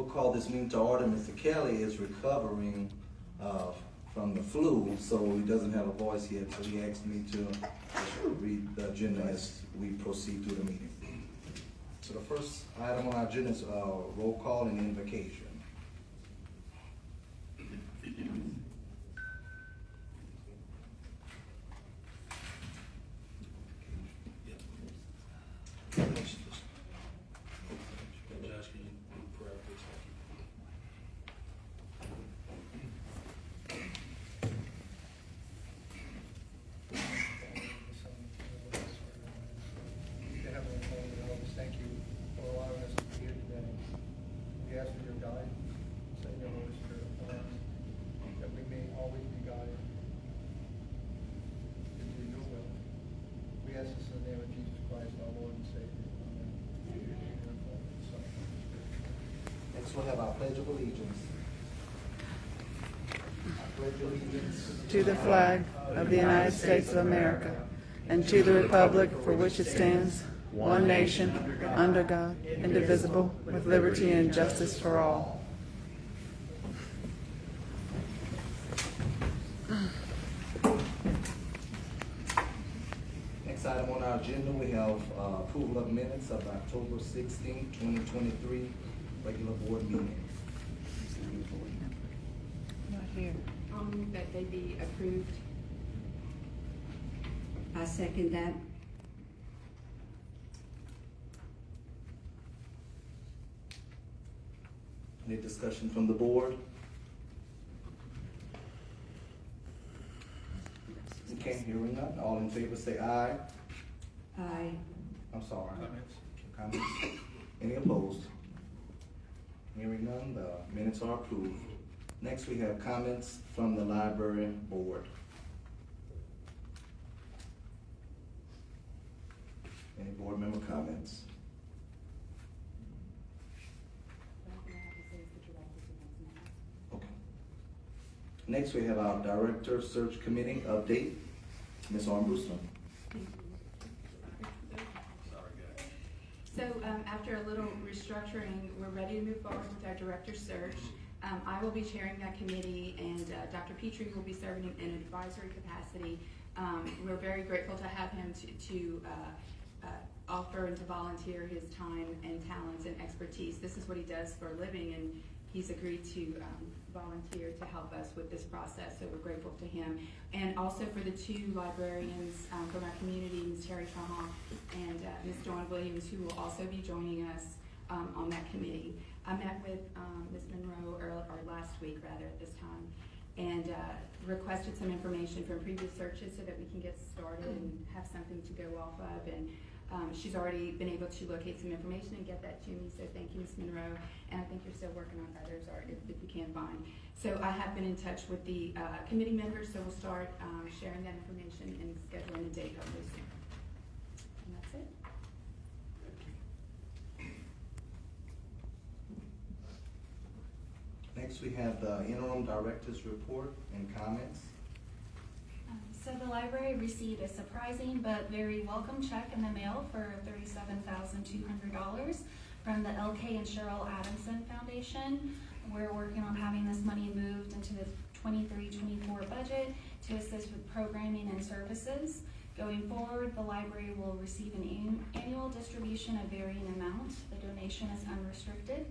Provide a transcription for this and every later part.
call this meeting to order. Mr. Kelly is recovering from the flu, so he doesn't have a voice yet, so he asked me to read the agenda as we proceed through the meeting. So the first item on our agenda is roll call and invocation. We'll have our Pledge of Allegiance. I pledge allegiance to the flag of the United States of America and to the republic for which it stands, one nation, under God, indivisible, with liberty and justice for all. Next item on our agenda, we have approval of minutes of October 16, 2023. Regular board meeting. Not here. I'll move that they be approved. I second that. Any discussion from the board? Okay, hearing none. All in favor say aye. Aye. I'm sorry. Comments? Any opposed? Hearing none, the minutes are approved. Next, we have comments from the library board. Any board member comments? Okay. Next, we have our director search committee update. Ms. Armbruster. So after a little restructuring, we're ready to move forward with our director search. I will be chairing that committee, and Dr. Petrie will be serving in an advisory capacity. We're very grateful to have him to offer and to volunteer his time and talents and expertise. This is what he does for a living, and he's agreed to volunteer to help us with this process, so we're grateful to him. And also for the two librarians from our community, Ms. Terry Trahan and Ms. Dawn Williams, who will also be joining us on that committee. I met with Ms. Monroe last week at this time, and requested some information from previous searches so that we can get started and have something to go off of. And she's already been able to locate some information and get that to me, so thank you, Ms. Monroe. And I think you're still working on others, or if you can find. So I have been in touch with the committee members, so we'll start sharing that information and scheduling a date hopefully soon. And that's it. Next, we have the interim director's report and comments. So the library received a surprising but very welcome check in the mail for $37,200 from the LK and Cheryl Adamson Foundation. We're working on having this money moved into the 23-24 budget to assist with programming and services. Going forward, the library will receive an annual distribution of varying amounts. The donation is unrestricted.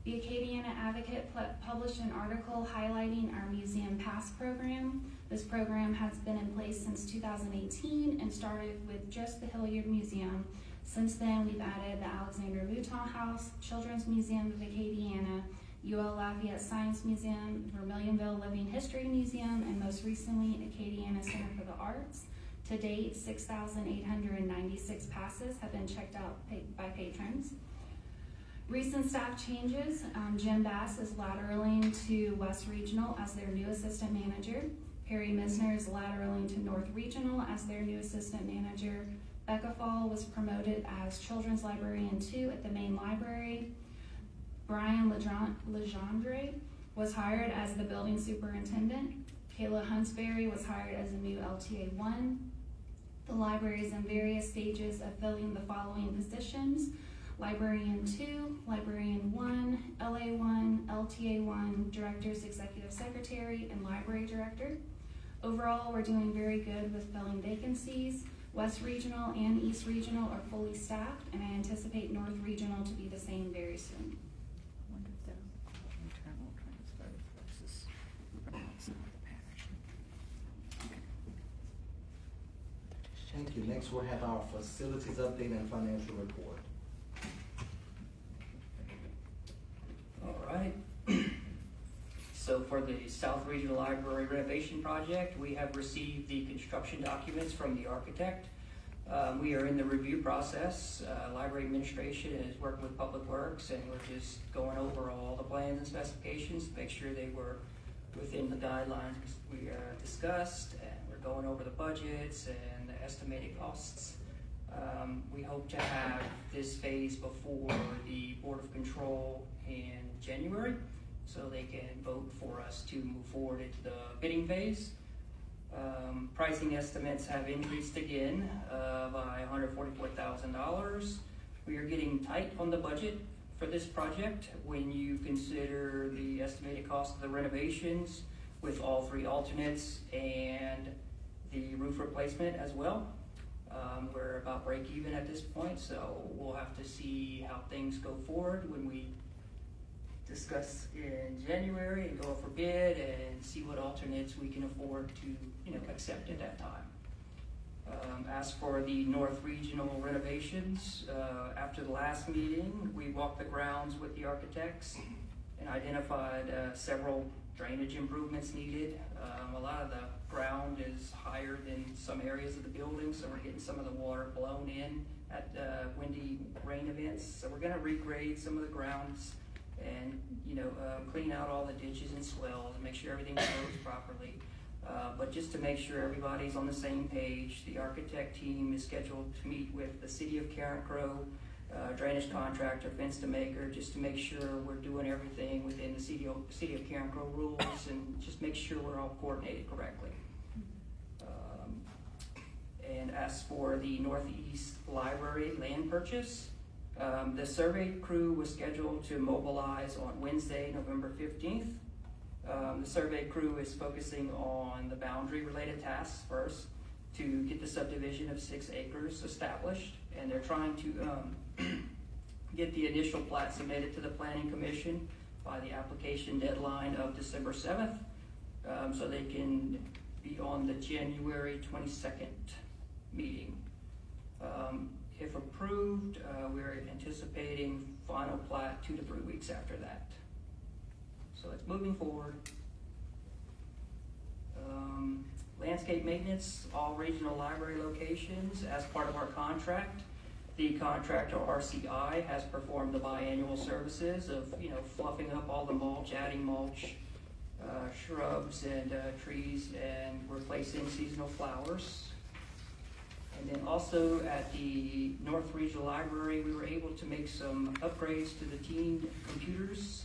The Acadiana Advocate published an article highlighting our Museum Pass program. This program has been in place since 2018 and started with just the Hilliard Museum. Since then, we've added the Alexander Mouton House, Children's Museum of Acadiana, UL Lafayette Science Museum, Vermilionville Living History Museum, and most recently, Acadiana Center for the Arts. To date, 6,896 passes have been checked out by patrons. Recent staff changes, Jim Bass is lateraling to West Regional as their new assistant manager. Perry Misner is lateraling to North Regional as their new assistant manager. Becca Fall was promoted as Children's Librarian 2 at the main library. Brian Legendre was hired as the building superintendent. Kayla Huntsberry was hired as a new LTA 1. The library is in various stages of filling the following positions: Librarian 2, Librarian 1, LA LTA1 Director's Executive Secretary, and Library Director. Overall, we're doing very good with filling vacancies. West Regional and East Regional are fully staffed, and I anticipate North Regional to be the same very soon. I wonder if they're internal transfer versus from outside the parish. Thank you. Next, we'll have our facilities update and financial report. All right. So for the South Regional Library renovation project, we have received the construction documents from the architect. We are in the review process. Library administration is working with Public Works, and we're just going over all the plans and specifications to make sure they were within the guidelines we discussed, and we're going over the budgets and the estimated costs. We hope to have this phase before the Board of Control in January, so they can vote for us to move forward into the bidding phase. Pricing estimates have increased again by $144,000. We are getting tight on the budget for this project when you consider the estimated cost of the renovations with all three alternates and the roof replacement as well. We're about break even at this point, so we'll have to see how things go forward when we discuss in January and go up for bid and see what alternates we can afford to, accept at that time. As for the North Regional renovations, after the last meeting, we walked the grounds with the architects and identified several drainage improvements needed. A lot of the ground is higher than some areas of the building, so we're getting some of the water blown in at windy rain events. So we're gonna regrade some of the grounds and clean out all the ditches and swells and make sure everything flows properly. But just to make sure everybody's on the same page, the architect team is scheduled to meet with the City of Carencro, drainage contractor, fence to maker, just to make sure we're doing everything within the City of Carencro rules and just make sure we're all coordinated correctly. And as for the Northeast Library land purchase, the survey crew was scheduled to mobilize on Wednesday, November 15th. The survey crew is focusing on the boundary-related tasks first to get the subdivision of 6 acres established, and they're trying to get the initial plat submitted to the Planning Commission by the application deadline of December 7th, so they can be on the January 22nd meeting. If approved, we're anticipating final plat 2 to 3 weeks after that. So it's moving forward. Landscape maintenance, all regional library locations. As part of our contract, the contractor RCI has performed the biannual services of fluffing up all the mulch, adding mulch, shrubs and trees, and replacing seasonal flowers. And then also at the North Regional Library, we were able to make some upgrades to the teen computers.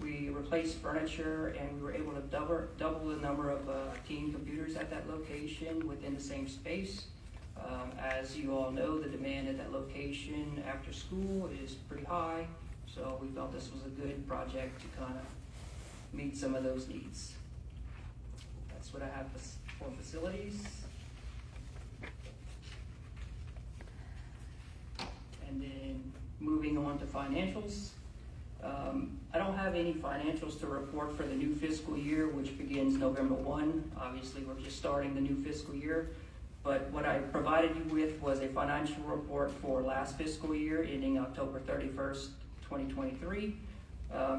We replaced furniture, and we were able to double the number of teen computers at that location within the same space. As you all know, the demand at that location after school is pretty high, so we felt this was a good project to kind of meet some of those needs. That's what I have for facilities. And then moving on to financials. I don't have any financials to report for the new fiscal year, which begins November 1. Obviously, we're just starting the new fiscal year. But what I provided you with was a financial report for last fiscal year ending October 31st, 2023.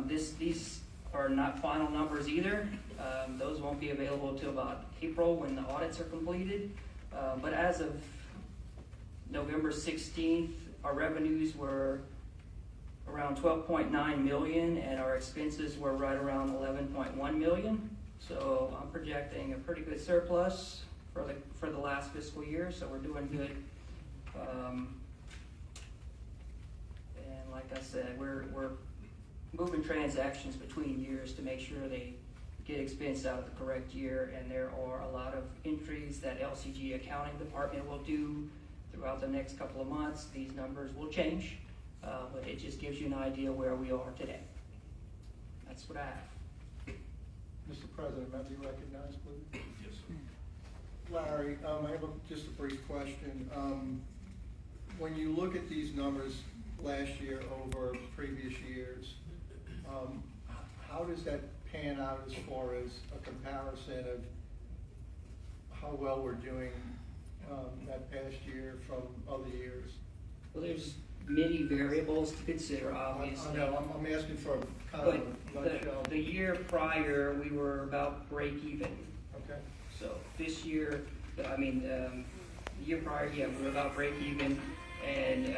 These are not final numbers either. Those won't be available until about April when the audits are completed. But as of November 16th, our revenues were around 12.9 million and our expenses were right around 11.1 million. So I'm projecting a pretty good surplus for the last fiscal year, so we're doing good. And like I said, we're moving transactions between years to make sure they get expense out of the correct year, and there are a lot of entries that LCG accounting department will do throughout the next couple of months. These numbers will change, but it just gives you an idea where we are today. That's what I have. Mr. President, may I be recognized, please? Yes, sir. Larry, I have just a brief question. When you look at these numbers last year over previous years, how does that pan out as far as a comparison of how well we're doing that past year from other years? Well, there's many variables to consider, obviously. I know, I'm asking for kind of a nutshell. But the year prior, we were about break even. Okay. So this year, the year prior, yeah, we were about break even. And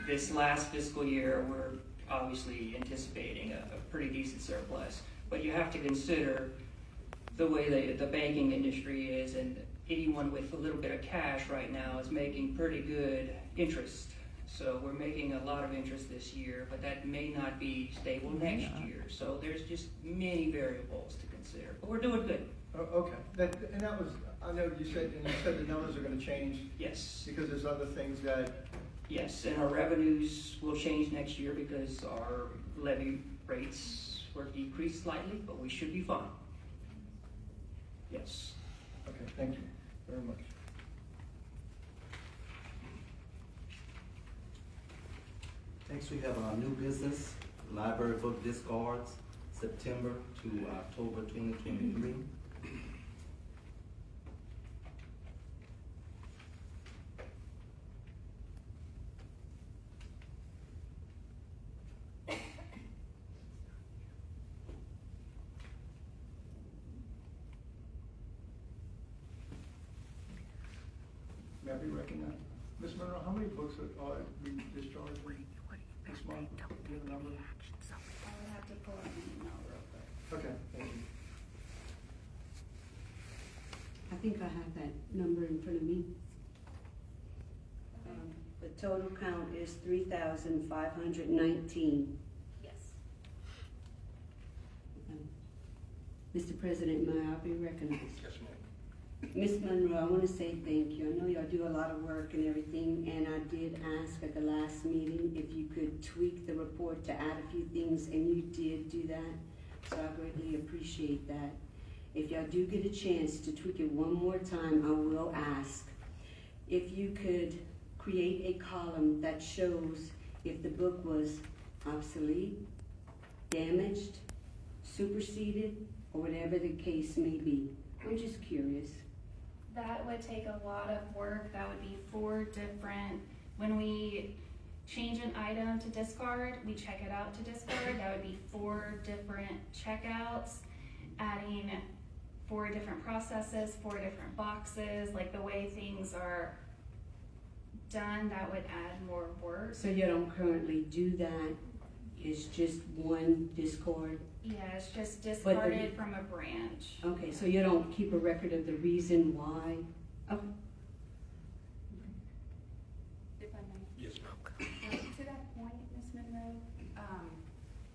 this last fiscal year, we're obviously anticipating a pretty decent surplus. But you have to consider the way the banking industry is, and anyone with a little bit of cash right now is making pretty good interest. So we're making a lot of interest this year, but that may not be stable next year. So there's just many variables to consider, but we're doing good. Okay, I know you said the numbers are gonna change Yes, because there's other things that, yes, and our revenues will change next year because our levy rates were decreased slightly, but we should be fine. Yes. okay, thank you very much. Next, we have our new business, library book discards, September to October 2023. May I be recognized? Ms. Monroe, how many books are we discharging this month? Do you have a number? I would have to pull up an email real quick. Okay, thank you. I think I have that number in front of me. The total count is 3,519. Yes. Mr. President, may I be recognized? Yes, ma'am. Ms. Monroe, I want to say thank you. I know y'all do a lot of work and everything, and I did ask at the last meeting if you could tweak the report to add a few things, and you did do that, so I greatly appreciate that. If y'all do get a chance to tweak it one more time, I will ask if you could create a column that shows if the book was obsolete, damaged, superseded, or whatever the case may be. I'm just curious. That would take a lot of work. That would be 4 different, when we change an item to discard, we check it out to discard. That would be 4 different checkouts, adding 4 different processes, 4 different boxes, like the way things are done, that would add more work. So you don't currently do that? It's just one discord? Yeah, it's just discarded from a branch. Okay, so you don't keep a record of the reason why? Okay. If I may. Yes, ma'am. To that point, Ms. Monroe,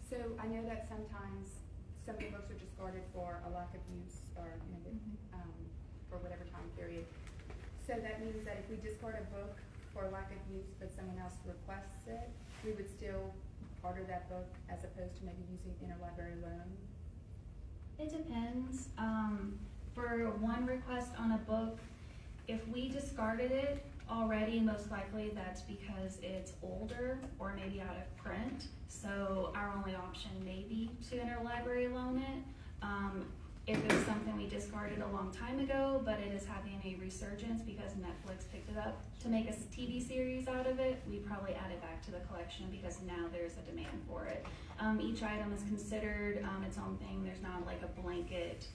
so I know that sometimes some of the books are discarded for a lack of use or, for whatever time period. So that means that if we discard a book for lack of use, but someone else requests it, we would still order that book as opposed to maybe using interlibrary loan? It depends. For one request on a book, if we discarded it already, most likely that's because it's older or maybe out of print. So our only option may be to interlibrary loan it. If it's something we discarded a long time ago, but it is having a resurgence because Netflix picked it up to make a TV series out of it, we probably add it back to the collection because now there's a demand for it. Each item is considered its own thing. There's not like a blanket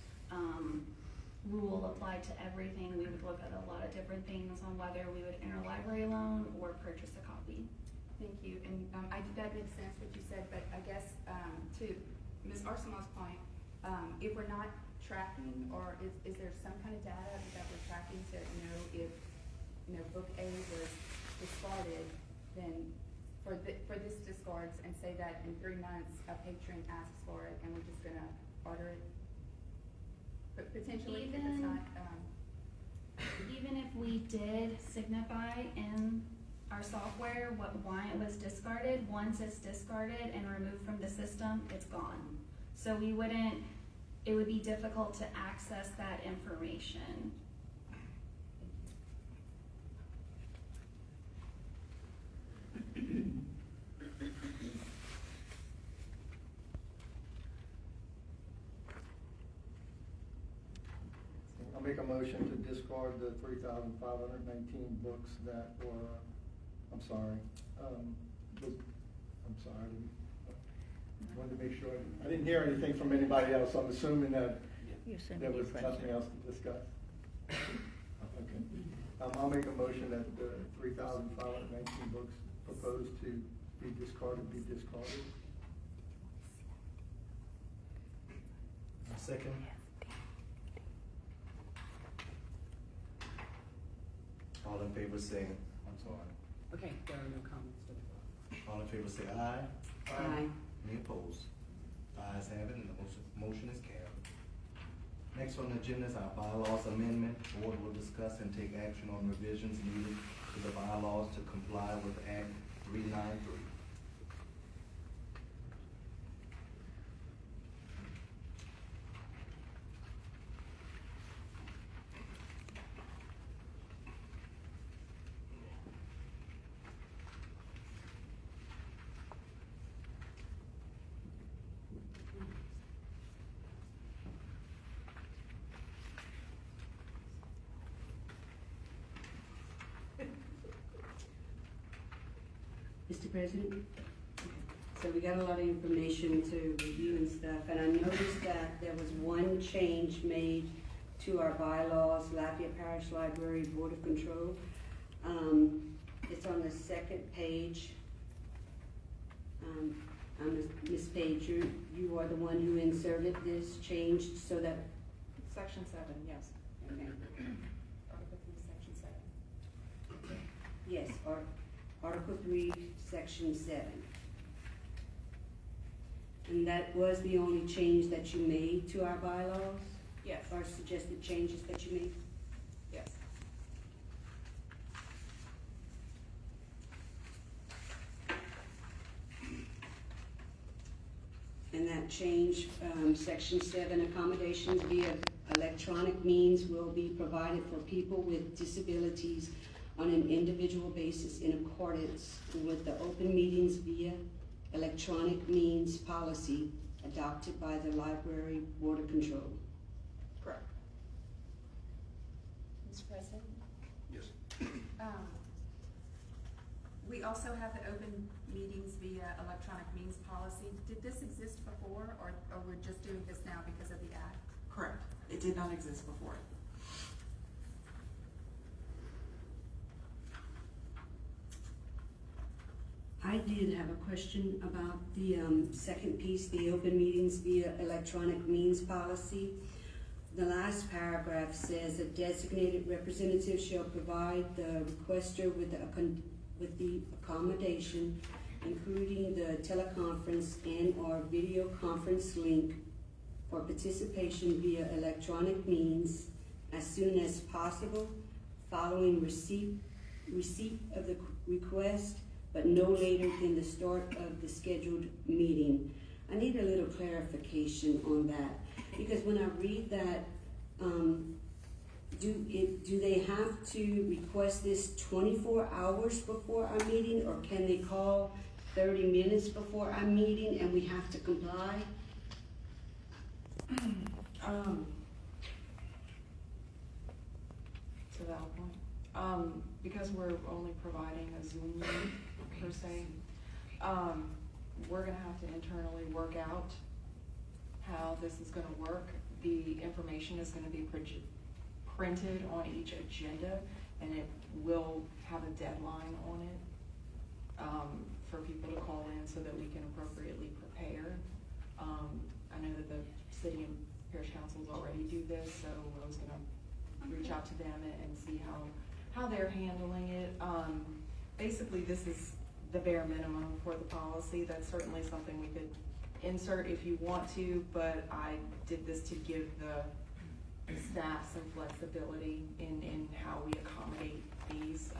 rule applied to everything. We would look at a lot of different things on whether we would interlibrary loan or purchase a copy. Thank you, and that makes sense what you said, but I guess to Ms. Arsenault's point, if we're not tracking, or is there some kind of data that we're tracking to know if book A was discarded, then for this discards, and say that in 3 months a patron asks for it and we're just gonna order it, but potentially if it's not. Even if we did signify in our software why it was discarded, once it's discarded and removed from the system, it's gone. So it would be difficult to access that information. I'll make a motion to discard the 3,519 books that were, I'm sorry, I wanted to make sure, I didn't hear anything from anybody else, I'm assuming that there was nothing else to discuss. Okay. I'll make a motion that the 3,519 books proposed to be discarded be discarded. Second. All in favor say, I'm sorry. Okay, there are no comments. All in favor say aye. Aye. Any opposed? Ayes have it, and the motion is carried. Next on the agenda is our bylaws amendment. The board will discuss and take action on revisions needed to the bylaws to comply with Act 393. Mr. President? So we got a lot of information to review and stuff, and I noticed that there was one change made to our bylaws, Lafayette Parish Library Board of Control. It's on the second page. Ms. Page, you are the one who inserted this change so that, Section 7, yes. okay. Article 3, Section 7. Yes, Article 3, Section 7. And that was the only change that you made to our bylaws? Yes, Or suggested changes that you made? yes. And that change, Section 7, accommodations via electronic means will be provided for people with disabilities on an individual basis in accordance with the open meetings via electronic means policy adopted by the Library Board of Control. Correct. Mr. President? Yes. We also have the open meetings via electronic means policy. Did this exist before, or we're just doing this now because of the act? Correct. It did not exist before. I did have a question about the second piece, the open meetings via electronic means policy. The last paragraph says a designated representative shall provide the requester with the accommodation, including the teleconference and/or video conference link for participation via electronic means as soon as possible following receipt of the request, but no later than the start of the scheduled meeting. I need a little clarification on that, because when I read that, do they have to request this 24 hours before our meeting, or can they call 30 minutes before our meeting and we have to comply? To that point. Because we're only providing a Zoom link per se, we're gonna have to internally work out how this is gonna work. The information is gonna be printed on each agenda, and it will have a deadline on it, for people to call in so that we can appropriately prepare. I know that the city and parish councils already do this, so I was gonna reach out to them and see how they're handling it. Basically, this is the bare minimum for the policy. That's certainly something we could insert if you want to, but I did this to give the staff some flexibility in how we accommodate these.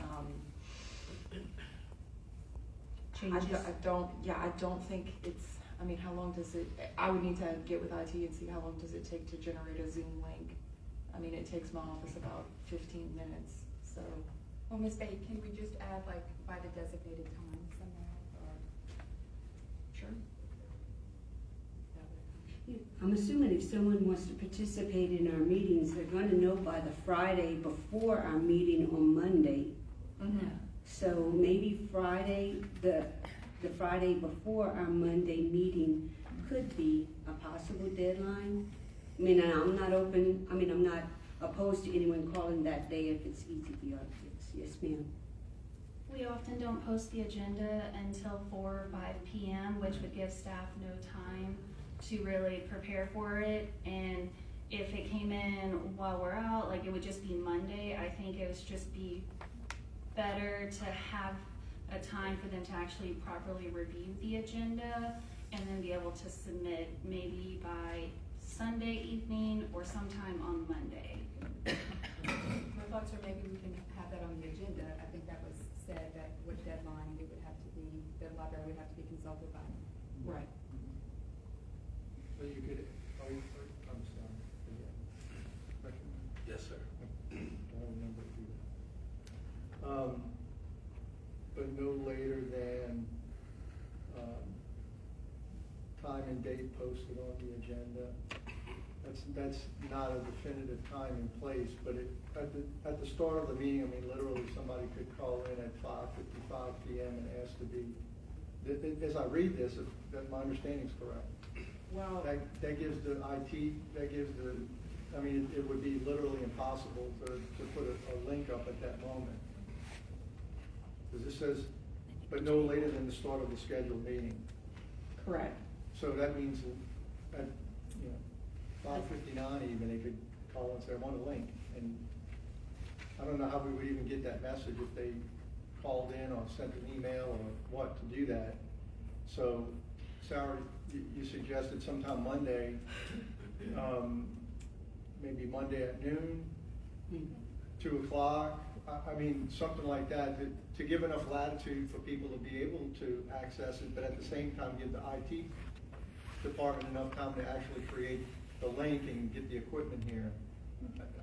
Changes? I don't think it's I mean, how long does it, I would need to get with IT and see how long does it take to generate a Zoom link. I mean, it takes my office about 15 minutes, so. Well, Ms. Bate, can we just add like by the designated time somewhere, or? Sure. I'm assuming if someone wants to participate in our meetings, they're gonna know by the Friday before our meeting on Monday. Mm-hmm. So maybe Friday, the Friday before our Monday meeting could be a possible deadline. I mean, and I'm not opposed to anyone calling that day if it's easy for your kids. Yes, ma'am. We often don't post the agenda until 4 or 5 p.m., which would give staff no time to really prepare for it. And if it came in while we're out, like it would just be Monday, I think it would just be better to have a time for them to actually properly review the agenda and then be able to submit maybe by Sunday evening or sometime on Monday. My thoughts are maybe we can have that on the agenda. I think that was said that what deadline it would have to be, the library would have to be consulted by. Right. But you could, I'm sorry. Yes, sir. I don't remember if you. But no later than, time and date posted on the agenda. That's not a definitive time and place, but at the start of the meeting, I mean, literally somebody could call in at 5:55 p.m. and ask to be, as I read this, if that my understanding is correct. Well, That gives the IT, I mean, it would be literally impossible to put a link up at that moment. Because this says, but no later than the start of the scheduled meeting. correct. So that means at, 5:59 even, they could call and say, I want a link. And I don't know how we would even get that message if they called in or sent an email or what to do that. So, Sarah, you suggested sometime Monday, maybe Monday at noon, 2 o'clock. I mean, something like that to give enough latitude for people to be able to access it, but at the same time give the IT department enough time to actually create the link and get the equipment here.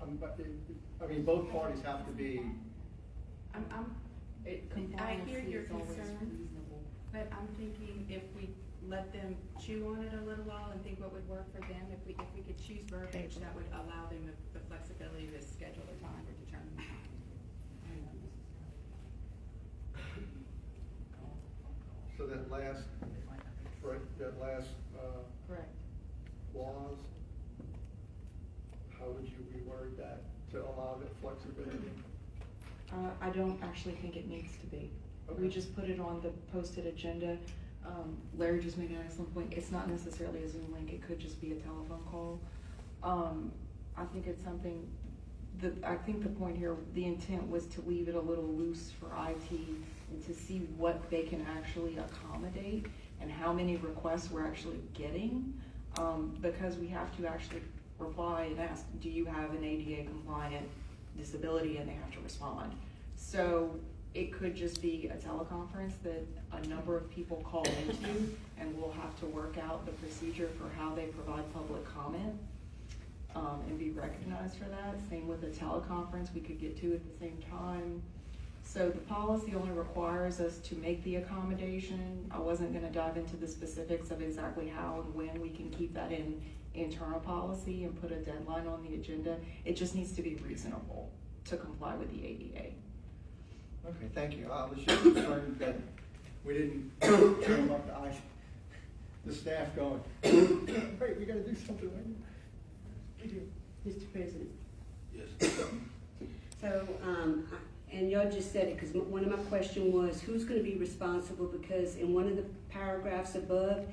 I mean, both parties have to be. I hear your Compliance is always concern, reasonable. but I'm thinking if we let them chew on it a little while and think what would work for them, if we could choose verbiage that would allow them the flexibility to schedule a time or determine the time. So that last Correct. clause, how would you reword that to allow that flexibility? I don't actually think it needs to be. Okay. We just put it on the posted agenda. Larry just made an excellent point. It's not necessarily a Zoom link. It could just be a telephone call. I think it's something I think the point here, the intent was to leave it a little loose for IT and to see what they can actually accommodate and how many requests we're actually getting, because we have to actually reply and ask, do you have an ADA compliant disability, and they have to respond. So it could just be a teleconference that a number of people call into, and we'll have to work out the procedure for how they provide public comment and be recognized for that. Same with a teleconference we could get to at the same time. So the policy only requires us to make the accommodation. I wasn't gonna dive into the specifics of exactly how and when we can keep that in internal policy and put a deadline on the agenda. It just needs to be reasonable to comply with the ADA. Okay, thank you. I was just concerned that we didn't turn up the staff going, hey, we gotta do something right now. Mr. President. Yes. So, and y'all just said it, because one of my questions was, who's gonna be responsible? Because in one of the paragraphs above,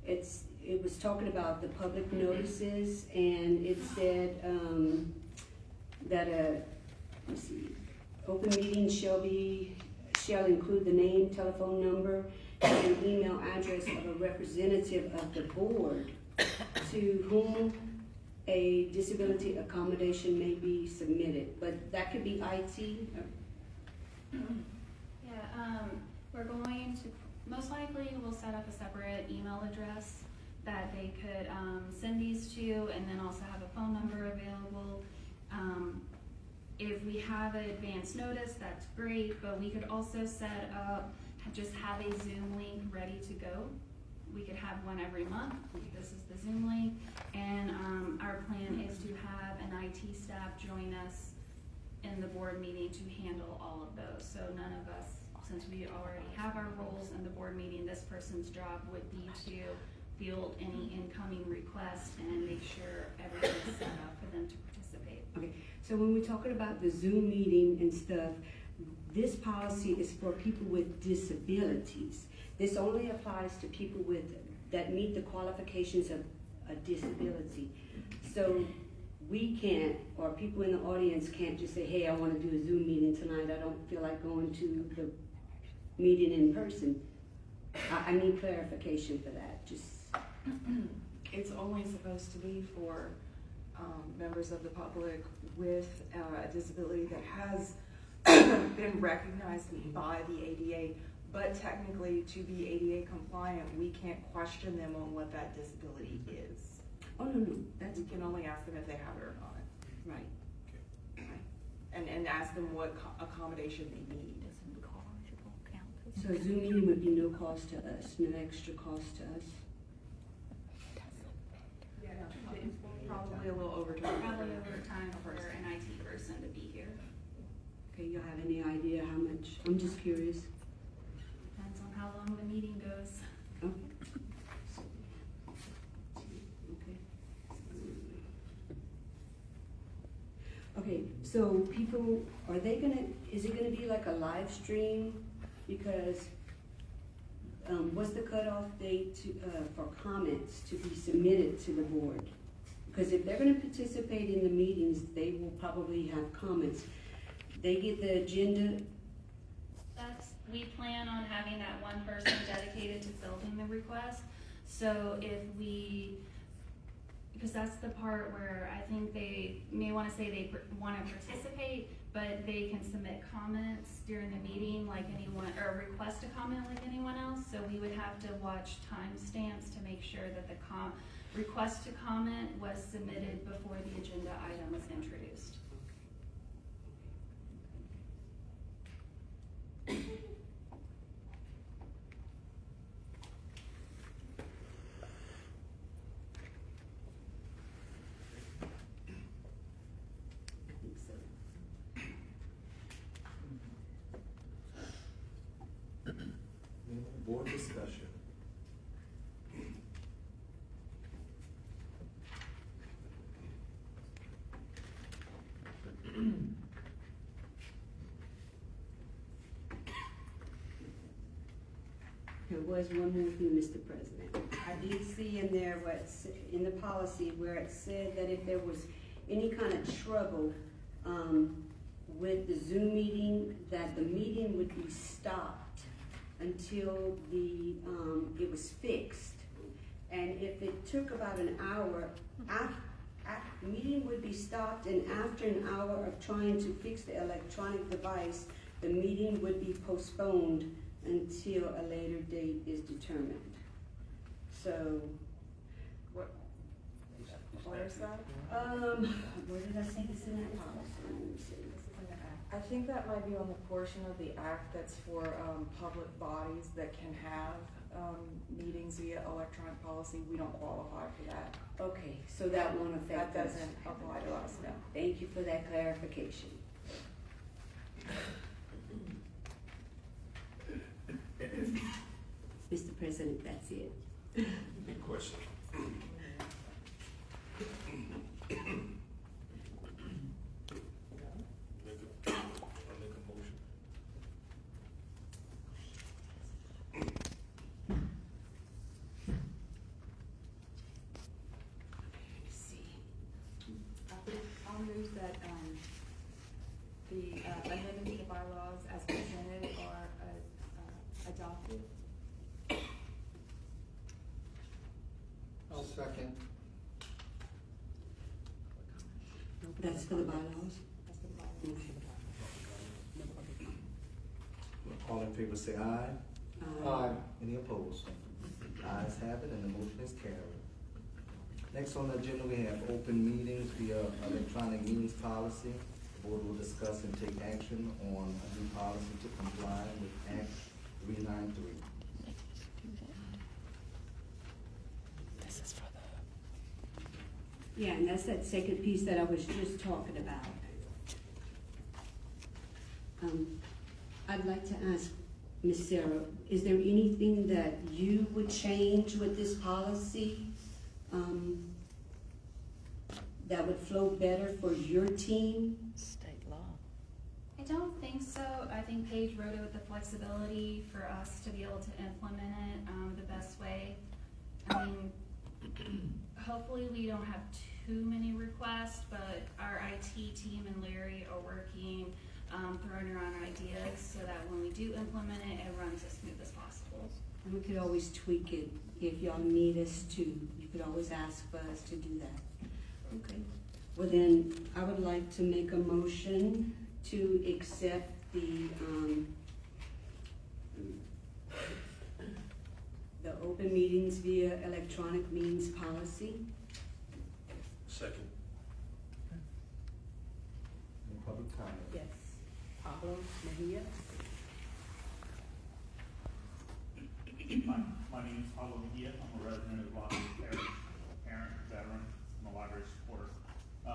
it was talking about the public notices, and it said, that let's see, open meetings shall include the name, telephone number, and email address of a representative of the board to whom a disability accommodation may be submitted, but that could be IT. Yeah, we're going to Most likely, we'll set up a separate email address that they could send these to, and then also have a phone number available. If we have an advance notice, that's great, but we could also set up, just have a Zoom link ready to go. We could have one every month. This is the Zoom link, and our plan is to have an IT staff join us in the board meeting to handle all of those. So none of us, since we already have our roles in the board meeting, this person's job would be to field any incoming requests and make sure everything's set up for them to participate. Okay, so when we're talking about the Zoom meeting and stuff, this policy is for people with disabilities. This only applies to people that meet the qualifications of a disability. So we can't, or people in the audience can't just say, hey, I want to do a Zoom meeting tonight. I don't feel like going to the meeting in person. I need clarification for that. Just It's only supposed to be for members of the public with a disability that has been recognized by the ADA, but technically to be ADA compliant, we can't question them on what that disability is. oh no, that's We can only ask them if they have it or not, right. and ask them what accommodation they need. So a Zoom meeting would be no cost to us, no extra cost to us. Yeah, Probably a little overtime. probably over time for an IT person to be here. Okay, y'all have any idea how much? I'm just curious. Depends on how long the meeting goes. Okay. Okay, so people, is it gonna be like a live stream? Because, what's the cutoff date for comments to be submitted to the board? Because if they're gonna participate in the meetings, they will probably have comments. They get the agenda. We plan on having that one person dedicated to fielding the request. So because that's the part where I think they may want to say they want to participate, but they can submit comments during the meeting like anyone, or request a comment like anyone else. So we would have to watch timestamps to make sure that the request to comment was submitted before the agenda item was introduced. Board discussion. There was one more thing, Mr. President. I did see in there in the policy where it said that if there was any kind of trouble with the Zoom meeting, that the meeting would be stopped until it was fixed. And if it took about an hour, the meeting would be stopped, and after an hour of trying to fix the electronic device, the meeting would be postponed until a later date is determined. So, Where is that? where did I say this in that policy? Let me see. I think that might be on the portion of the act that's for public bodies that can have meetings via electronic policy. We don't qualify for that. Okay, so that won't affect That us. doesn't apply to us, no. Thank you for that clarification. Mr. President, that's it. Any questions? I'll make a motion. Let's see. I'll move that, the amendments to the bylaws as presented are adopted. I'll second. That's for the bylaws? That's the bylaws. All in favor say aye. Any opposed? Ayes have it, and the motion is carried. Next on the agenda, we have open meetings via electronic meetings policy. The board will discuss and take action on a new policy to comply with Act 393. Yeah, and that's that second piece that I was just talking about. I'd like to ask Ms. Sarah, is there anything that you would change with this policy that would flow better for your team? State law. I don't think so. I think Paige wrote it with the flexibility for us to be able to implement it the best way. I mean, hopefully we don't have too many requests, but our IT team and Larry are working, throwing around ideas so that when we do implement it, it runs as smooth as possible. And we could always tweak it if y'all need us to. You could always ask for us to do that. Okay. Well then, I would like to make a motion to accept the open meetings via electronic means policy. Second. Any public comment? Yes. Pablo Mejia. My name is Pablo Mejia. I'm a resident of Lafayette Parish, parent, veteran. I'm a library supporter. I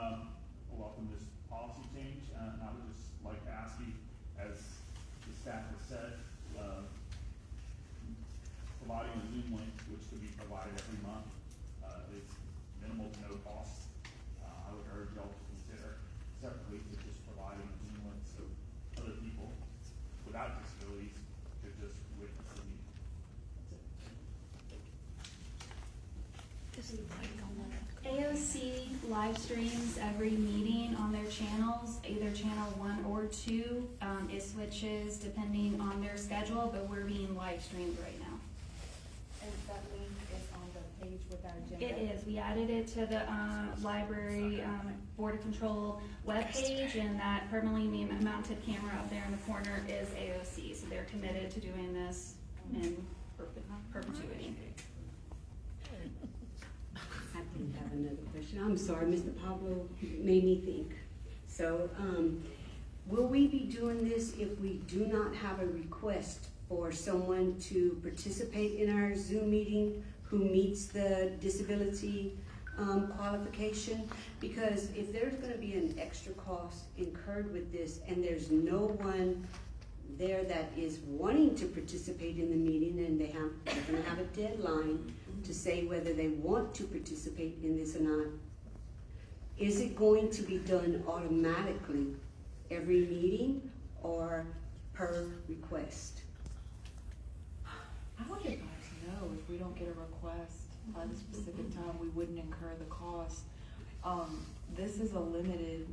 welcome this policy change, and I would just like to ask you, as the staff has said, providing a Zoom link, which could be provided every month, is minimal to no cost. I would urge y'all to consider separately to just providing a Zoom link so other people without disabilities could just witness the meeting. That's it. AOC live streams every meeting on their channels, either channel 1 or 2. It switches depending on their schedule, but we're being live streamed right now. And that link is on the page with our agenda? It is. We added it to the library Board of Control webpage, and that permanently mounted camera up there in the corner is AOC. So they're committed to doing this in perpetuity. I didn't have another question. I'm sorry, Mr. Pablo made me think. So, will we be doing this if we do not have a request for someone to participate in our Zoom meeting who meets the disability qualification? Because if there's gonna be an extra cost incurred with this and there's no one there that is wanting to participate in the meeting and they're gonna have a deadline to say whether they want to participate in this or not, is it going to be done automatically every meeting or per request? I would advise no, if we don't get a request by the specific time, we wouldn't incur the cost. This is a limited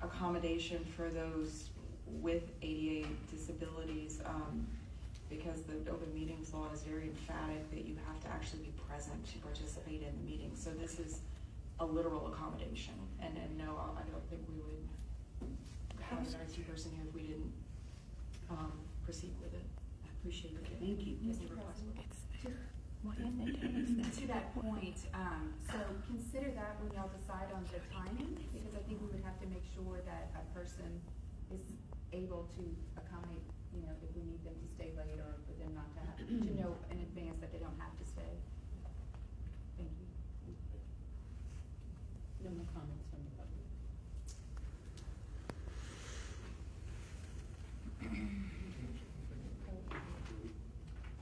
accommodation for those with ADA disabilities, because the open meetings law is very emphatic that you have to actually be present to participate in the meeting. So this is a literal accommodation, and no, I don't think we would have an IT person here if we didn't proceed with it. I appreciate it. Thank you. To that point, so consider that when y'all decide on the timing, because I think we would have to make sure that a person is able to accommodate, you know, if we need them to stay late or for them not to have, to know in advance that they don't have to stay. Thank you. No more comments from the public.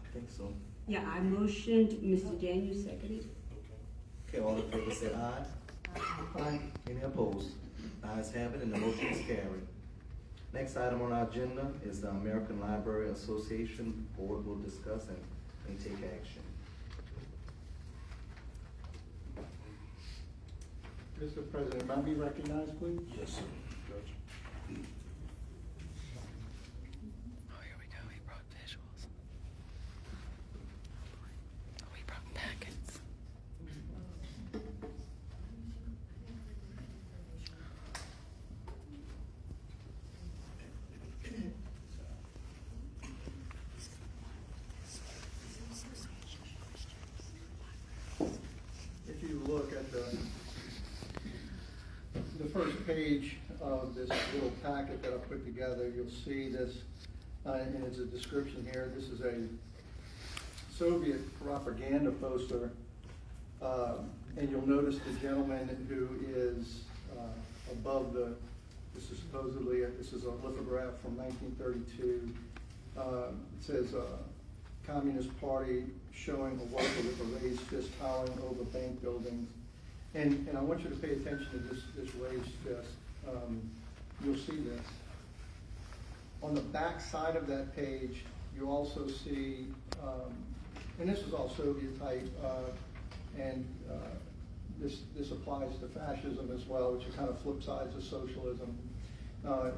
I think so. Yeah, I motioned, Mr. Daniels seconded. Okay, all in favor say aye. Aye. Any opposed? Ayes have it, and the motion is carried. Next item on our agenda is the American Library Association. Board will discuss and take action. Mr. President, may I be recognized, please? Yes, sir. Judge. Oh, here we go. He brought visuals. Oh, he brought packets. first page of this little packet that I put together, you'll see this, and it's a description here. This is a Soviet propaganda poster, and you'll notice the gentleman who is above the, this is supposedly, this is a lithograph from 1932. It says, Communist Party showing a worker with a raised fist towering over bank buildings. And I want you to pay attention to this raised fist. You'll see this. On the back side of that page, you also see, and this is all Soviet type, and this applies to fascism as well, which are kind of flip sides of socialism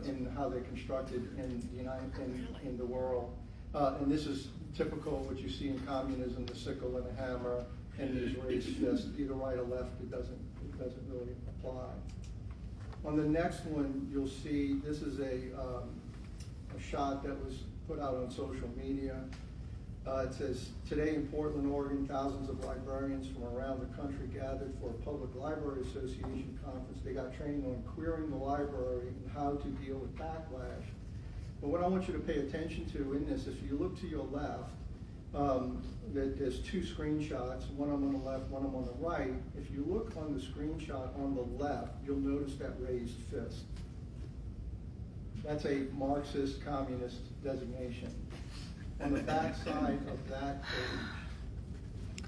in how they're constructed in the world. And this is typical what you see in communism: the sickle and the hammer, and these raised fists, either right or left. It doesn't really apply. On the next one, you'll see this is a shot that was put out on social media. It says, today in Portland, Oregon, thousands of librarians from around the country gathered for a Public Library Association conference. They got training on queering the library and how to deal with backlash. But what I want you to pay attention to in this, if you look to your left, there's two screenshots, one on the left, one on the right. If you look on the screenshot on the left, you'll notice that raised fist. That's a Marxist communist designation. On the back side of that page,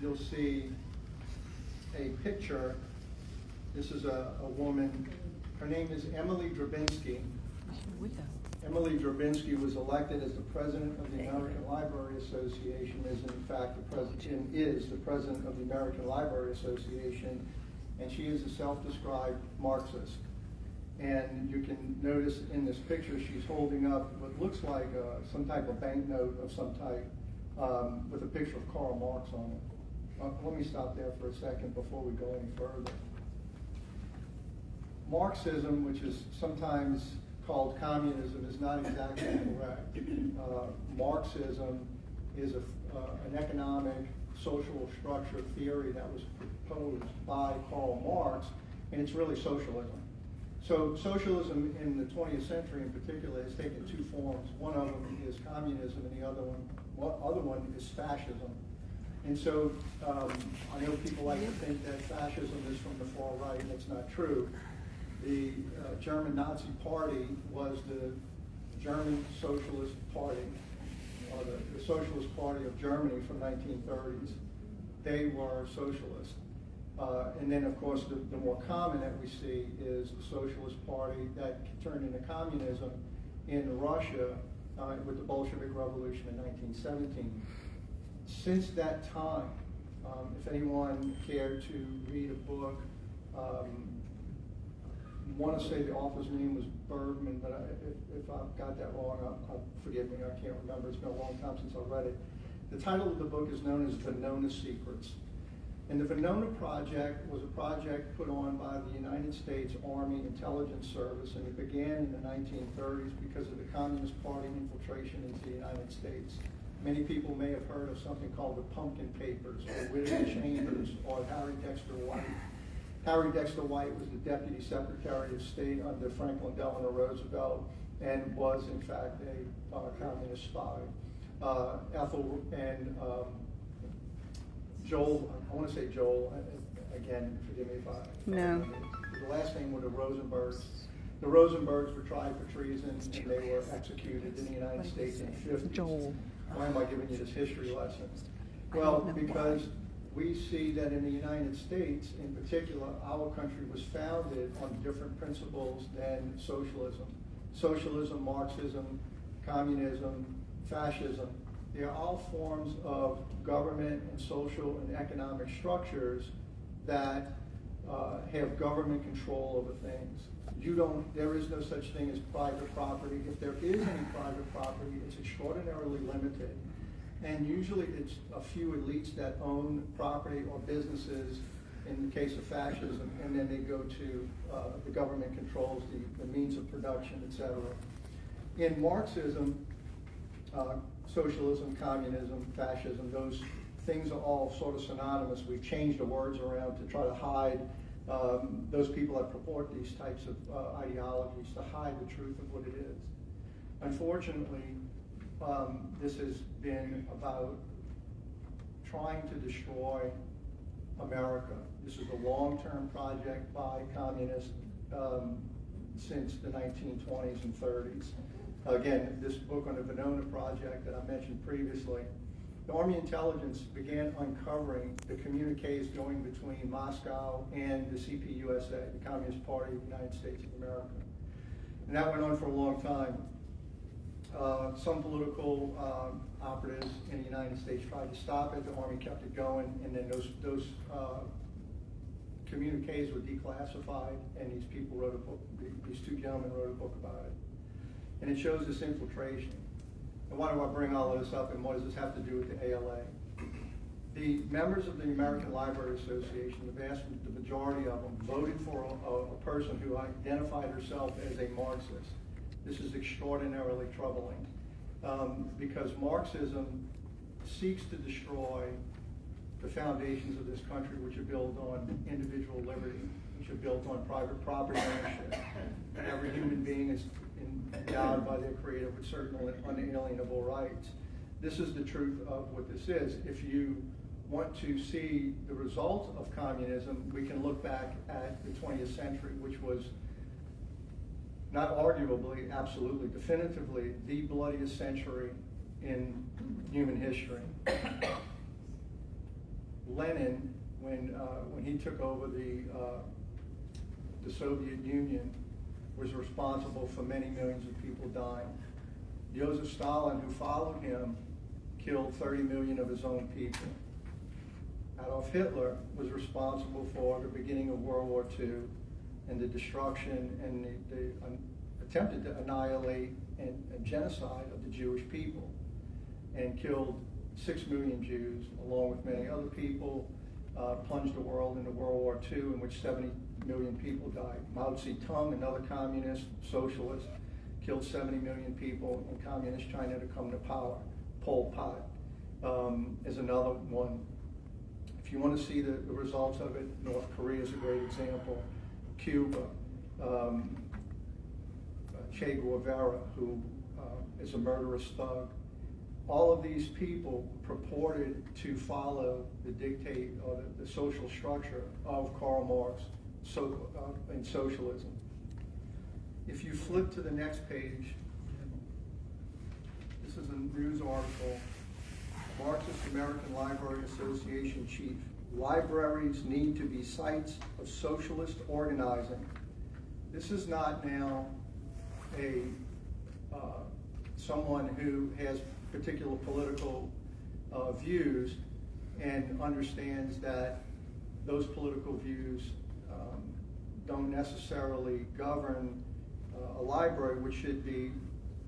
you'll see a picture. This is a woman. Her name is Emily Drabinsky. Emily Drabinsky was elected as the president of the American Library Association, is in fact the president of the American Library Association, and she is a self-described Marxist. And you can notice in this picture she's holding up what looks like some type of banknote of some type with a picture of Karl Marx on it. Let me stop there for a second before we go any further. Marxism, which is sometimes called communism, is not exactly correct. Marxism is an economic social structure theory that was proposed by Karl Marx, and it's really socialism. So socialism in the 20th century in particular has taken two forms. One of them is communism, and the other one is fascism. And so I know people like to think that fascism is from the far right, and it's not true. The German Nazi Party was the German Socialist Party, or the Socialist Party of Germany from 1930s. They were socialist. And then, of course, the more common that we see is the Socialist Party that turned into communism in Russia with the Bolshevik Revolution in 1917. Since that time, if anyone cared to read a book, I want to say the author's name was Bergman, but if I've got that wrong, forgive me, I can't remember. It's been a long time since I read it. The title of the book is known as Venona Secrets. And the Venona Project was a project put on by the United States Army Intelligence Service, and it began in the 1930s because of the Communist Party infiltration into the United States. Many people may have heard of something called the Pumpkin Papers, or Whittier Chambers, or Harry Dexter White. Harry Dexter White was the Deputy Secretary of State under Franklin Delano Roosevelt and was, in fact, a communist spy. Ethel and Joel, I want to say Joel, again, forgive me if I... No. The last name were the Rosenbergs. The Rosenbergs were tried for treason, and they were executed in the United States in the 50s. Joel. Why am I giving you this history lesson? Well, because we see that in the United States, in particular, our country was founded on different principles than socialism. Socialism, Marxism, communism, fascism, they are all forms of government and social and economic structures that have government control over things. There is no such thing as private property. If there is any private property, it's extraordinarily limited. And usually it's a few elites that own property or businesses in the case of fascism, and then they go to the government controls the means of production, etc. In Marxism, socialism, communism, fascism, those things are all sort of synonymous. We've changed the words around to try to hide those people that purport these types of ideologies to hide the truth of what it is. Unfortunately, this has been about trying to destroy America. This is a long-term project by communists since the 1920s and 30s. Again, this book on the Venona Project that I mentioned previously, the Army intelligence began uncovering the communiques going between Moscow and the CPUSA, the Communist Party of the United States of America. And that went on for a long time. Some political operatives in the United States tried to stop it. The Army kept it going, and then those communiques were declassified, and these people wrote a book. These two gentlemen wrote a book about it, and it shows this infiltration. And why do I bring all of this up, and what does this have to do with the ALA? The members of the American Library Association, the majority of them, voted for a person who identified herself as a Marxist. This is extraordinarily troubling because Marxism seeks to destroy the foundations of this country, which are built on individual liberty, which are built on private property ownership. Every human being is endowed by their Creator with certain unalienable rights. This is the truth of what this is. If you want to see the result of communism, we can look back at the 20th century, which was not arguably, absolutely, definitively, the bloodiest century in human history. Lenin, when he took over the Soviet Union, was responsible for many millions of people dying. Joseph Stalin, who followed him, killed 30 million of his own people. Adolf Hitler was responsible for the beginning of World War II and the destruction and the attempted to annihilate and genocide of the Jewish people, and killed 6 million Jews, along with many other people, plunged the world into World War II, in which 70 million people died. Mao Zedong, another communist, socialist, killed 70 million people in communist China to come to power. Pol Pot is another one. If you want to see the results of it, North Korea is a great example. Cuba, Che Guevara, who is a murderous thug. All of these people purported to follow the dictate or the social structure of Karl Marx in socialism. If you flip to the next page, this is a news article. Marxist American Library Association chief. Libraries need to be sites of socialist organizing. This is not now someone who has particular political views and understands that those political views don't necessarily govern a library, which should be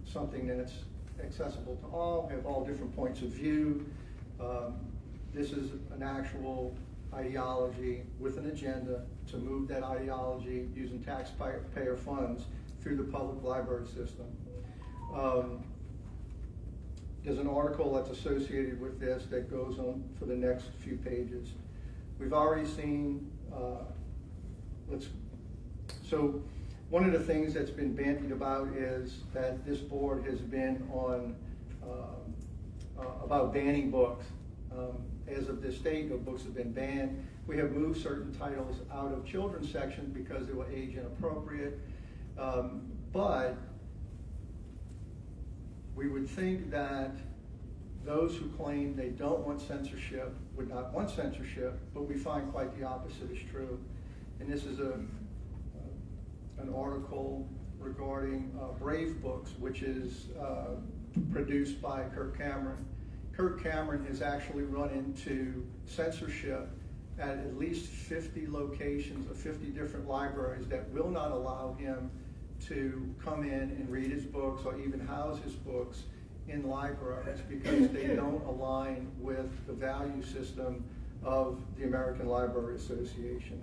something that's accessible to all, have all different points of view. This is an actual ideology with an agenda to move that ideology using taxpayer funds through the public library system. There's an article that's associated with this that goes on for the next few pages. We've already seen, so one of the things that's been bandied about is that this board has been on, about banning books. As of this date, no books have been banned. We have moved certain titles out of children's sections because they were age inappropriate. But we would think that those who claim they don't want censorship would not want censorship, but we find quite the opposite is true. And this is an article regarding Brave Books, which is produced by Kirk Cameron. Kirk Cameron has actually run into censorship at least 50 locations of 50 different libraries that will not allow him to come in and read his books or even house his books in libraries because they don't align with the value system of the American Library Association.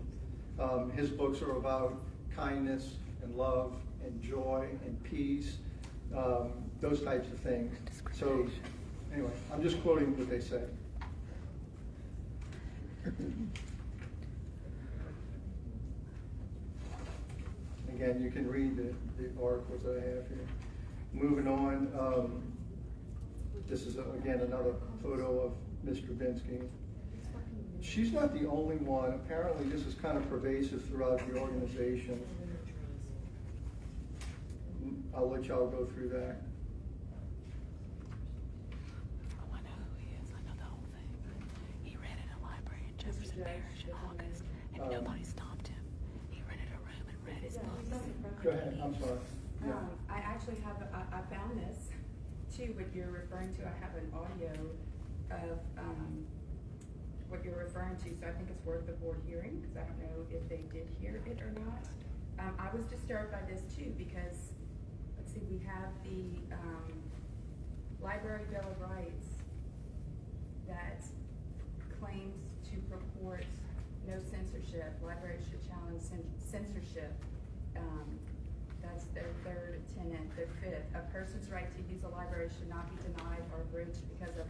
His books are about kindness and love and joy and peace, those types of things. So anyway, I'm just quoting what they say. again, you can read the articles that I have here. Moving on, this is again another photo of Ms. Drabinsky. She's not the only one. Apparently this is kind of pervasive throughout the organization. I'll let y'all go through that. Oh, I know who he is. I know the whole thing. He rented a library in Jefferson Parish in August, and nobody stopped him. He rented a room and read his books. Go ahead, I'm sorry. Yeah. I actually have, I found this too, what you're referring to. I have an audio of, what you're referring to, so I think it's worth the board hearing, because I don't know if they did hear it or not. I was disturbed by this too, because, let's see, we have the, Library Bill of Rights that claims to purport no censorship. Libraries should challenge censorship. That's their third tenet. Their fifth, a person's right to use a library should not be denied or abridged because of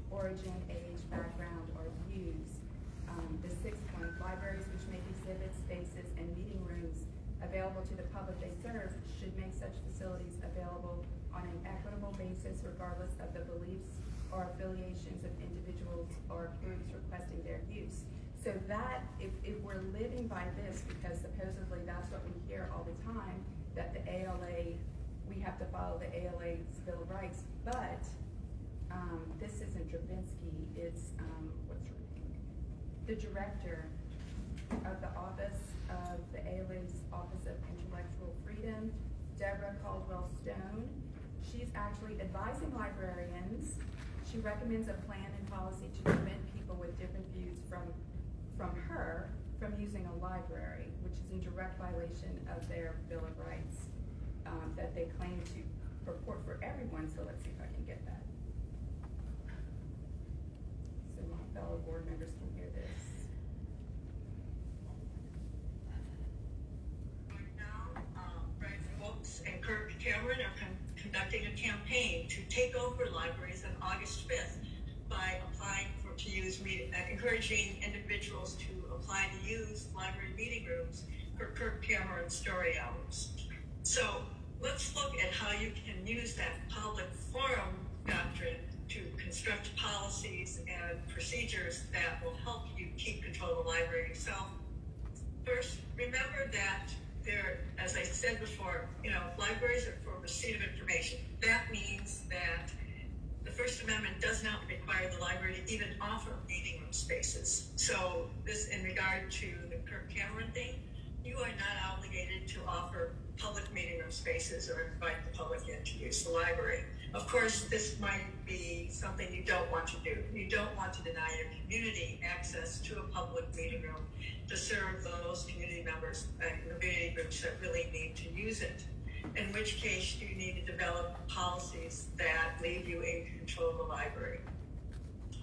origin, age, background, or views. The sixth point, libraries which make exhibits, spaces, and meeting rooms available to the public they serve should make such facilities available on an equitable basis regardless of the beliefs or affiliations of individuals or groups requesting their use. So that, if we're living by this, because supposedly that's what we hear all the time, that the ALA, we have to follow the ALA's Bill of Rights, but this isn't Drabinsky, it's, what's her name? The director of the office of the ALA's Office of Intellectual Freedom, Deborah Caldwell Stone. She's actually advising librarians. She recommends a plan and policy to prevent people with different views from her from using a library, which is in direct violation of their Bill of Rights that they claim to purport for everyone. So let's see if I can get that. So my fellow board members can hear this. Right now, Brian Wilkes and Kirk Cameron are conducting a campaign to take over libraries on August 5th by encouraging individuals to apply to use library meeting rooms for Kirk Cameron story hours. So let's look at how you can use that public forum doctrine to construct policies and procedures that will help you keep control of the library yourself. First, remember that as I said before, libraries are for receipt of information. That means that the First Amendment does not require the library to even offer meeting room spaces. So this, in regard to the Kirk Cameron thing, you are not obligated to offer public meeting room spaces or invite the public in to use the library. Of course, this might be something you don't want to do. You don't want to deny your community access to a public meeting room to serve those community members and community groups that really need to use it. In which case, you need to develop policies that leave you in control of the library.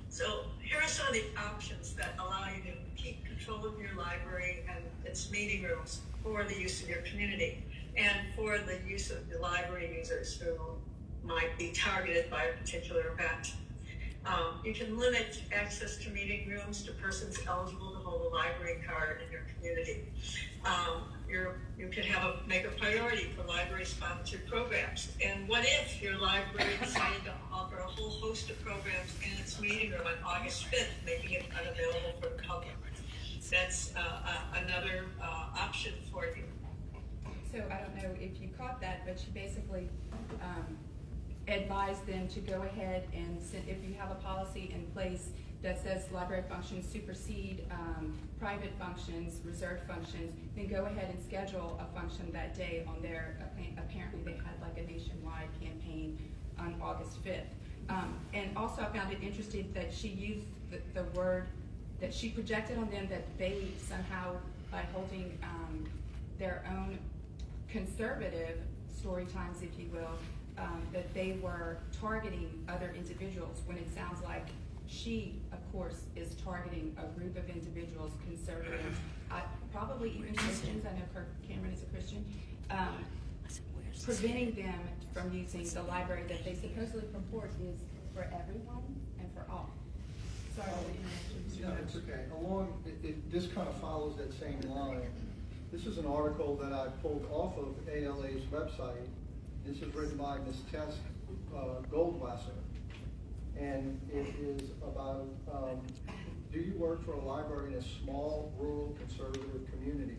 So here are some of the options that allow you to keep control of your library and its meeting rooms for the use of your community and for the use of the library users who might be targeted by a particular event. You can limit access to meeting rooms to persons eligible to hold a library card in your community. You can make a priority for library-sponsored programs. And what if your library decided to offer a whole host of programs in its meeting room on August 5th, making it unavailable for the public? That's another option for you. So I don't know if you caught that, but she basically advised them to go ahead and if you have a policy in place that says library functions supersede private functions, reserved functions, then go ahead and schedule a function that day on their, apparently they had like a nationwide campaign on August 5th. And also I found it interesting that she used the word that she projected on them that they somehow, by holding their own conservative story times, if you will, that they were targeting other individuals, when it sounds like she, of course, is targeting a group of individuals, conservatives, probably even Christians. I know Kirk Cameron is a Christian, preventing them from using the library that they supposedly purport is for everyone and for all. Sorry, I didn't interrupt you. No, it's okay. This kind of follows that same line. This is an article that I pulled off of ALA's website. This is written by Ms. Tess Goldwasser. And it is about, do you work for a library in a small, rural, conservative community?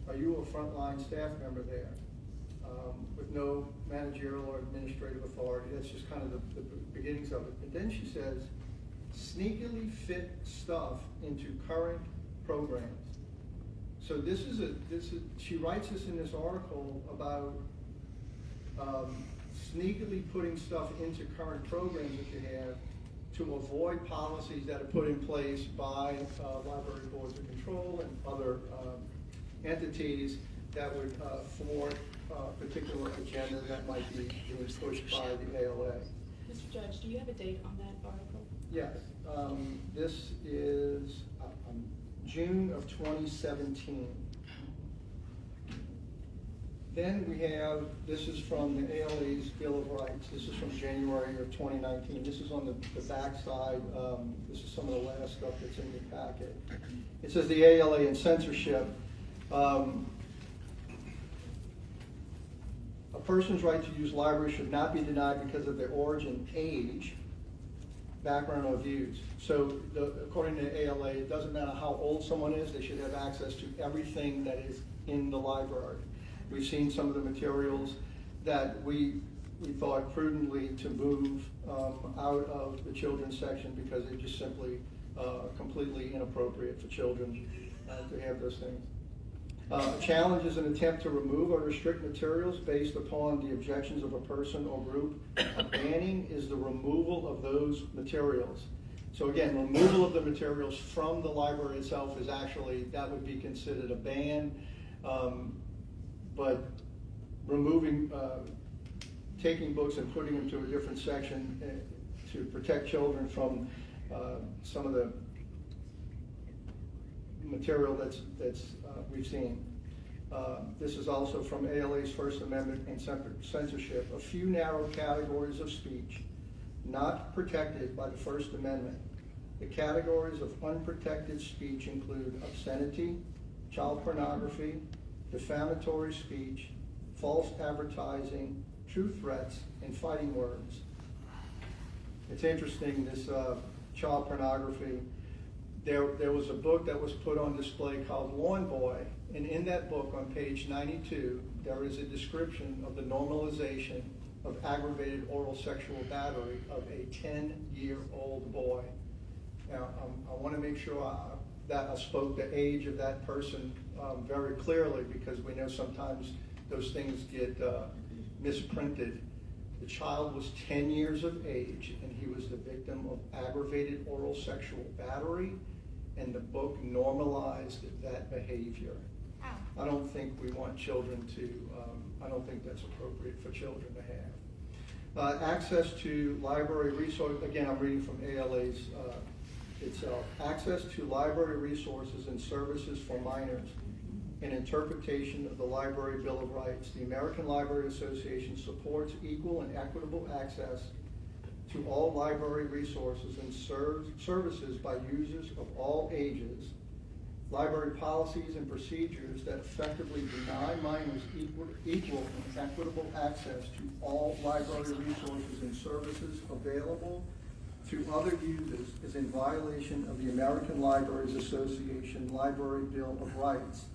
Are you a frontline staff member there with no managerial or administrative authority? That's just kind of the beginnings of it. And then she says, sneakily fit stuff into current programs. So she writes this in this article about sneakily putting stuff into current programs that you have to avoid policies that are put in place by library boards of control and other entities that would thwart a particular agenda that might be being pushed by the ALA. Mr. Judge, do you have a date on that article? Yes, this is June of 2017. Then we have, this is from the ALA's Bill of Rights. This is from January of 2019. This is on the back side. This is some of the last stuff that's in the packet. It says the ALA and censorship. A person's right to use libraries should not be denied because of their origin, age, background, or views. So according to ALA, it doesn't matter how old someone is, they should have access to everything that is in the library. We've seen some of the materials that we thought prudently to move out of the children's section because they're just simply completely inappropriate for children to have those things. A challenge is an attempt to remove or restrict materials based upon the objections of a person or group. A banning is the removal of those materials. So again, removal of the materials from the library itself is actually, that would be considered a ban. But removing, taking books and putting them to a different section to protect children from some of the material that's we've seen. This is also from ALA's First Amendment and censorship. A few narrow categories of speech not protected by the First Amendment. The categories of unprotected speech include obscenity, child pornography, defamatory speech, false advertising, true threats, and fighting words. It's interesting, this child pornography. There was a book that was put on display called Lawn Boy, and in that book on page 92, there is a description of the normalization of aggravated oral sexual battery of a 10-year-old boy. Now, I want to make sure that I spoke the age of that person very clearly, because we know sometimes those things get misprinted. The child was 10 years of age, and he was the victim of aggravated oral sexual battery, and the book normalized that behavior. I don't think we want children to, I don't think that's appropriate for children to have. Access to library resources, again, I'm reading from ALA's itself. Access to library resources and services for minors. An interpretation of the Library Bill of Rights. The American Library Association supports equal and equitable access to all library resources and services by users of all ages. Library policies and procedures that effectively deny minors equal and equitable access to all library resources and services available to other users is in violation of the American Libraries Association Library Bill of Rights.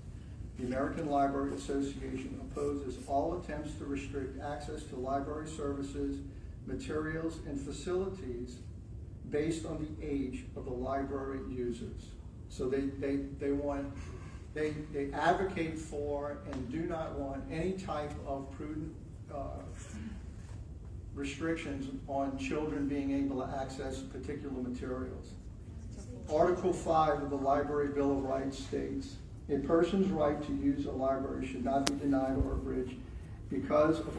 The American Library Association opposes all attempts to restrict access to library services, materials, and facilities based on the age of the library users. So they advocate for and do not want any type of prudent restrictions on children being able to access particular materials. Article 5 of the Library Bill of Rights states, a person's right to use a library should not be denied or abridged because of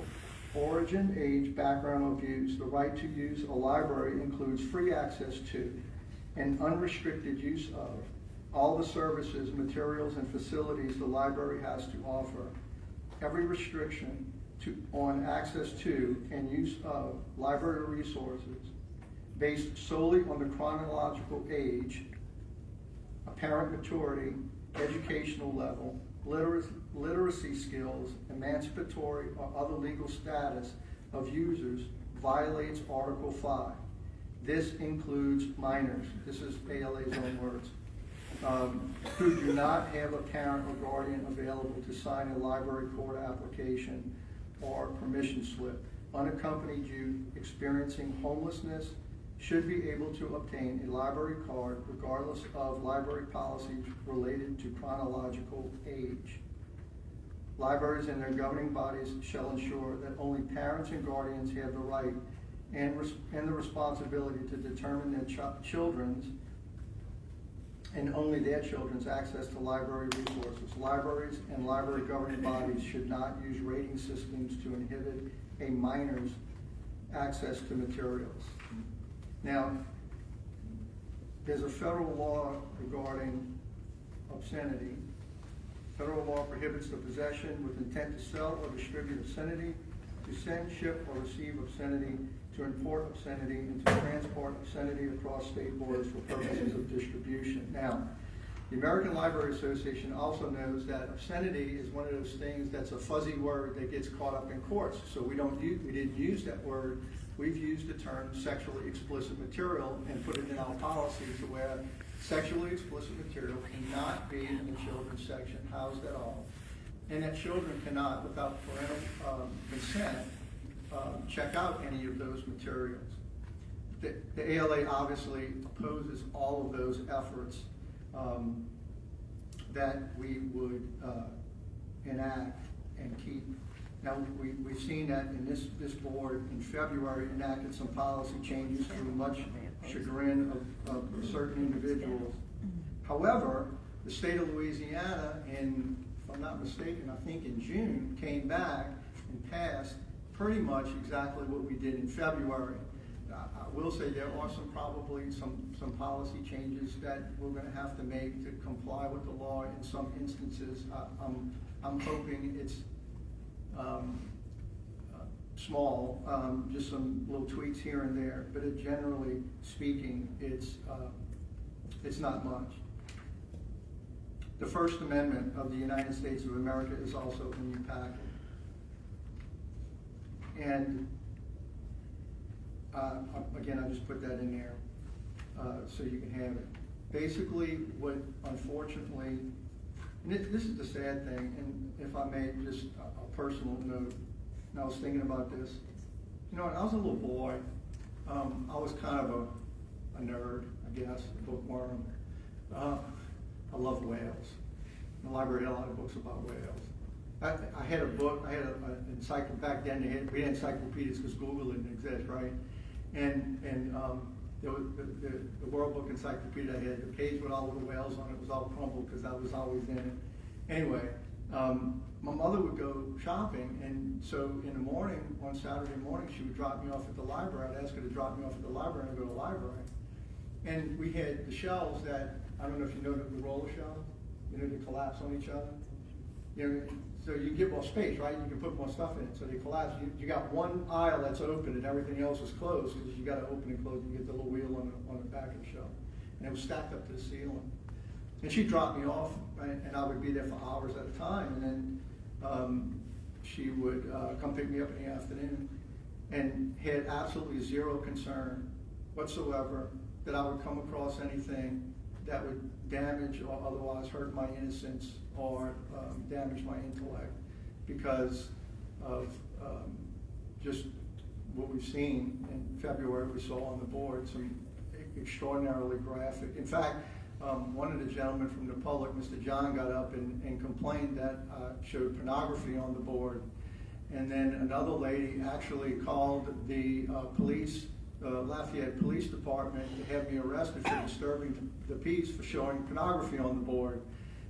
origin, age, background, or views. The right to use a library includes free access to and unrestricted use of all the services, materials, and facilities the library has to offer. Every restriction on access to and use of library resources based solely on the chronological age, apparent maturity, educational level, literacy skills, emancipatory or other legal status of users violates Article 5. This includes minors, this is ALA's own words, who do not have a parent or guardian available to sign a library court application or permission slip. Unaccompanied youth experiencing homelessness should be able to obtain a library card regardless of library policies related to chronological age. Libraries and their governing bodies shall ensure that only parents and guardians have the right and the responsibility to determine their children's and only their children's access to library resources. Libraries and library governing bodies should not use rating systems to inhibit a minor's access to materials. Now, there's a federal law regarding obscenity. Federal law prohibits the possession with intent to sell or distribute obscenity, to send, ship, or receive obscenity, to import obscenity, and to transport obscenity across state borders for purposes of distribution. Now, the American Library Association also knows that obscenity is one of those things that's a fuzzy word that gets caught up in courts. So we didn't use that word. We've used the term sexually explicit material and put it in our policy to where sexually explicit material cannot be in the children's section housed at all, and that children cannot, without parental consent, check out any of those materials. The ALA obviously opposes all of those efforts that we would enact and keep. Now, we've seen that in this board in February enacted some policy changes to much chagrin of certain individuals. However, the state of Louisiana, if I'm not mistaken, I think in June, came back and passed pretty much exactly what we did in February. I will say there are probably some policy changes that we're going to have to make to comply with the law in some instances. I'm hoping it's small, just some little tweaks here and there, but generally speaking, it's not much. The First Amendment of the United States of America is also in your packet. And again, I just put that in there so you can have it. Basically, what unfortunately, and this is the sad thing, and if I may, just a personal note, and I was thinking about this. You know, when I was a little boy, I was kind of a nerd, I guess, a bookworm. I love whales. In the library had a lot of books about whales. I had a book, I had an encyclopedia, back then we had encyclopedias because Google didn't exist, right? And there was the World Book Encyclopedia, I had the page with all of the whales on it, was all crumpled because I was always in it. Anyway, my mother would go shopping, and so in the morning, on Saturday morning, she would drop me off at the library. I'd ask her to drop me off at the library, and I'd go to the library. And we had the shelves that, I don't know if you know the roller shelves, you know, they collapse on each other. You know, so you get more space, right? You can put more stuff in it, so they collapse. You got one aisle that's open and everything else is closed because you got to open and close and get the little wheel on the back of the shelf. And it was stacked up to the ceiling. And she'd drop me off, right? And I would be there for hours at a time. And then she would come pick me up in the afternoon and had absolutely zero concern whatsoever that I would come across anything that would damage or otherwise hurt my innocence or damage my intellect because of just what we've seen in February. We saw on the board some extraordinarily graphic. In fact, one of the gentlemen from the public, Mr. John, got up and complained that showed pornography on the board. And then another lady actually called the Lafayette Police Department to have me arrested for disturbing the peace for showing pornography on the board.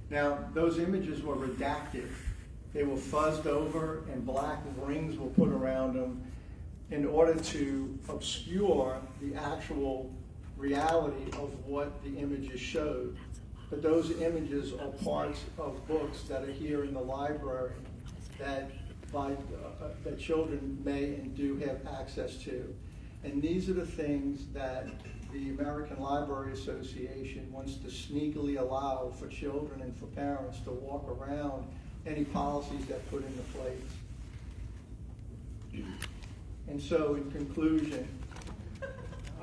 Now, those images were redacted. They were fuzzed over and black rings were put around them in order to obscure the actual reality of what the images showed. But those images are parts of books that are here in the library that children may and do have access to. And these are the things that the American Library Association wants to sneakily allow for children and for parents to walk around any policies that put into place. And so, in conclusion,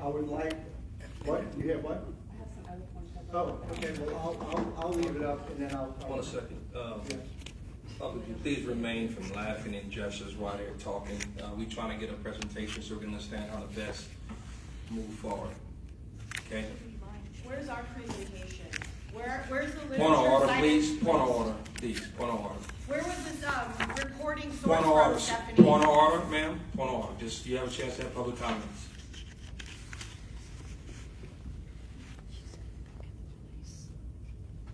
I would like, what, you have what? I have some other points. Oh, okay, well, I'll leave it up and then I'll. Hold a second. Yes. Would you please remain from laughing and gestures while they're talking? We're trying to get a presentation so we can understand how to best move forward. Okay? Where's our presentation? Where's the literature? Point of order, cited? please. Point of order, please. Point of order. Where was this, recording source Point of from, order. Stephanie? Point of order, ma'am. Point of order. Just, you have a chance to have public comments.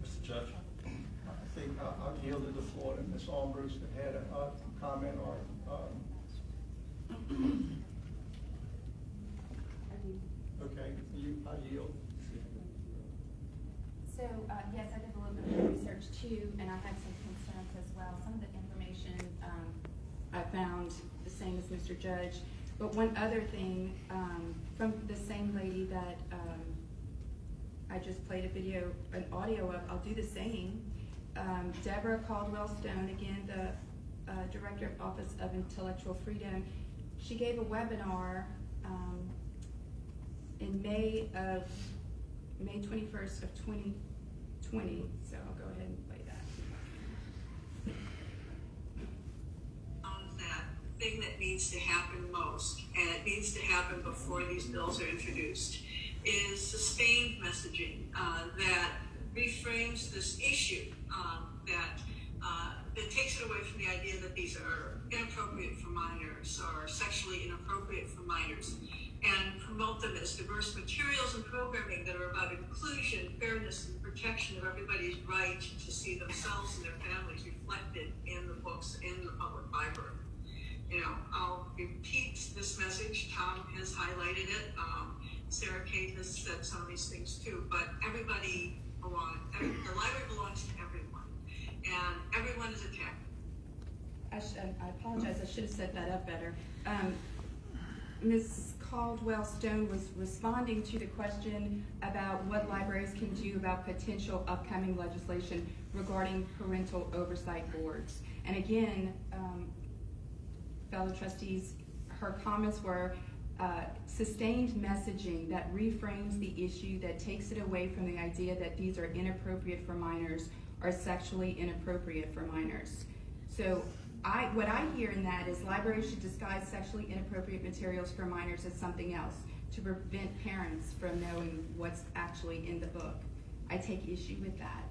Mr. Judge? I think I'll yield the floor to Ms. Almbruch that had a comment or, okay, I yield. So, yes, I did a little bit of research too, and I had some concerns as well. Some of the information I found the same as Mr. Judge. But one other thing, from the same lady that I just played an audio of, I'll do the same. Deborah Caldwell Stone, again, the Director of Office of Intellectual Freedom, she gave a webinar in May 21st of 2020, so I'll go ahead and play that. That thing that needs to happen most, and it needs to happen before these bills are introduced, is sustained messaging that reframes this issue, that takes it away from the idea that these are inappropriate for minors or sexually inappropriate for minors, and promote them as diverse materials and programming that are about inclusion, fairness, and protection of everybody's right to see themselves and their families reflected in the books in the public library. You know, I'll repeat this message. Tom has highlighted it. Sarah Kate has said some of these things too, but everybody belongs, the library belongs to everyone, and everyone is attacked. I apologize, I should have set that up better. Ms. Caldwell Stone was responding to the question about what libraries can do about potential upcoming legislation regarding parental oversight boards. And again, fellow trustees, her comments were sustained messaging that reframes the issue, that takes it away from the idea that these are inappropriate for minors or sexually inappropriate for minors. So what I hear in that is libraries should disguise sexually inappropriate materials for minors as something else to prevent parents from knowing what's actually in the book. I take issue with that.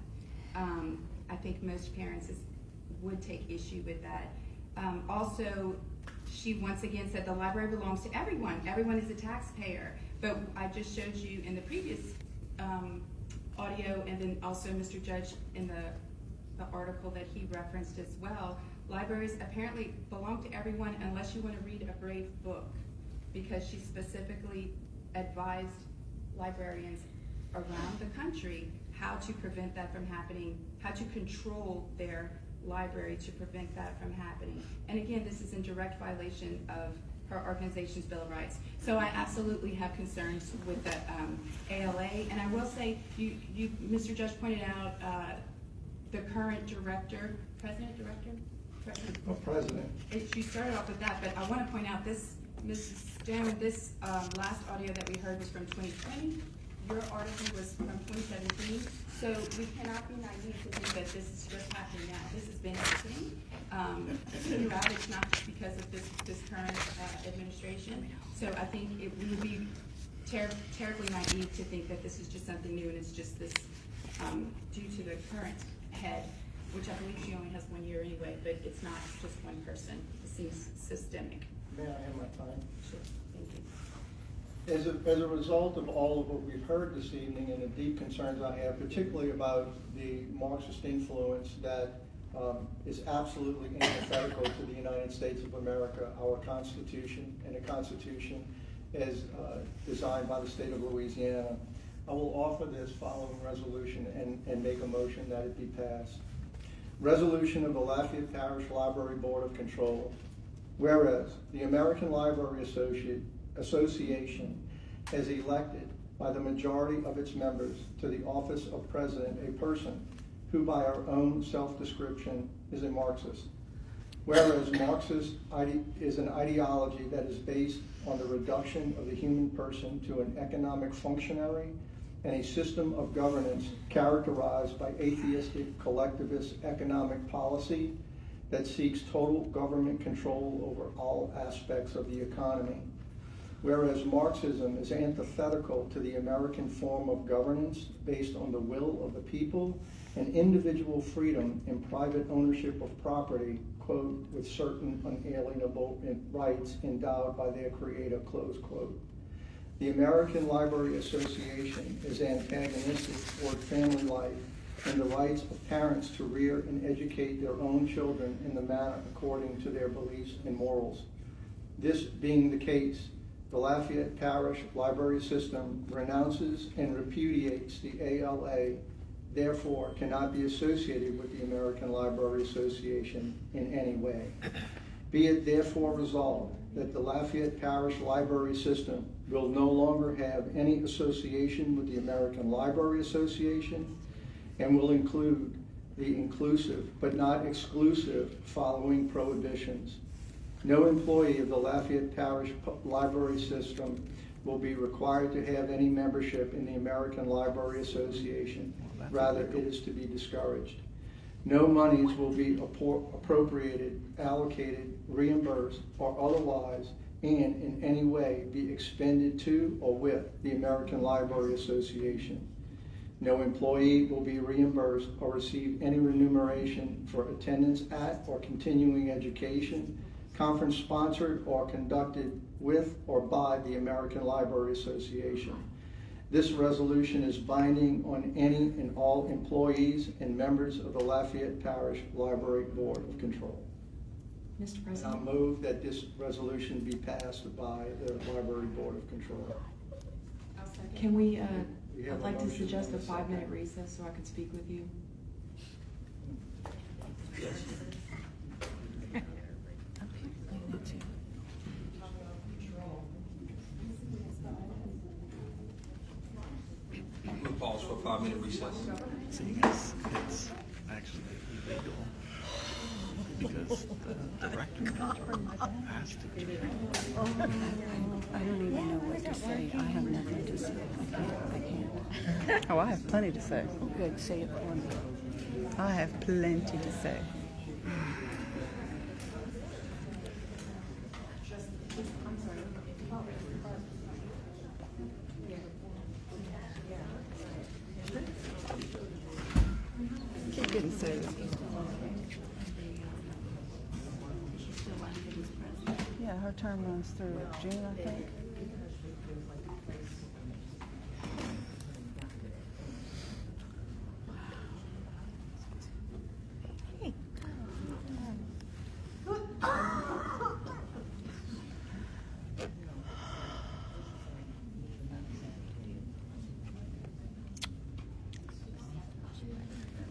I think most parents would take issue with that. Also, she once again said the library belongs to everyone. Everyone is a taxpayer. But I just showed you in the previous audio, and then also Mr. Judge in the article that he referenced as well, libraries apparently belong to everyone unless you want to read a brave book, because she specifically advised librarians around the country how to prevent that from happening, how to control their library to prevent that from happening. And again, this is in direct violation of her organization's Bill of Rights. So I absolutely have concerns with the ALA. And I will say, Mr. Judge pointed out the current director, president. She started off with that, but I want to point out this, Mrs. Stone, this last audio that we heard was from 2020. Your article was from 2017. So we cannot be naive to think that this is just happening now. This has been happening throughout. It's not just because of this current administration. So I think we would be terribly naive to think that this is just something new and it's just this due to the current head, which I believe she only has 1 year anyway, but it's not just one person. It seems systemic. May I have my time? Sure, thank you. As a result of all of what we've heard this evening and the deep concerns I have, particularly about the Marxist influence that is absolutely antithetical to the United States of America, our Constitution, and the Constitution as designed by the state of Louisiana, I will offer this following resolution and make a motion that it be passed. Resolution of the Lafayette Parish Library Board of Control. Whereas the American Library Association has elected by the majority of its members to the office of president a person who by our own self-description is a Marxist. Whereas Marxist is an ideology that is based on the reduction of the human person to an economic functionary and a system of governance characterized by atheistic collectivist economic policy that seeks total government control over all aspects of the economy. Whereas Marxism is antithetical to the American form of governance based on the will of the people and individual freedom and private ownership of property, quote, with certain unalienable rights endowed by their creator, close quote. The American Library Association is antagonistic toward family life and the rights of parents to rear and educate their own children in the manner according to their beliefs and morals. This being the case, the Lafayette Parish Library System renounces and repudiates the ALA, therefore cannot be associated with the American Library Association in any way. Be it therefore resolved that the Lafayette Parish Library System will no longer have any association with the American Library Association and will include the inclusive but not exclusive following prohibitions. No employee of the Lafayette Parish Library System will be required to have any membership in the American Library Association. Rather, it is to be discouraged. No monies will be appropriated, allocated, reimbursed, or otherwise, and in any way be expended to or with the American Library Association. No employee will be reimbursed or receive any remuneration for attendance at or continuing education, conference sponsored or conducted with or by the American Library Association. This resolution is binding on any and all employees and members of the Lafayette Parish Library Board of Control. Mr. And President? I'll move that this resolution be passed by the Library Board of Control. I'll second. Can we, We have I'd a like to motion suggest a and a second. 5-minute recess so I can speak with you. We'll pause for a 5-minute recess. See, it's actually illegal because the director has to. I don't even know what to say. I have nothing to say. I can't. Oh, I have plenty to say. Good, say it for me. I have plenty to say. Keep getting serious. Yeah, her term runs through June, I think.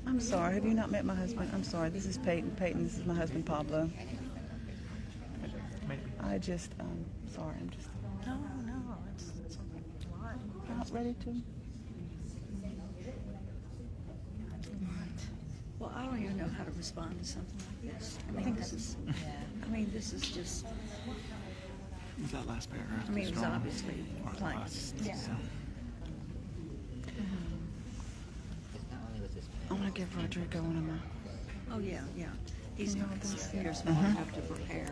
I'm sorry, have you not met my husband? I'm sorry, this is Peyton. Peyton, this is my husband, Pablo. I just, sorry, I'm just. No, it's a lot. Not ready to. Well, I don't even know how to respond to something like this. I mean, this is just, Was that last paragraph? I mean, it was strong? obviously Or the plain. last? Yeah. I'm gonna give Rodrigo one of my. Oh, yeah. He's Yeah, not, this- here's what I have to prepare.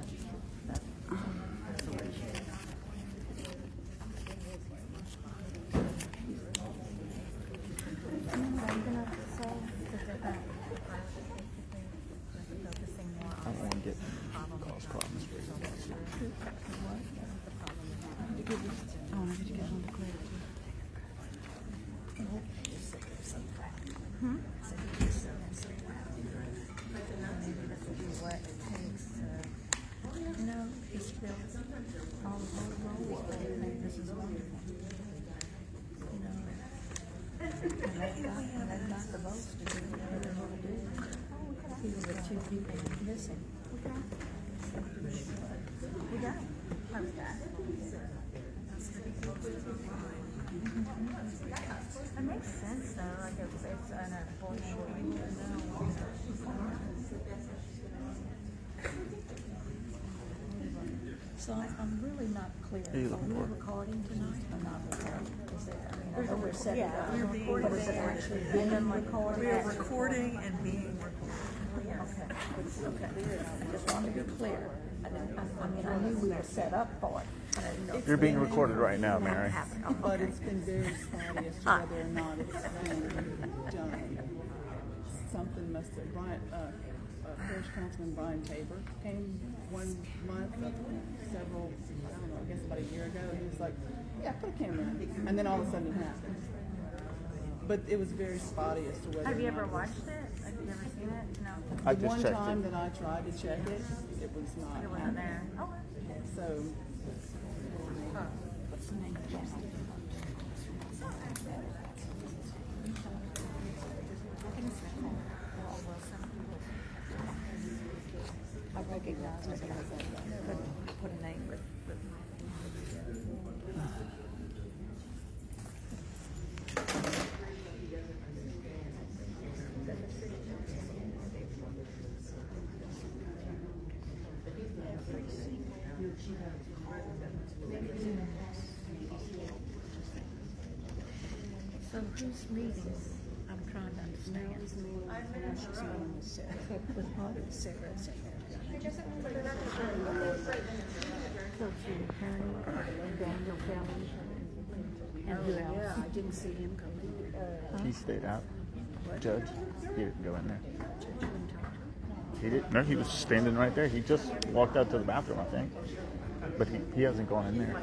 I don't want to get cause problems for you. Oh, did you get one to clear? No, it's built all the whole road. I think this is wonderful. You know, and they've got the votes to do whatever they want to do. These are the two people missing. We got it. It makes sense though, like it's an unfortunate. So I'm really not clear. Are you Are looking we for? recording tonight or not recording? Is it, I know we're setting up. We're recording. But is it actually being recorded? We are recording and being recorded. Okay. I just wanted to be clear. I mean, I knew we were set up for it. But I didn't know. You're being recorded right now, Mary. But it's been very spotty as to whether or not it's been done. Something must have, Parish Councilman Brian Tabor came one month, several, I don't know, I guess about a year ago, and he was like, yeah, put a camera in. And then all of a sudden it happened. But it was very spotty as to whether Have you or not ever it was- watched it? Have you ever seen it? No. I The just one checked time it. that I tried to check it, it was not It wasn't there. happening. Oh. So, What's the name of the channel? I think it's Nicole Wilson. I recognize it because I couldn't put a name with. So whose meeting? I'm trying to understand. With what? Sarah. Coaching County, Daniel Kelly, and who else? Yeah, I didn't see him come. He stayed out. Judge, he didn't go in there. He didn't. No, he was standing right there. He just walked out to the bathroom, I think. But he hasn't gone in there.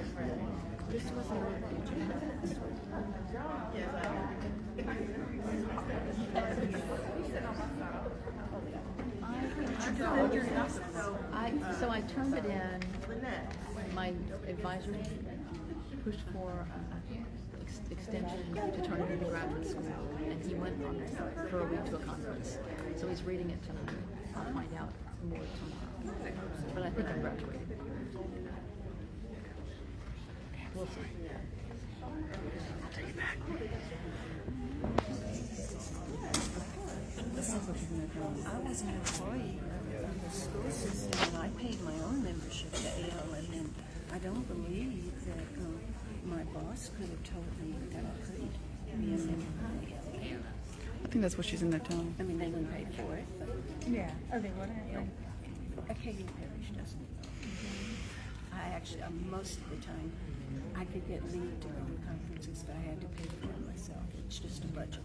This wasn't on the agenda. So I turned it in. My advisor pushed for extension to turn it into graduate school, and he went on for a week to a conference. So he's reading it tonight. I'll find out more tomorrow. But I think I'm graduating. We'll see. I'll take it back. I was an employee of the school system, and I paid my own membership to ALM, and I don't believe that my boss could have told me that I couldn't be a member of ALM. I think that's what she's in there telling. I mean, they wouldn't pay for it, but Yeah. Oh, they wouldn't. Acadia Parish doesn't. I actually, most of the time, I could get leave to go to conferences, but I had to pay for it myself. It's just a budget.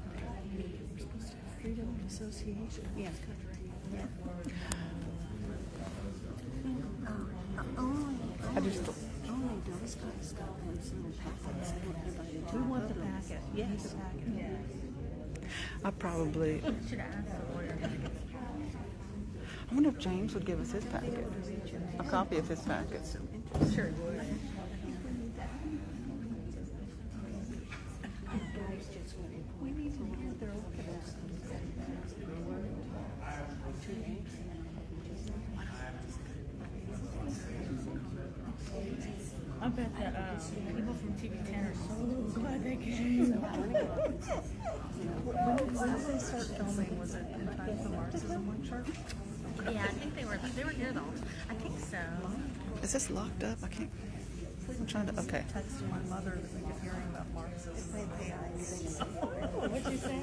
Freedom of Association. Yeah. Yeah. Only those guys got those little packets. I want everybody to We talk want the about packet. Yes. The packet. Yeah. I probably, Should have asked the lawyer. I wonder if James would give us his packet, a copy of his packet. Sure. We need to hear their I bet that people from TV10 are so glad they came. When did they start filming? Was it in time for Marxism workshop? Yeah, I think they were here though. I think so. Is this locked up? I can't. I'm trying to. Okay. Texted my mother that we kept hearing about Marxism. What'd you say?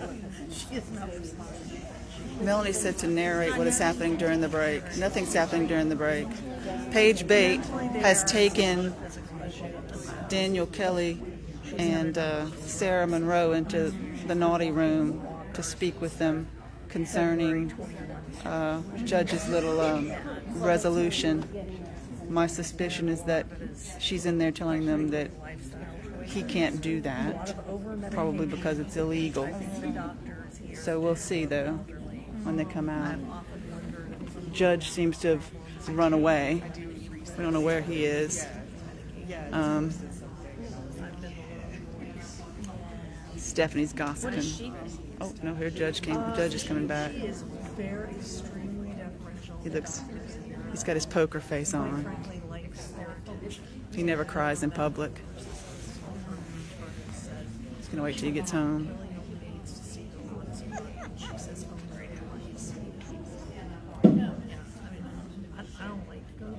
She is not responding. Melanie said to narrate what is happening during the break. Nothing's happening during the break. Paige Bate has taken Daniel Kelly and Sarah Monroe into the naughty room to speak with them concerning Judge's little resolution. My suspicion is that she's in there telling them that he can't do that, probably because it's illegal. So we'll see, though, when they come out. Judge seems to have run away. We don't know where he is. Stephanie's gossiping. Oh, no, here Judge is coming back. She is very extremely deferential. He's got his poker face on. Frankly, likes their attention. He never cries in public. Gonna wait till he gets home.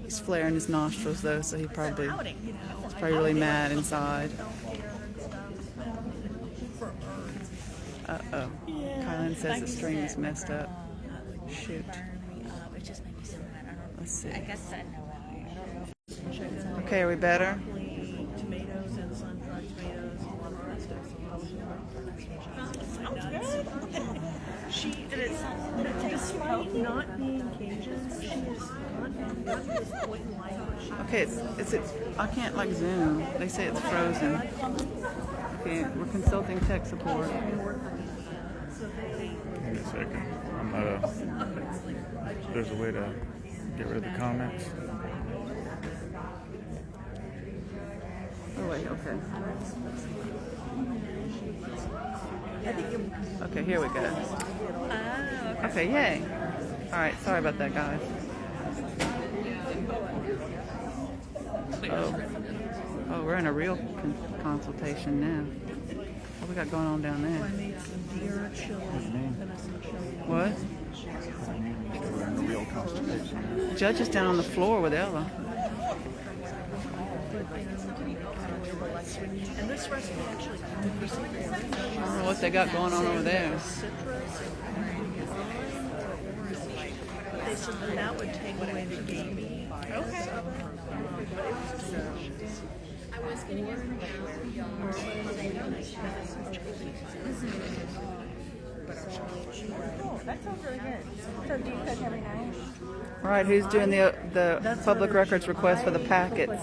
He's flaring his nostrils though, so he's probably really mad inside. Uh-oh. Kylan says the string is messed up. Shoot. Let's see. Okay, are we better? Tomatoes and sun-dried tomatoes and all the rest of it. She is, despite not being Cajun, she is not to this point in life where she. Okay, it's I can't like zoom. They say it's frozen. Okay, we're consulting tech support. Give me a second. There's a way to get rid of the comments. Oh wait, okay. Okay, here we go. Okay, yay. All right, sorry about that, guys. Oh, we're in a real consultation now. What we got going on down there? What? We're in a real consultation. Judge is down on the floor with Ella. And this recipe actually, I don't know what they got going on over there. They said that would take away the gamey. Okay. I was gonna get some Oh, that sounds really good. So do you cook every night? All right, who's doing the public records request for the packets?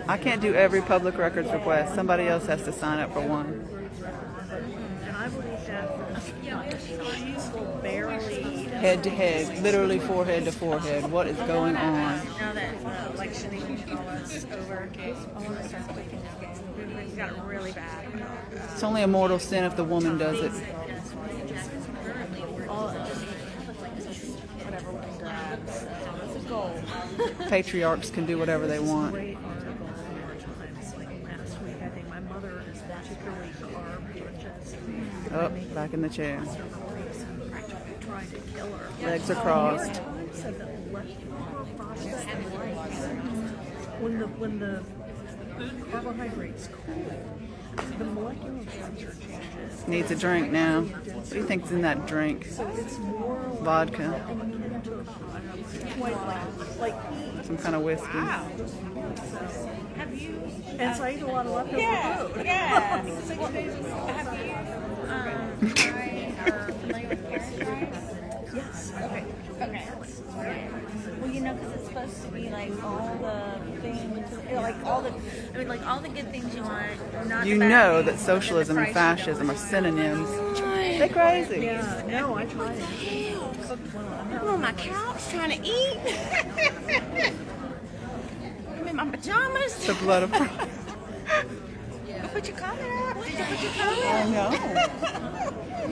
I can't do every public records request. Somebody else has to sign up for one. And I believe that she's barely Head to head, literally forehead to forehead. What is going on? now that electioning all us over, I want to start cooking again. We've got really bad. It's only a mortal sin if the woman does it. whatever we can grab. This is gold. Patriarchs can do whatever they want. Great article like last week. I think my mother is particularly carb conscious. Oh, back in the chair. Trying to kill her. Legs are crossed. Said that leftover processed when the carbohydrates cool, the molecular structure changes. Needs a drink now. What do you think's in that drink? So it's more Vodka. like Some kind of whiskey. Have you? and so I eat a lot of leftover food. Yeah. 6 days a week. Have you tried or familiar with parent fries? Yes. Okay. Well, because it's supposed to be like all the things, like all the good things you want. Not You the bad know things, that socialism and fascism are synonyms. They're crazy. Yeah. No, I tried it. I'm on my couch trying to eat. I'm in my pajamas. The blood of Christ. Put your comment up. Did you put your comment I up? know.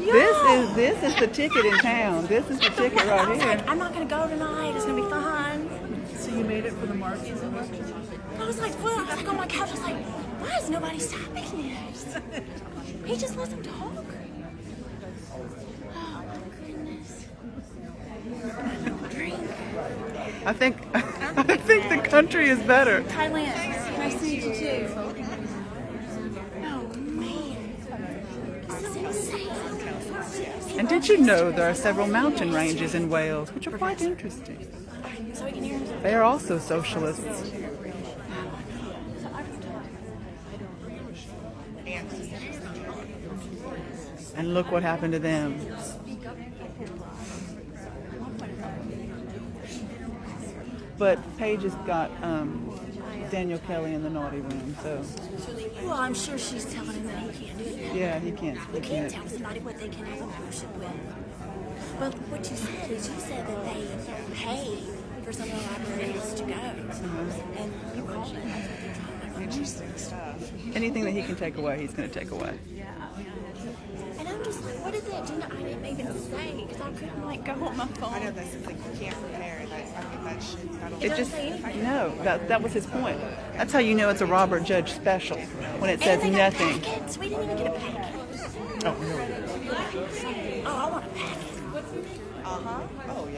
Yo. This is the ticket in town. This is the ticket I right was here. like, I'm not gonna go tonight. It's gonna be fun. So you made it for the marches and I was like, well, I was on my couch. I was like, why is nobody stopping this? He just lets them talk. Oh goodness. Drink. I think the country is better. Thailand. Nice to meet you too. Oh man. This is insane. And did you know there are several mountain ranges in Wales, which are quite interesting? So we can hear. They are also socialists. And look what happened to them. But Paige has got Daniel Kelly in the naughty room, so Well, I'm sure she's telling him that he can't do it. yeah, he can't. You can't tell somebody what they can have abortion with. But what you said is you said that they pay for some of the libraries to go. And you called it. Interesting stuff. Anything that he can take away, he's going to take away. And I'm just like, what did that do? I didn't even say because I couldn't like go on my phone. I know that's the thing. You can't compare it. I It just, no, that was his point. That's how you know it's a Robert Judge special, when it says And they got nothing. packets. We didn't even get a packet. Oh, I want a packet.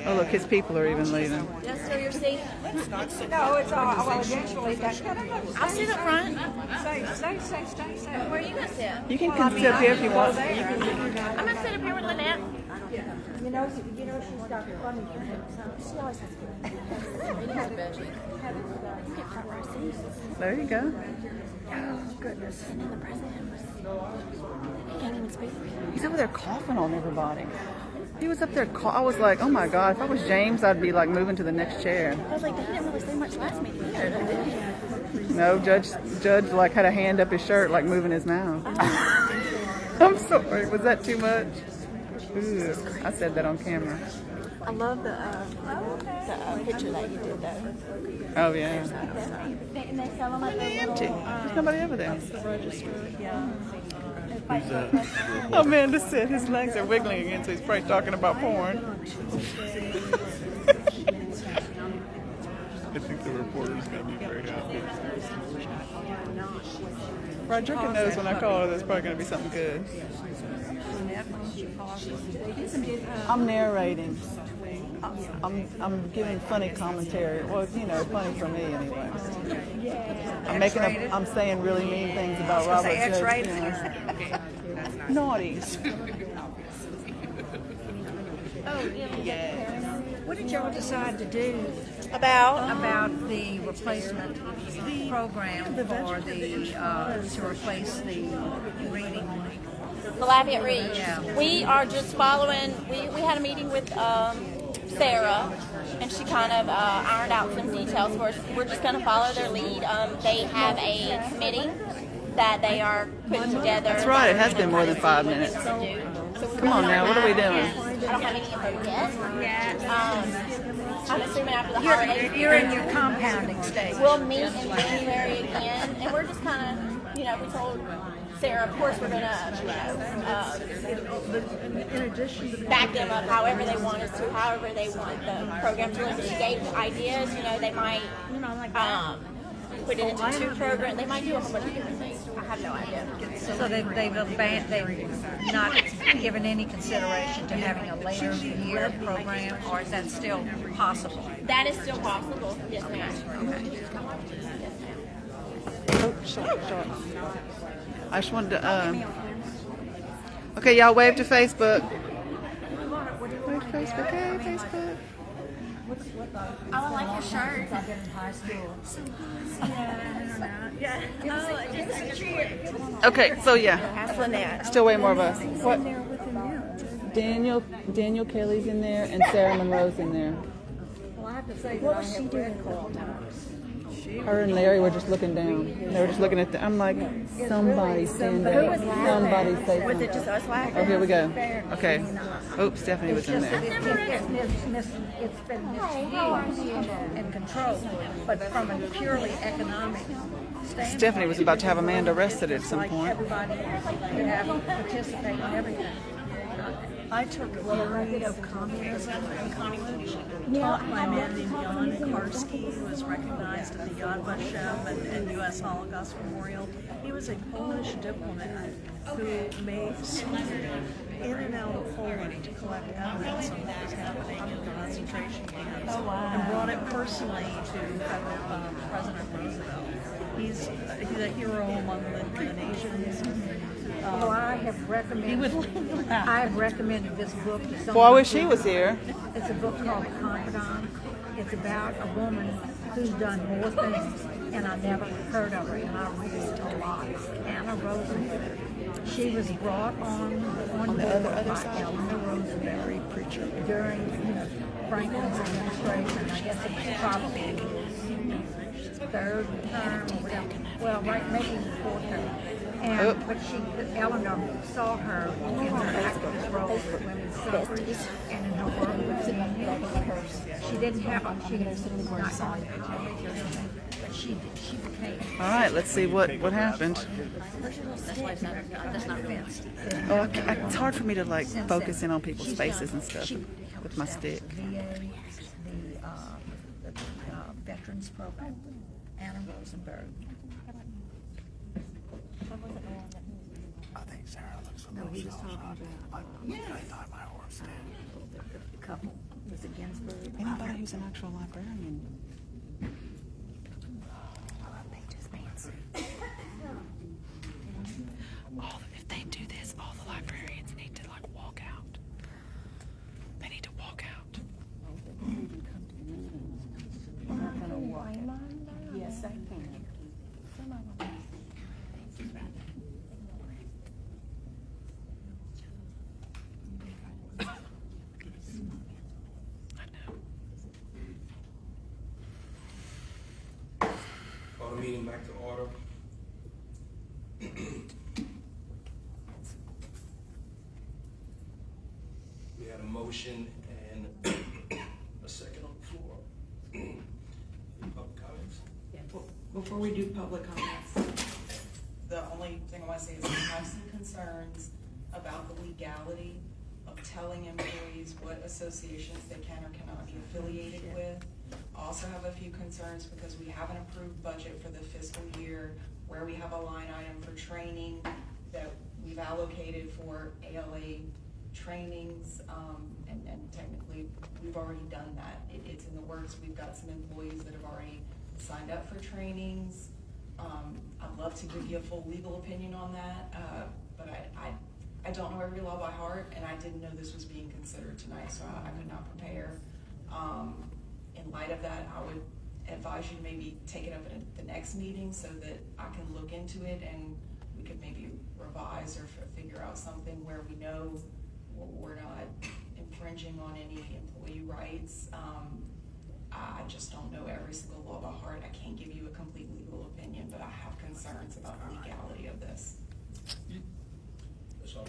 Oh, look, his people are even leaving. Just still your seat? No, it's all, well, eventually, that's. I'll sit up front. Stay. Where are you going to sit? You can come sit up here if you want. I'm going to sit up here with Lynette. You know, she's got funny things. She always has There you go. Oh, goodness. And then the president was, he can't even speak. He's over there coughing on everybody. He was up there. I was like, oh my God, if I was James, I'd be like moving to the next chair. I was like, they didn't really say much last meeting either, did they? No, Judge like had a hand up his shirt, like moving his mouth. I'm sorry. Was that too much? Ooh, I said that on camera. I love the picture that you did though. Oh yeah. And they sell them at the Empty. There's nobody over there. Yeah. Amanda said his legs are wiggling again, so he's probably talking about porn. I think the reporter's gonna be great out. Rodrika knows when I call her, there's probably going to be something good. I'm narrating. I'm giving funny commentary. Well, you know, funny for me anyway. I'm saying really mean things about Robert Judge. Naughty. What did y'all decide to do About the replacement program for to replace the reading? the Lafayette Reach. Yeah. We are just following, we had a meeting with Sarah, and she kind of ironed out some details for us. We're just going to follow their lead. They have a committee that they are putting together. That's right, it has been more than 5 minutes. Come on now, what are we doing? I don't have any info yet. I'm assuming after the holidays. You're in your compounding stage. We'll meet in January again, and we're just kind of, we told Sarah, of course, we're going to, back them up however they want us to, however they want the program to look. She gave ideas, they might put it into 2 programs. They might do a whole bunch of different things. I have no idea. So they've not given any consideration to having a later year program, or is that still possible? That is still possible. Yes, ma'am. Okay. Oh, short. I just wanted to, okay, y'all wave to Facebook. Wave to Facebook, hey, Facebook. Oh, I like your shirt. Okay, so yeah, still way more of us. What? Daniel Kelly's in there and Sarah Monroe's in there. What was she doing? Her and Larry were just looking down. They were just looking at I'm like, somebody stand up. Somebody say something. Was it just us laughing? Oh, here we go. Okay. Oops, Stephanie was in there. It's been misused and controlled, but from a purely economic standpoint. Stephanie was about to have Amanda arrested at some point. Everybody could have participate in everything. I took theory of communism in college. Taught by a man named Jan Karski, who was recognized at the Yad Vashem and U.S. Holocaust Memorial. He was a Polish diplomat who made in and out of Poland to collect evidence on what was happening in the concentration camps, and brought it personally to President Roosevelt. He's a hero among the nations. I've recommended this book to someone. Well, I wish he was here. It's a book called Confidant. It's about a woman who's done more things, and I never heard of her, and I read it a lot. Anna Rosenberg. She was brought on board by Eleanor Rosenberg preacher during Franklin's administration. I guess it was probably 3rd term or whatever. Well, right, maybe 4th term. But Eleanor saw her in her activist role for women's suffrage and in her work with the she didn't have a, she was not on college or anything, but she became. All right, let's see what happened. That's not fenced. Oh, it's hard for me to like focus in on people's faces and stuff with my stick. The Children's Program, Anna Rosenberg. I think Sarah looks a No, little he was talking shell-shocked. about. I thought my horse did. The couple, was it Ginsburg? Anybody who's an actual librarian. If they do this, all the librarians need to like walk out. They need to walk out. I'm not gonna walk it. Yes, I can. Call the meeting back to order. We had a motion and a second on the floor. Any public comments? Before we do public comments, the only thing I want to say is we have some concerns about the legality of telling employees what associations they can or cannot be affiliated with. I also have a few concerns because we have an approved budget for the fiscal year where we have a line item for training that we've allocated for ALA trainings, and technically we've already done that. It's in the works. We've got some employees that have already signed up for trainings. I'd love to give you a full legal opinion on that, but I don't know every law by heart, and I didn't know this was being considered tonight, so I could not prepare. In light of that, I would advise you to maybe take it up at the next meeting so that I can look into it and we could maybe revise or figure out something where we know we're not infringing on any employee rights. I just don't know every single law by heart. I can't give you a complete legal opinion, but I have concerns about the legality of this. That's all.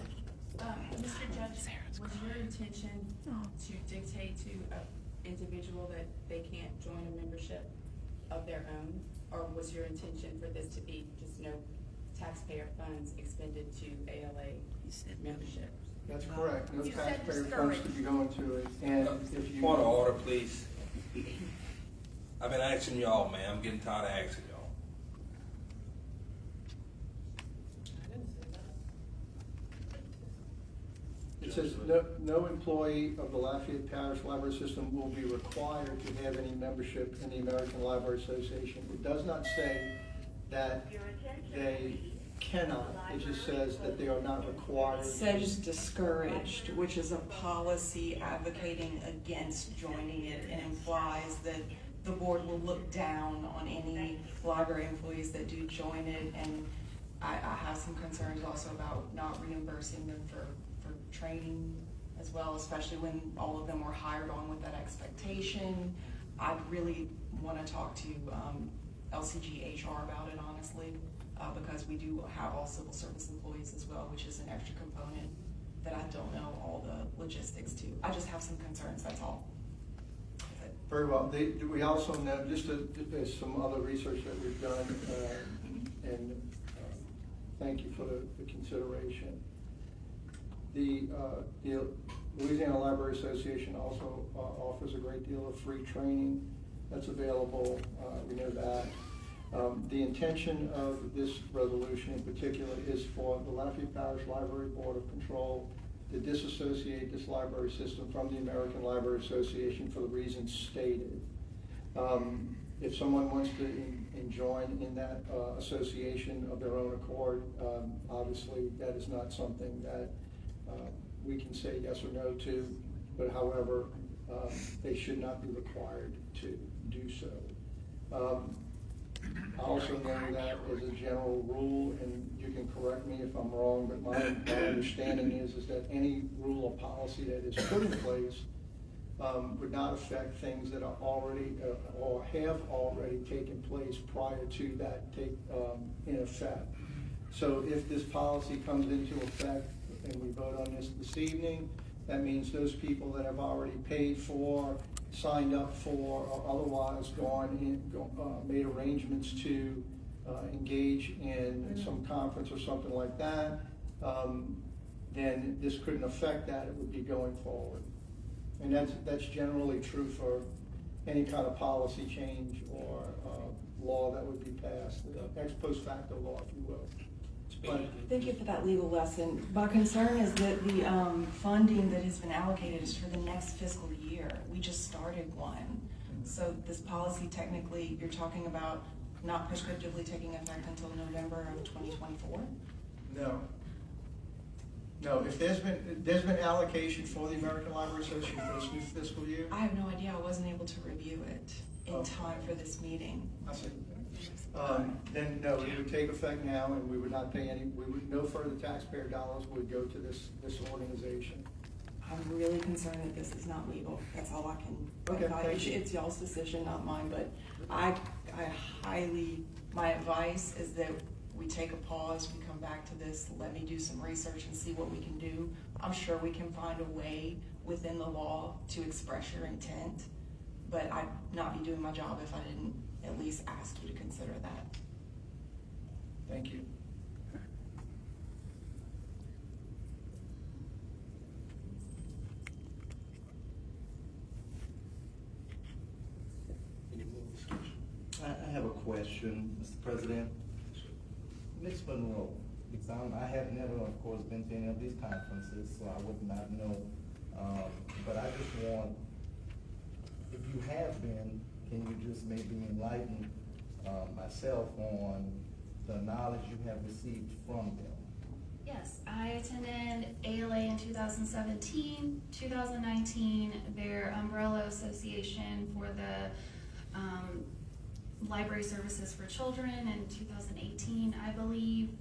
Mr. Judge, was your intention to dictate to an individual that they can't join a membership of their own? Or was your intention for this to be just no taxpayer funds expended to ALA membership? That's correct. No taxpayer funds to be going to it, and if you. Point of order, please. I've been asking y'all, man. I'm getting tired of asking y'all. It says no employee of the Lafayette Parish Library System will be required to have any membership in the American Library Association. It does not say that they cannot. It just says that they are not required. It says discouraged, which is a policy advocating against joining it, and implies that the board will look down on any library employees that do join it. And I have some concerns also about not reimbursing them for training as well, especially when all of them were hired on with that expectation. I really want to talk to LCG HR about it, honestly, because we do have all civil service employees as well, which is an extra component that I don't know all the logistics to. I just have some concerns, that's all. Very well. We also know, there's some other research that we've done, and thank you for the consideration. The Louisiana Library Association also offers a great deal of free training that's available. We know that. The intention of this resolution in particular is for the Lafayette Parish Library Board of Control to disassociate this library system from the American Library Association for the reasons stated. If someone wants to join in that association of their own accord, obviously that is not something that we can say yes or no to, but however, they should not be required to do so. I also know that as a general rule, and you can correct me if I'm wrong, but my understanding is that any rule or policy that is put in place would not affect things that are already or have already taken place prior to that in effect. So if this policy comes into effect and we vote on this evening, that means those people that have already paid for, signed up for, or otherwise made arrangements to engage in some conference or something like that, then this couldn't affect that. It would be going forward. And that's generally true for any kind of policy change or law that would be passed, ex post facto law, if you will. But Thank you for that legal lesson. My concern is that the funding that has been allocated is for the next fiscal year. We just started one. So this policy, technically, you're talking about not prescriptively taking effect until November of 2024? no. No, if there's been allocation for the American Library Association for this new fiscal year, I have no idea. I wasn't able to review it in time for this meeting. I see. Then no, it would take effect now, and we would not pay no further taxpayer dollars would go to this organization. I'm really concerned that this is not legal. That's all I can. Okay, thank you. It's y'all's decision, not mine, but I highly, my advice is that we take a pause, we come back to this, let me do some research and see what we can do. I'm sure we can find a way within the law to express your intent, but I'd not be doing my job if I didn't at least ask you to consider that. Thank you. Any more discussion? I have a question, Mr. President. Ms. Monroe, because I have never, of course, been to any of these conferences, so I would not know. But I just want, if you have been, can you just maybe enlighten myself on the knowledge you have received from them? Yes, I attended ALA in 2017, 2019, their umbrella association for the library services for children in 2018, I believe.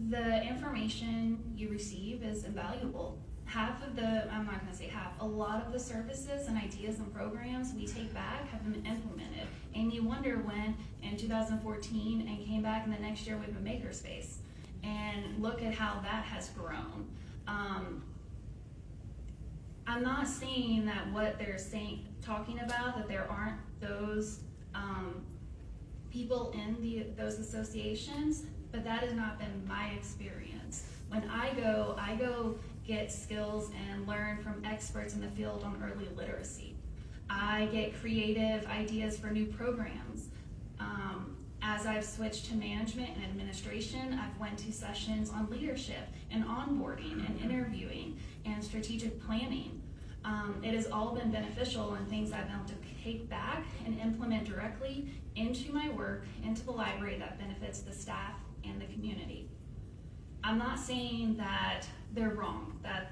The information you receive is invaluable. Half of the, I'm not gonna say half, a lot of the services and ideas and programs we take back have been implemented. And you wonder when in 2014 and came back in the next year with a makerspace. And look at how that has grown. I'm not saying that what they're talking about, that there aren't those people in those associations, but that has not been my experience. When I go get skills and learn from experts in the field on early literacy. I get creative ideas for new programs. As I've switched to management and administration, I've went to sessions on leadership and onboarding and interviewing and strategic planning. It has all been beneficial and things I've been able to take back and implement directly into my work, into the library that benefits the staff and the community. I'm not saying that they're wrong, that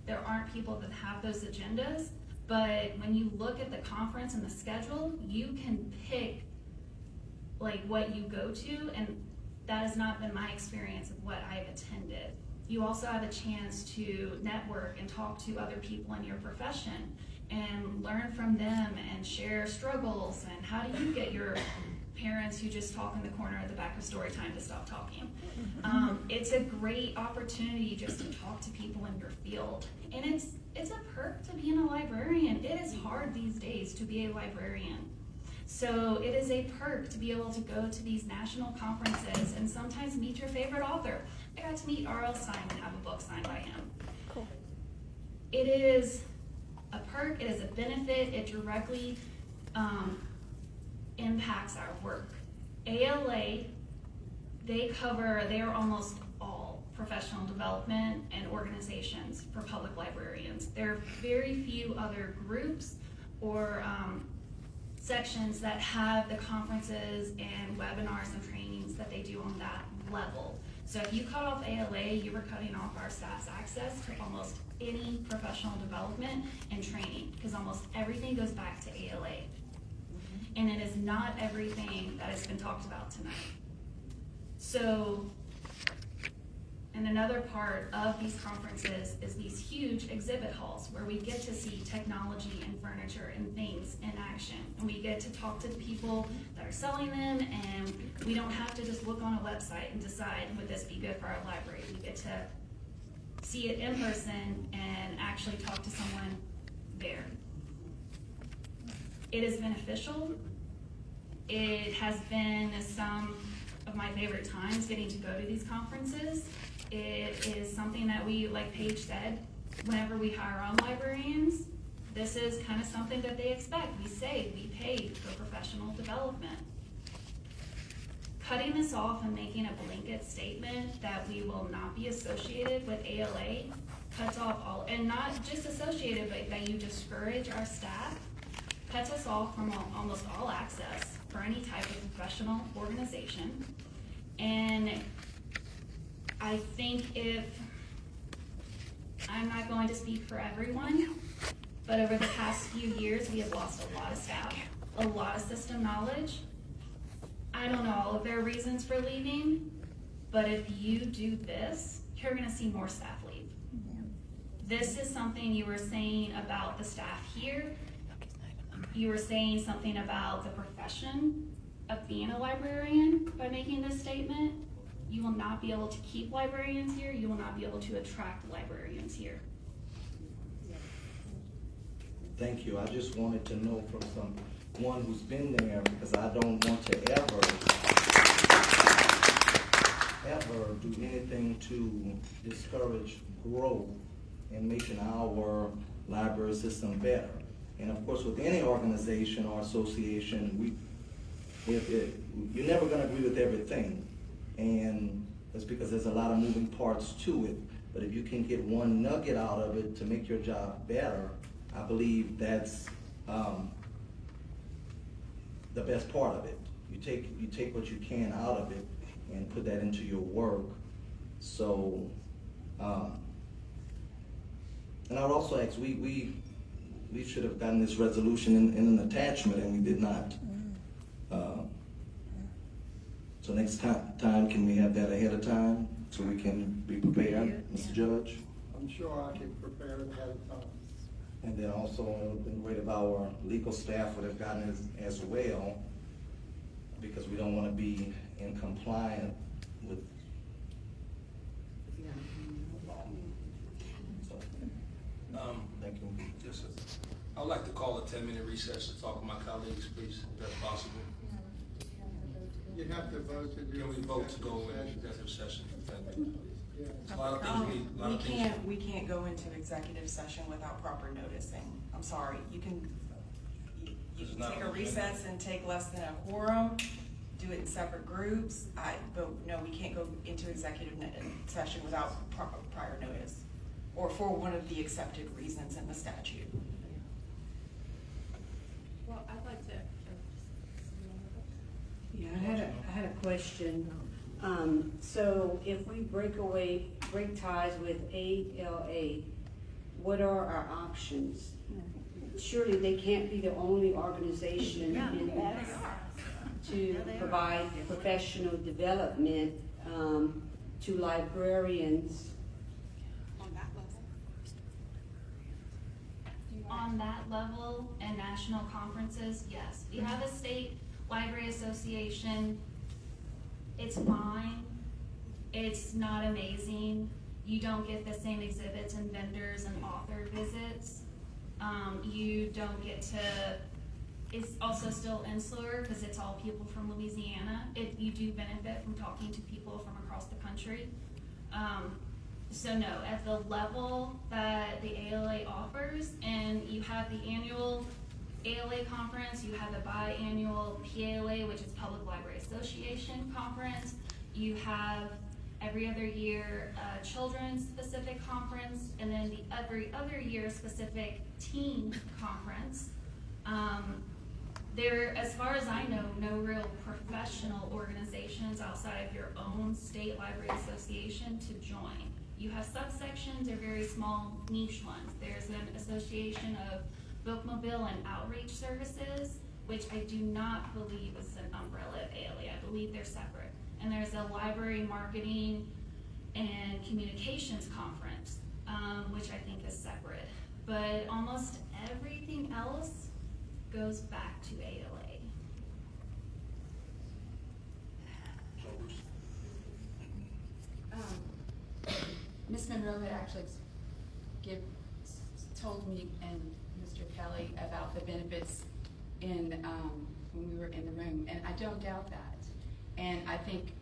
there aren't people that have those agendas, but when you look at the conference and the schedule, you can pick like what you go to, and that has not been my experience of what I've attended. You also have a chance to network and talk to other people in your profession and learn from them and share struggles and how do you get your parents who just talk in the corner at the back of story time to stop talking. It's a great opportunity just to talk to people in your field. And it's a perk to being a librarian. It is hard these days to be a librarian. So it is a perk to be able to go to these national conferences and sometimes meet your favorite author. I got to meet R.L. Stein and have a book signed by him. Cool. It is a perk, it is a benefit, it directly impacts our work. ALA, they are almost all professional development and organizations for public librarians. There are very few other groups or sections that have the conferences and webinars and trainings that they do on that level. So if you cut off ALA, you were cutting off our staff's access to almost any professional development and training, because almost everything goes back to ALA. And it is not everything that has been talked about tonight. So, and another part of these conferences is these huge exhibit halls where we get to see technology and furniture and things in action. And we get to talk to the people that are selling them, and we don't have to just look on a website and decide, would this be good for our library? We get to see it in person and actually talk to someone there. It is beneficial. It has been some of my favorite times getting to go to these conferences. It is something that we, like Paige said, whenever we hire on librarians, This is kind of something that they expect. We say we pay for professional development. Cutting this off and making a blanket statement that we will not be associated with ALA cuts off all, and not just associated, but that you discourage our staff, cuts us off from almost all access for any type of professional organization. And I think I'm not going to speak for everyone, but over the past few years, we have lost a lot of staff, a lot of system knowledge. I don't know all of their reasons for leaving, but if you do this, you're gonna see more staff leave. This is something you were saying about the staff here. You were saying something about the profession of being a librarian by making this statement. You will not be able to keep librarians here. You will not be able to attract librarians here. Thank you. I just wanted to know from someone who's been there, because I don't want to ever do anything to discourage growth and making our library system better. And of course, with any organization or association, you're never going to agree with everything. And that's because there's a lot of moving parts to it. But if you can get one nugget out of it to make your job better, I believe that's the best part of it. You take what you can out of it and put that into your work. So, and I would also ask, we should have gotten this resolution in an attachment, and we did not. So next time, can we have that ahead of time so we can be prepared, Mr. Judge? I'm sure I can prepare it ahead of time. And then also, it would have been great if our legal staff would have gotten it as well, because we don't want to be in compliance with law. So, thank you. Yes, sir. I'd like to call a 10-minute recess to talk with my colleagues, please, if that's possible. You'd have to vote to do. Can we vote to go in executive session for 10 minutes? A lot of things We can't go into executive session without proper noticing. I'm sorry, you can take a recess and take less than a quorum, do it in separate groups. But no, we can't go into executive session without prior notice, or for one of the accepted reasons in the statute. Well, I'd like to. Yeah, I had a question. So if we break ties with ALA, what are our options? Surely they can't be the only organization to provide professional development to librarians. On that level and national conferences, yes. We have a state library association. It's fine. It's not amazing. You don't get the same exhibits and vendors and author visits. You don't get to, it's also still insular because it's all people from Louisiana. You do benefit from talking to people from across the country. So no, at the level that the ALA offers, and you have the annual ALA conference, you have the biannual PALA, which is Public Library Association conference, you have every other year children's specific conference, and then the every other year specific teen conference. There, as far as I know, no real professional organizations outside of your own state library association to join. You have subsections or very small niche ones. There's an association of bookmobile and outreach services, which I do not believe is an umbrella of ALA. I believe they're separate. And there's a library marketing and communications conference, which I think is separate. But almost everything else goes back to ALA. Ms. Monroe had actually told me and Mr. Kelly about the benefits when we were in the room, and I don't doubt that. And I think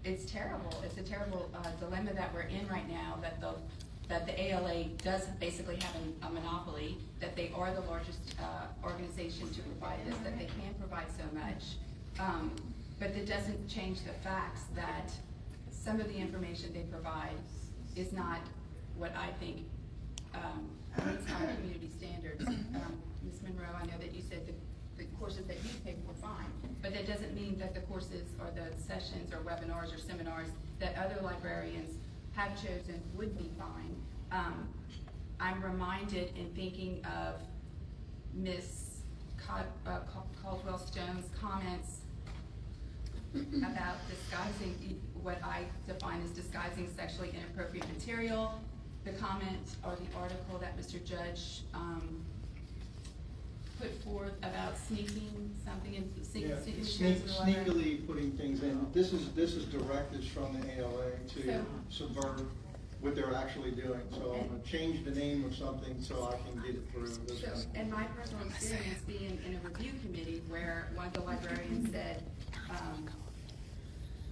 it's terrible. It's a terrible dilemma that we're in right now, that the that the ALA does basically have a monopoly, that they are the largest organization to provide this, that they can provide so much. But that doesn't change the facts that some of the information they provide is not what I think meets our community standards. Ms. Monroe, I know that you said the courses that you picked were fine, but that doesn't mean that the courses or the sessions or webinars or seminars that other librarians have chosen would be fine. I'm reminded in thinking of Ms. Caldwell Stone's comments about disguising, what I define as disguising sexually inappropriate material, the comment or the article that Mr. Judge put forth about sneaking something in, Sneakily putting things in. This is directives from the ALA to subvert what they're actually doing. So I'm gonna change the name of something so I can get it through. So, and my personal experience being in a review committee where one of the librarians said,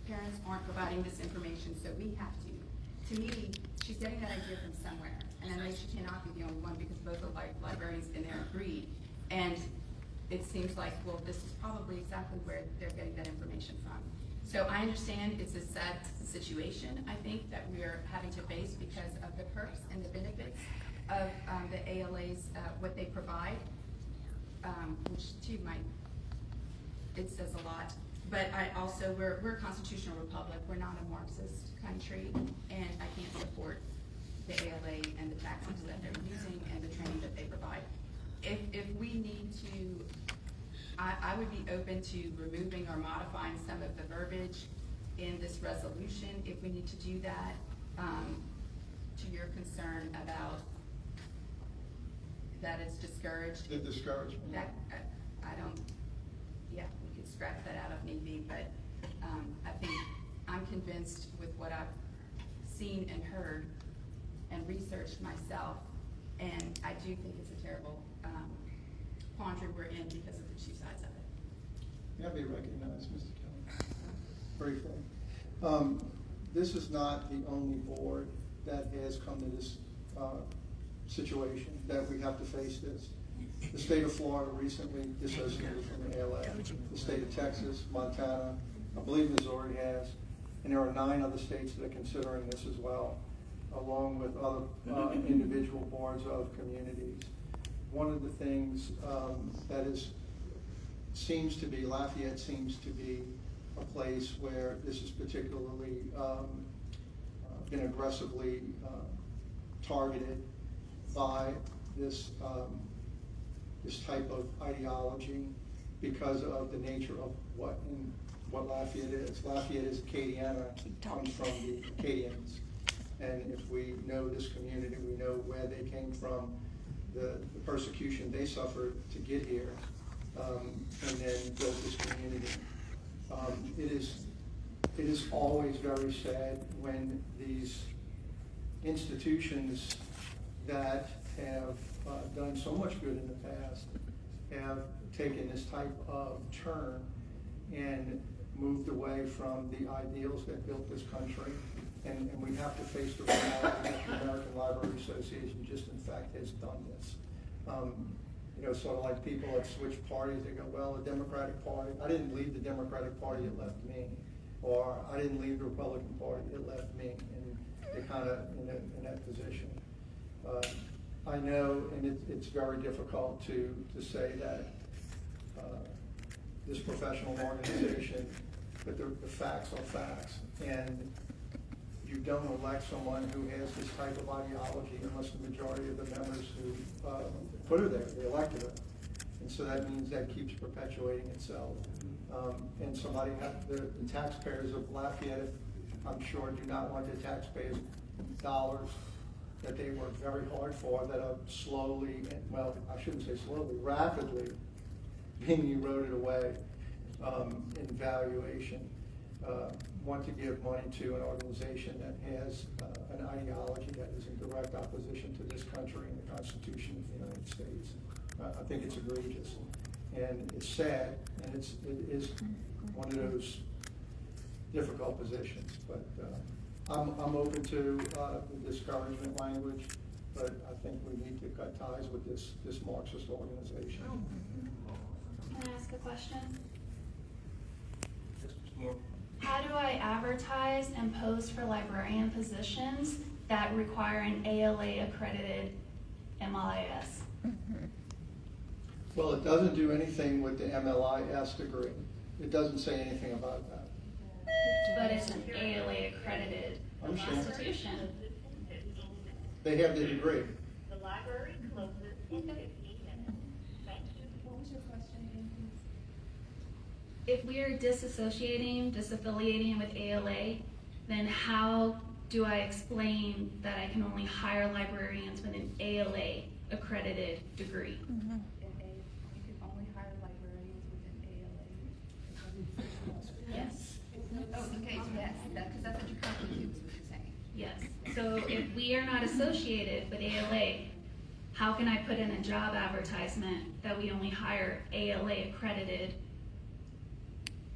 parents aren't providing this information, so we have to. To me, she's getting that idea from somewhere. And I know she cannot be the only one because both the librarians in there agreed. And it seems like, well, this is probably exactly where they're getting that information from. So I understand it's a sad situation, I think, that we're having to face because of the perks and the benefits of the ALA's, what they provide, which too it says a lot. But I also, we're a constitutional republic, we're not a Marxist country, and I can't support the ALA and the tactics that they're using and the training that they provide. If we need to, I would be open to removing or modifying some of the verbiage in this resolution if we need to do that, to your concern about that it's discouraged. The discouragement. That, I don't, yeah, we could scratch that out if need be, but I think I'm convinced with what I've seen and heard and researched myself, and I do think it's a terrible quandary we're in because of the two sides of it. May I be recognized, Mr. Kelly? Briefly. This is not the only board that has come to this situation, that we have to face this. The state of Florida recently dissociated from the ALA. The state of Texas, Montana, I believe Missouri has, and there are 9 other states that are considering this as well, along with other individual boards of communities. One of the things that seems to be, Lafayette seems to be a place where this is particularly been aggressively targeted by this type of ideology because of the nature of what Lafayette is. Lafayette is Acadiana, comes from the Acadians. And if we know this community, we know where they came from, the persecution they suffered to get here, and then build this community. It is always very sad when these institutions that have done so much good in the past have taken this type of turn and moved away from the ideals that built this country. And we have to face the reality that the American Library Association just in fact has done this. Sort of like people that switch parties, they go, well, the Democratic Party, I didn't leave the Democratic Party, it left me. Or I didn't leave the Republican Party, it left me. And they're kind of in that position. I know, and it's very difficult to say that this professional organization, but the facts are facts. And you don't elect someone who has this type of ideology unless the majority of the members who put her there, they elected her. And so that means that keeps perpetuating itself. And somebody, the taxpayers of Lafayette, I'm sure, do not want the taxpayers' dollars that they work very hard for that are slowly, well, I shouldn't say slowly, rapidly being eroded away in valuation. Want to give money to an organization that has an ideology that is in direct opposition to this country and the Constitution of the United States. I think it's egregious, and it's sad, and it is one of those difficult positions. But I'm open to the discouragement language, but I think we need to cut ties with this Marxist organization. Can I ask a question? More. How do I advertise and post for librarian positions that require an ALA accredited MLIS? Well, it doesn't do anything with the MLIS degree. It doesn't say anything about that. But it's an ALA accredited institution. They have the degree. The library closes in 15 minutes. Thank you. What was your question again, please? If we are disaffiliating with ALA, then how do I explain that I can only hire librarians with an ALA accredited degree? You can only hire librarians with an ALA. Yes. Oh, okay, yes, because that's what you're currently doing, is what you're saying. Yes. So if we are not associated with ALA, how can I put in a job advertisement that we only hire ALA accredited,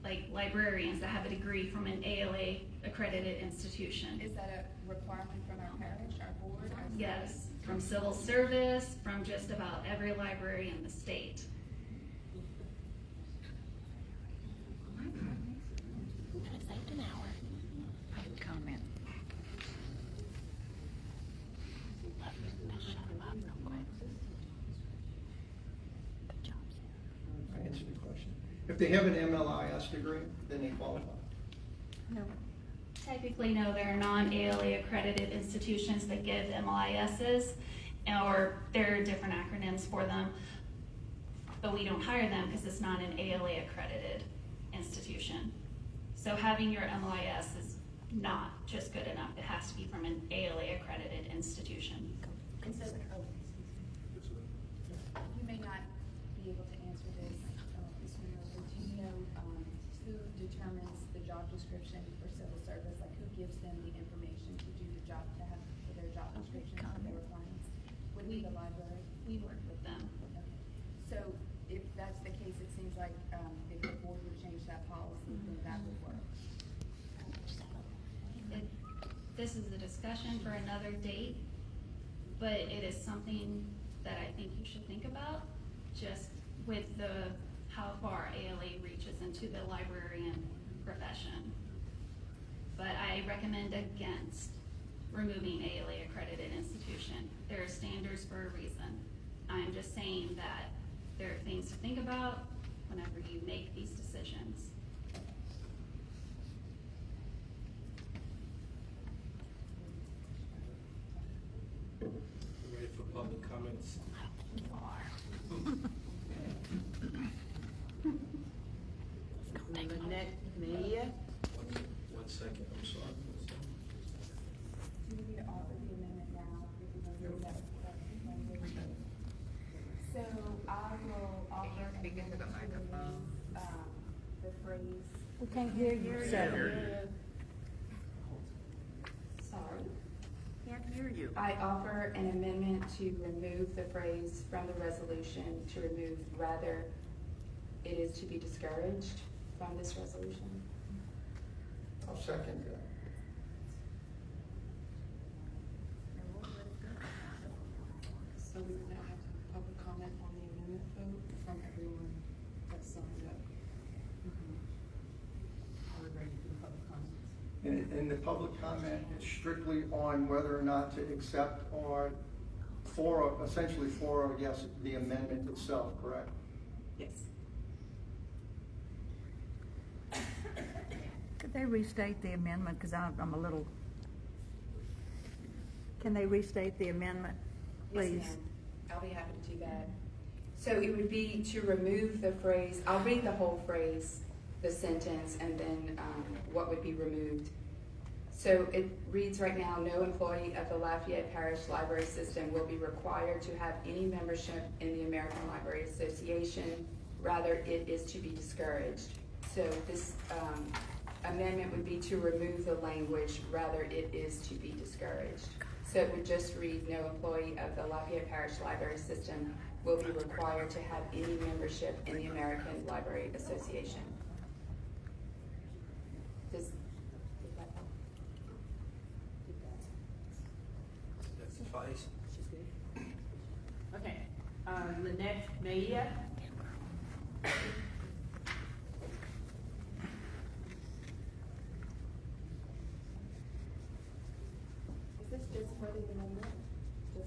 like librarians that have a degree from an ALA accredited institution? Is that a requirement from our parish, our board? our Yes, from civil service, from just about every library in the state. Comment. I answered the question. If they have an MLIS degree, then they qualify. No. Technically, no, there are non-ALA accredited institutions that give MLISs, or there are different acronyms for them, but we don't hire them because it's not an ALA accredited institution. So having your MLIS is not just good enough, it has to be from an ALA accredited institution. And so, you may not be able to answer this, Ms. Monroe, but do you know, who determines the job description for civil service? Like, who gives them the information to do the job, to have for their job description, for their requirements? Would be the library? We work with them. Okay. So, if that's the case, it seems like, if the board would change that policy, then that would work. This is a discussion for another date, but it is something that I think you should think about, just with how far ALA reaches into the librarian profession. But I recommend against removing ALA accredited institution. There are standards for a reason. I'm just saying that there are things to think about whenever you make these decisions. Ready for public comments? One second, I'm sorry. Do you need to offer the amendment now? If you're gonna do that? So I will offer an amendment to remove, the phrase. We can't hear you. Sorry. Can't hear you. I offer an amendment to remove the phrase from the resolution, to remove rather it is to be discouraged from this resolution. I'll second that. So we would now have public comment on the amendment vote from everyone that signed up. Are we ready for the public comments? And the public comment is strictly on whether or not to accept or essentially for or yes, the amendment itself, correct? Yes. Could they restate the amendment, because I'm a little, can they restate the amendment, please? Yes, ma'am. I'll be happy to do that. So it would be to remove the phrase, I'll read the whole phrase, the sentence, and then what would be removed. So it reads right now, no employee of the Lafayette Parish Library System will be required to have any membership in the American Library Association. Rather, it is to be discouraged. So this amendment would be to remove the language, rather it is to be discouraged. So it would just read, no employee of the Lafayette Parish Library System will be required to have any membership in the American Library Association. Does that help? twice. She's good. Okay, Lynette Mejia. Is this just for the amendment?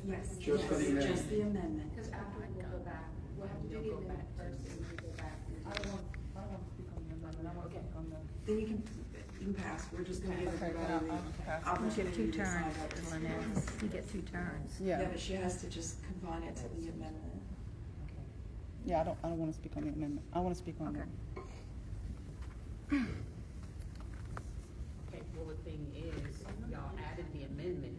Yes. Just for the amendment. Just the amendment. Because after we'll go back, we'll have to do the amendment first and then we'll go back. I don't want to speak on the amendment, I want to speak on the. Then you can pass, we're just gonna give Okay, everybody then I'll pass. the opportunity to decide. You get 2 turns. Yeah, but she has to just confine it to the amendment. Yeah, I don't want to speak on the amendment. I want to speak on that. Okay, well, the thing is, y'all added the amendment,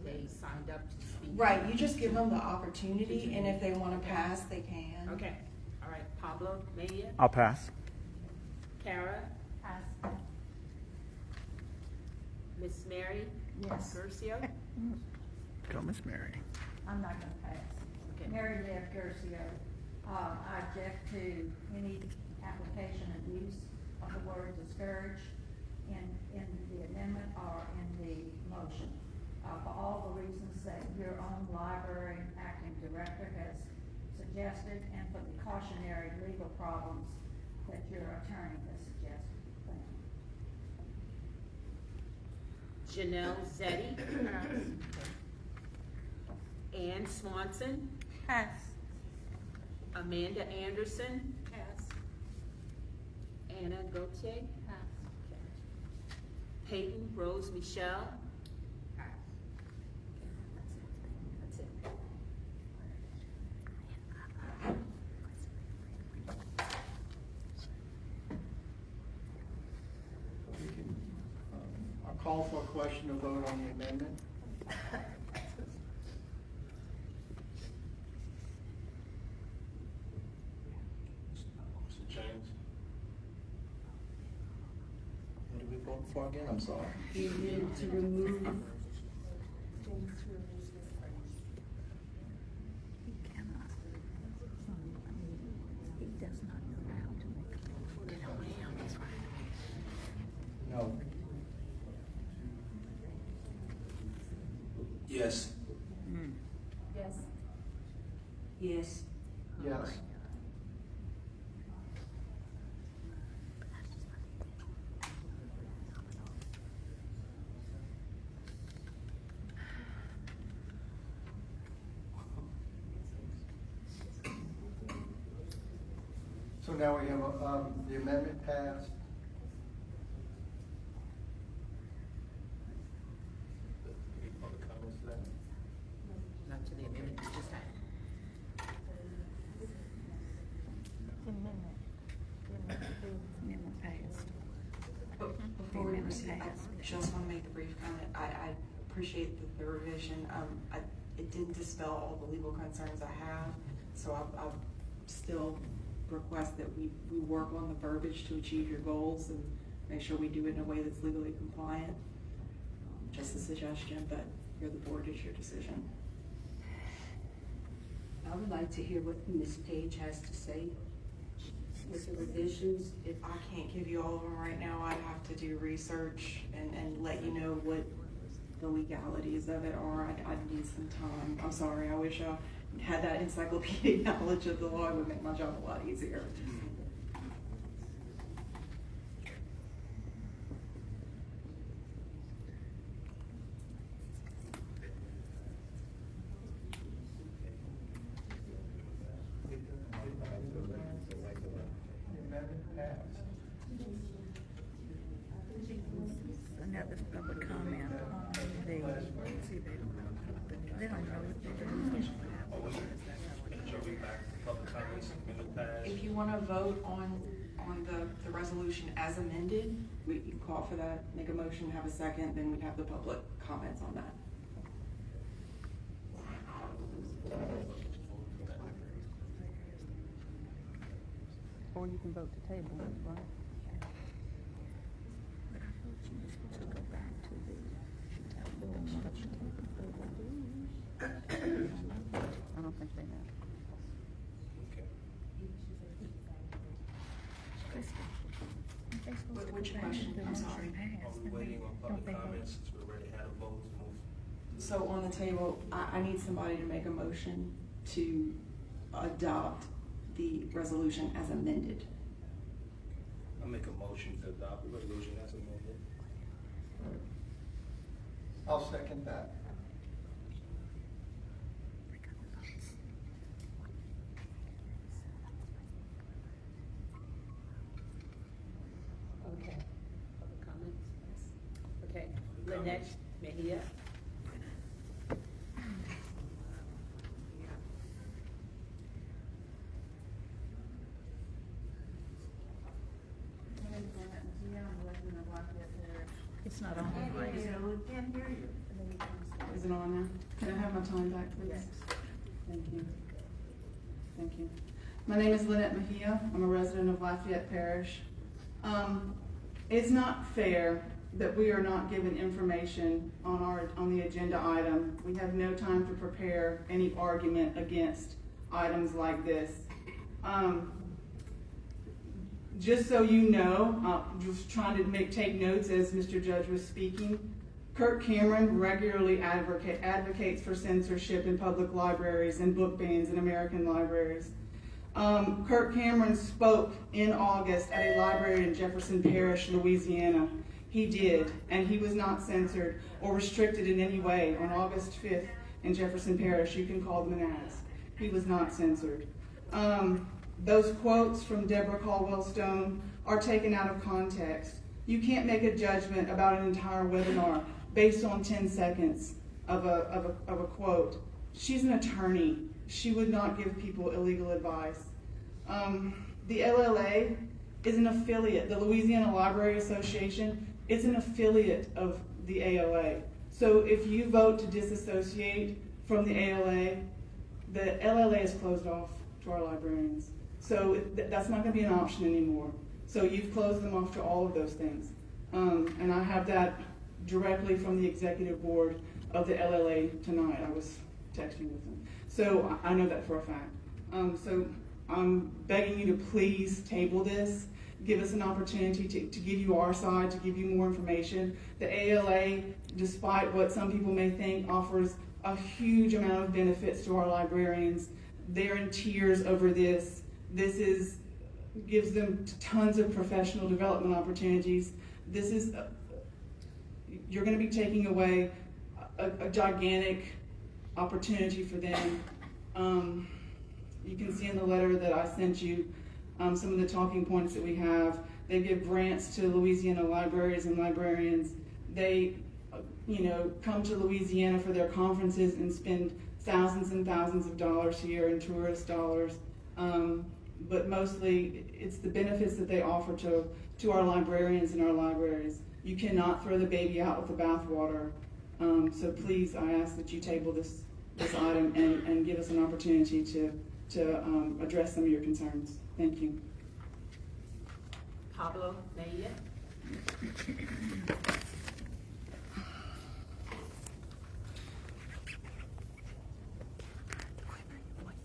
they signed up to speak. Right, you just give them the opportunity, and if they wanna pass, they can. Okay, all right, Pablo Mejia, I'll pass. Kara. Pass. Miss Mary. Yes. Garcia. Go, Miss Mary. I'm not gonna pass. Okay. Mary Lev Garcia, I object to any application of use of the word discourage in the amendment or in the motion. For all the reasons that your own library acting director has suggested and for the cautionary legal problems that your attorney has suggested. Thank you. Janelle Zeddy. Ann Swanson. Pass. Amanda Anderson. Pass. Anna Gautier. Pass. Peyton Rose Michelle. That's it. I'll call for a question to vote on the amendment. Mr. James? What did we vote for again? I'm sorry. You need to remove. He does not know how to make a No. Yes. Yes. Yes. Yes. So now we have, the amendment passed. Any public comments to that? Not to the amendment, you just had. Amendment passed. Before we proceed, I just want to make a brief comment. I appreciate the revision. It didn't dispel all the legal concerns I have, so I'll still request that we work on the verbiage to achieve your goals and make sure we do it in a way that's legally compliant. Just a suggestion, but you're the board, it's your decision. I would like to hear what Ms. Page has to say with the revisions. If I can't give you all of them right now, I'd have to do research and let you know what the legalities of it are. I'd need some time. I'm sorry, I wish I had that encyclopedic knowledge of the law. It would make my job a lot easier. The amendment passed. Another public comment on the, see, they don't know what they're doing. Shall we back to public comments, amendment passed? If you want to vote on the resolution as amended, we can call for that, make a motion, have a second, then we'd have the public comments on that. Or you can vote to table, right? But I thought she was supposed to go back to the. I don't think they know. Okay. What's your question? I'm sorry. Are we waiting on public comments since we already had a vote to move? So on the table, I need somebody to make a motion to adopt the resolution as amended. I make a motion to adopt the resolution as amended. I'll second that. Okay, public comments? Okay, Lynette Mejia. It's not on. Is it on now? Can I have my time back, please? Yes. Thank you. Thank you. My name is Lynette Mejia. I'm a resident of Lafayette Parish. It's not fair that we are not given information on the agenda item. We have no time to prepare any argument against items like this. Just so you know, just trying to take notes as Mr. Judge was speaking, Kirk Cameron regularly advocates for censorship in public libraries and book bans in American libraries. Kirk Cameron spoke in August at a library in Jefferson Parish, Louisiana. He did, and he was not censored or restricted in any way on August 5th in Jefferson Parish. You can call them and ask. He was not censored. Those quotes from Deborah Caldwell Stone are taken out of context. You can't make a judgment about an entire webinar based on 10 seconds of a quote. She's an attorney. She would not give people illegal advice. The LLA is an affiliate. The Louisiana Library Association is an affiliate of the ALA. So if you vote to disassociate from the ALA, the LLA is closed off to our librarians. So that's not going to be an option anymore. So you've closed them off to all of those things. And I have that directly from the executive board of the LLA tonight. I was texting with them. So I know that for a fact. So I'm begging you to please table this. Give us an opportunity to give you our side, to give you more information. The ALA, despite what some people may think, offers a huge amount of benefits to our librarians. They're in tears over this. This gives them tons of professional development opportunities. This is, you're going to be taking away a gigantic opportunity for them. You can see in the letter that I sent you some of the talking points that we have. They give grants to Louisiana libraries and librarians. They, come to Louisiana for their conferences and spend thousands and thousands of dollars here in tourist dollars. But mostly it's the benefits that they offer to our librarians and our libraries. You cannot throw the baby out with the bathwater. So please, I ask that you table this item and give us an opportunity to address some of your concerns. Thank you. Pablo Mejia.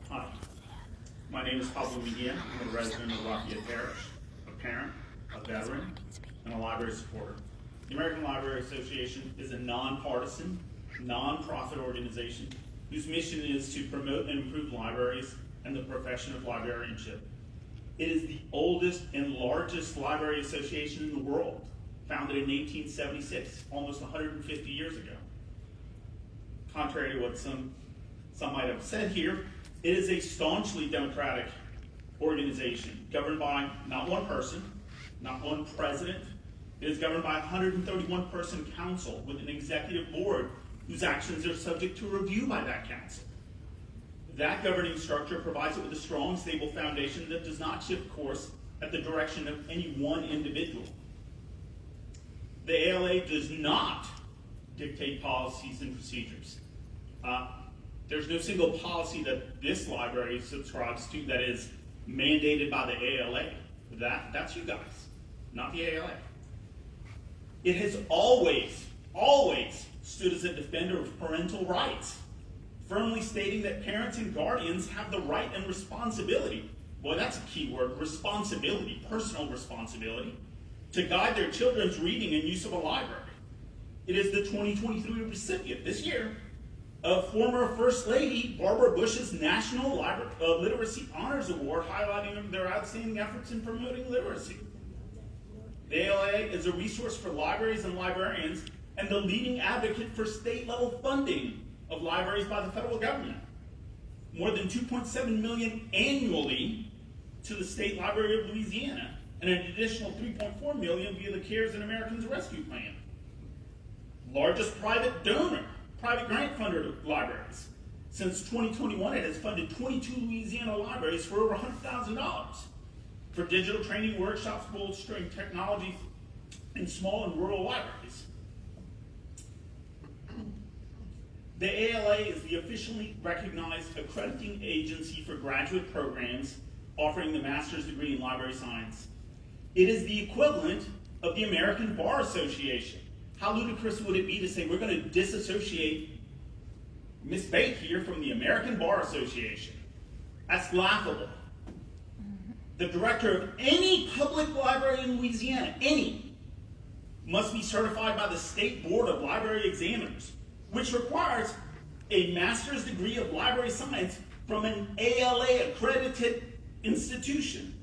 Hi, my name is Pablo Mejia. I'm a resident of Lafayette Parish, a parent, a veteran, and a library supporter. The American Library Association is a nonpartisan, nonprofit organization whose mission is to promote and improve libraries and the profession of librarianship. It is the oldest and largest library association in the world, founded in 1876, almost 150 years ago. Contrary to what some might have said here, it is a staunchly democratic organization governed by not one person, not one president. It is governed by a 131-person council with an executive board whose actions are subject to review by that council. That governing structure provides it with a strong, stable foundation that does not shift course at the direction of any one individual. The ALA does not dictate policies and procedures. There's no single policy that this library subscribes to that is mandated by the ALA. That's you guys, not the ALA. It has always stood as a defender of parental rights, firmly stating that parents and guardians have the right and responsibility, boy, that's a key word, responsibility, personal responsibility, to guide their children's reading and use of a library. It is the 2023 recipient this year of former First Lady Barbara Bush's National Literacy Honors Award, highlighting their outstanding efforts in promoting literacy. The ALA is a resource for libraries and librarians and the leading advocate for state-level funding of libraries by the federal government. More than $2.7 million annually to the State Library of Louisiana, and an additional $3.4 million via the CARES and Americans Rescue Plan. Largest private donor, private grant funder to libraries. Since 2021, it has funded 22 Louisiana libraries for over $100,000 for digital training workshops bolstering technology in small and rural libraries. The ALA is the officially recognized accrediting agency for graduate programs offering the master's degree in library science. It is the equivalent of the American Bar Association. How ludicrous would it be to say we're going to disassociate Miss Bate here from the American Bar Association? That's laughable. The director of any public library in Louisiana, any, must be certified by the State Board of Library Examiners, which requires a master's degree of library science from an ALA accredited institution.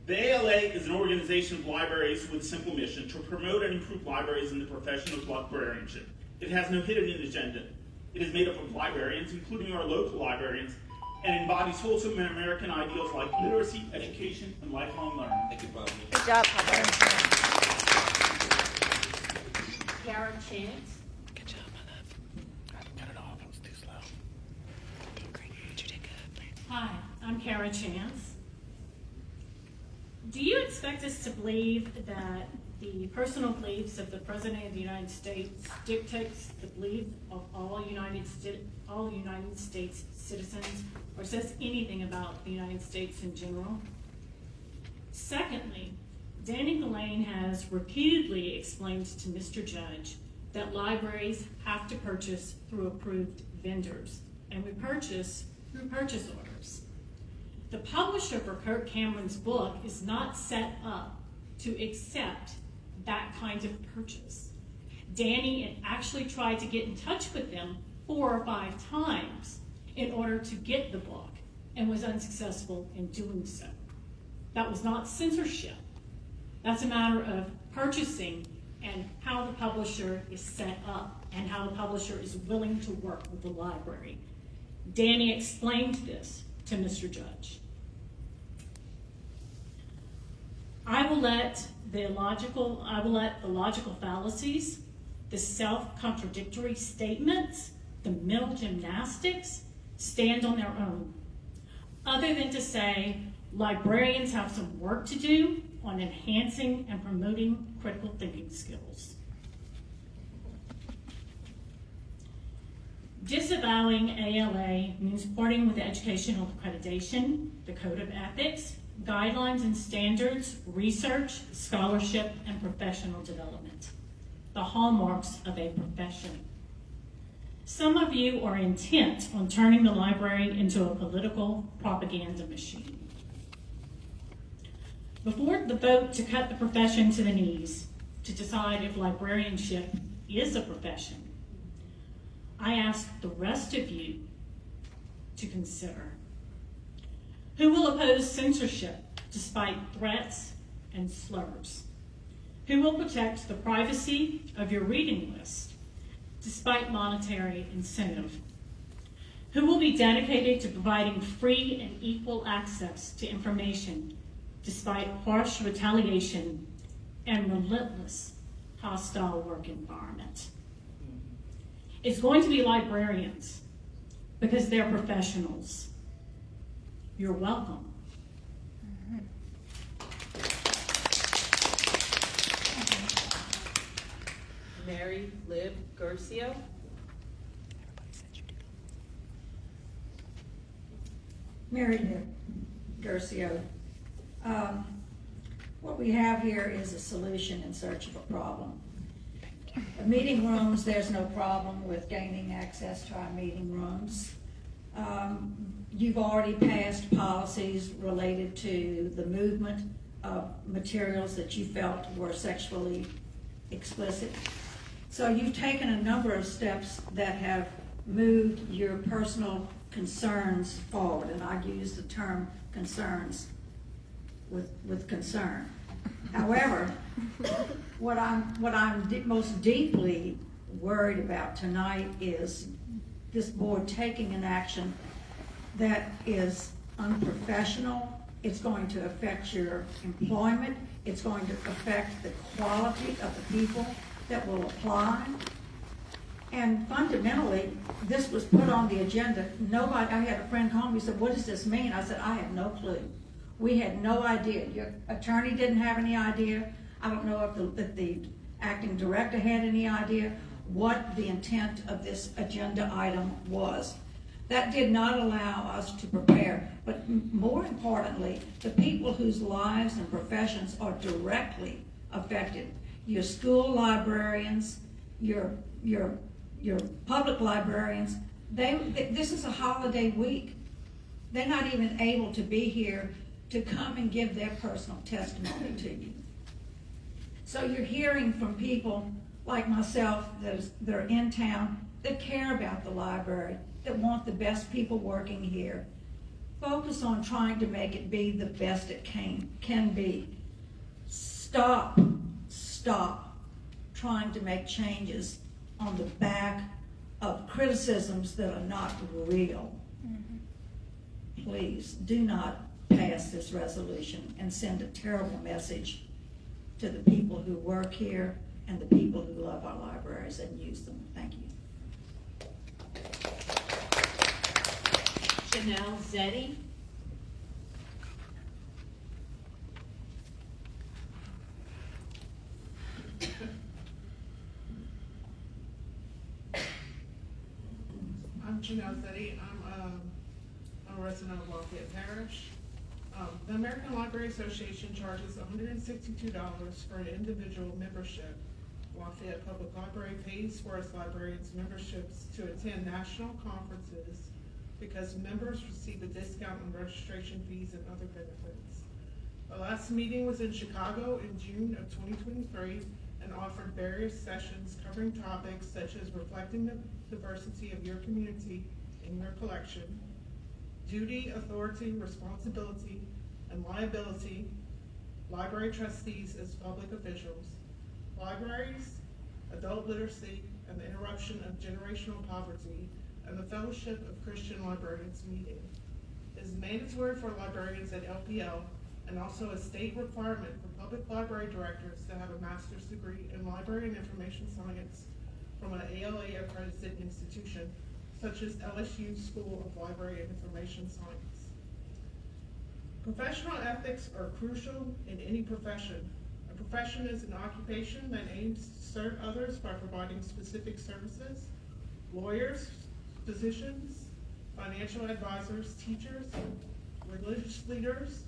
The ALA is an organization of libraries with a simple mission to promote and improve libraries and the profession of librarianship. It has no hidden agenda. It is made up of librarians, including our local librarians, and embodies wholesome American ideals like literacy, education, and lifelong learning. Thank you, Bob. Good job, Papa. Kara Chance. Good job, my love. I cut it off. It was too slow. You did great. You did good. Hi, I'm Kara Chance. Do you expect us to believe that the personal beliefs of the President of the United States dictates the belief of all United States citizens, or says anything about the United States in general? Secondly, Danny Gillane has repeatedly explained to Mr. Judge that libraries have to purchase through approved vendors, and we purchase through purchase orders. The publisher for Kirk Cameron's book is not set up to accept that kind of purchase. Danny actually tried to get in touch with them 4 or 5 times in order to get the book and was unsuccessful in doing so. That was not censorship. That's a matter of purchasing and how the publisher is set up and how the publisher is willing to work with the library. Danny explained this to Mr. Judge. I will let the logical fallacies, the self-contradictory statements, the mental gymnastics stand on their own, other than to say librarians have some work to do on enhancing and promoting critical thinking skills. Disavowing ALA means parting with educational accreditation, the code of ethics, guidelines and standards, research, scholarship, and professional development, the hallmarks of a profession. Some of you are intent on turning the library into a political propaganda machine. Before the vote to cut the profession to the knees, to decide if librarianship is a profession, I ask the rest of you to consider: who will oppose censorship despite threats and slurs? Who will protect the privacy of your reading list despite monetary incentive? Who will be dedicated to providing free and equal access to information despite harsh retaliation and relentless hostile work environment? It's going to be librarians because they're professionals. You're welcome. Mary Lib Garcia. Mary Lib Garcia. What we have here is a solution in search of a problem. Meeting rooms, there's no problem with gaining access to our meeting rooms. You've already passed policies related to the movement of materials that you felt were sexually explicit. So you've taken a number of steps that have moved your personal concerns forward, and I use the term concerns with concern. However, what I'm most deeply worried about tonight is this board taking an action that is unprofessional. It's going to affect your employment. It's going to affect the quality of the people that will apply. And fundamentally, this was put on the agenda. I had a friend call me and said, what does this mean? I said, I have no clue. We had no idea. Your attorney didn't have any idea. I don't know if the acting director had any idea what the intent of this agenda item was. That did not allow us to prepare. But more importantly, the people whose lives and professions are directly affected, your school librarians, your public librarians, this is a holiday week. They're not even able to be here to come and give their personal testimony to you. So you're hearing from people like myself that are in town, that care about the library, that want the best people working here. Focus on trying to make it be the best it can be. Stop trying to make changes on the back of criticisms that are not real. Please do not pass this resolution and send a terrible message to the people who work here and the people who love our libraries and use them. Thank you. Janelle Zeddy. I'm Janelle Zeddy. I'm a resident of Lafayette Parish. The American Library Association charges $162 for an individual membership. Lafayette Public Library pays for its librarians' memberships to attend national conferences because members receive a discount on registration fees and other benefits. The last meeting was in Chicago in June of 2023 and offered various sessions covering topics such as reflecting the diversity of your community in your collection, duty, authority, responsibility, and liability, library trustees as public officials, libraries, adult literacy, and the interruption of generational poverty, and the Fellowship of Christian Librarians meeting. It is mandatory for librarians at LPL and also a state requirement for public library directors to have a master's degree in library and information science from an ALA accredited institution, such as LSU School of Library and Information Science. Professional ethics are crucial in any profession. A profession is an occupation that aims to serve others by providing specific services. Lawyers, physicians, financial advisors, teachers, religious leaders,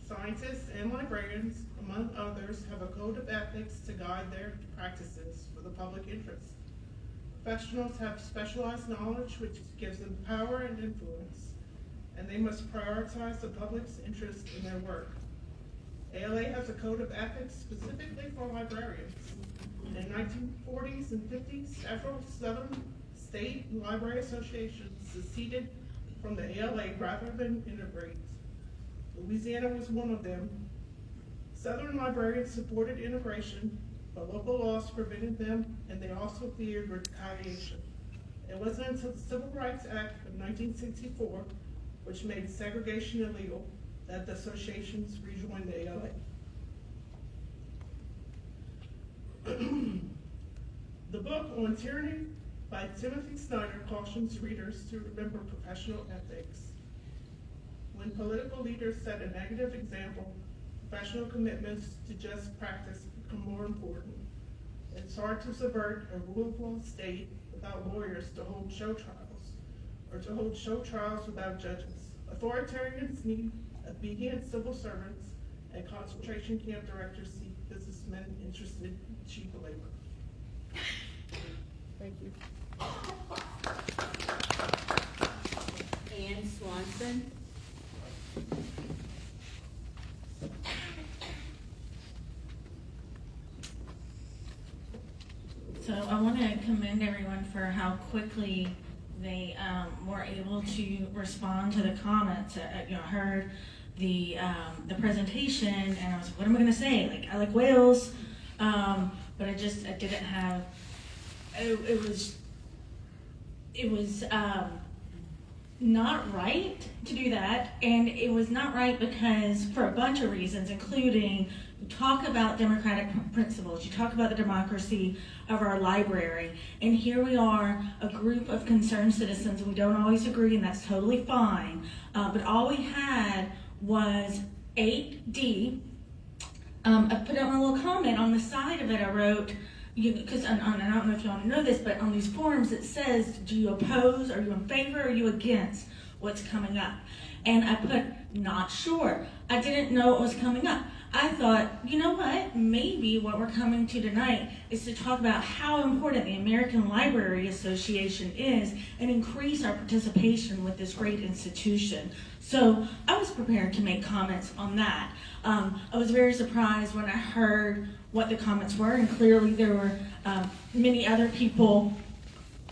scientists, and librarians, among others, have a code of ethics to guide their practices for the public interest. Professionals have specialized knowledge which gives them power and influence, and they must prioritize the public's interest in their work. ALA has a code of ethics specifically for librarians. In the 1940s and 50s, several Southern state library associations seceded from the ALA rather than integrate. Louisiana was one of them. Southern librarians supported integration, but local laws prevented them, and they also feared retaliation. It wasn't until the Civil Rights Act of 1964, which made segregation illegal, that the associations rejoined the ALA. The book On Tyranny by Timothy Snyder cautions readers to remember professional ethics. When political leaders set a negative example, professional commitments to just practice become more important. It's hard to subvert a rule of law state without lawyers to hold show trials, or to hold show trials without judges. Authoritarians need obedient civil servants, and concentration camp directors seek businessmen interested in cheap labor. Thank you. Ann Swanson. So I want commend everyone for how quickly they were able to respond to the comments. I heard the presentation, and I was like, what am I going to say? Like, I like whales, but I didn't have. It was not right to do that, and it was not right because for a bunch of reasons, including you talk about democratic principles, you talk about the democracy of our library, and here we are, a group of concerned citizens, and we don't always agree, and that's totally fine, but all we had was 8D. I put out a little comment on the side of it. I wrote, because I don't know if y'all know this, but on these forms it says, do you oppose, are you in favor, are you against what's coming up? And I put, not sure. I didn't know it was coming up. I thought, you know what, maybe what we're coming to tonight is to talk about how important the American Library Association is and increase our participation with this great institution. So I was prepared to make comments on that. I was very surprised when I heard what the comments were, and clearly there were many other people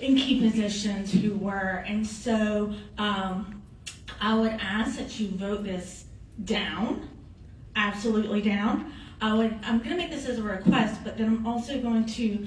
in key positions who were, and so I would ask that you vote this down, absolutely down. I'm going to make this as a request, but then I'm also going to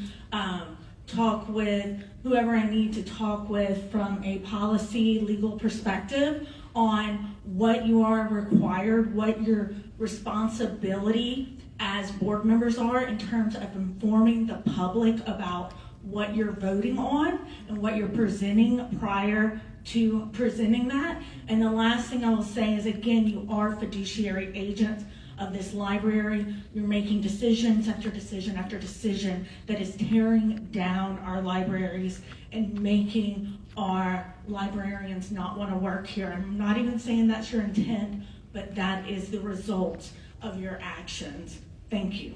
talk with whoever I need to talk with from a policy, legal perspective on what you are required, what your responsibility as board members are in terms of informing the public about what you're voting on and what you're presenting prior to presenting that. And the last thing I will say is, again, you are fiduciary agents of this library. You're making decisions after decision after decision that is tearing down our libraries and making our librarians not want to work here. I'm not even saying that's your intent, but that is the result of your actions. Thank you.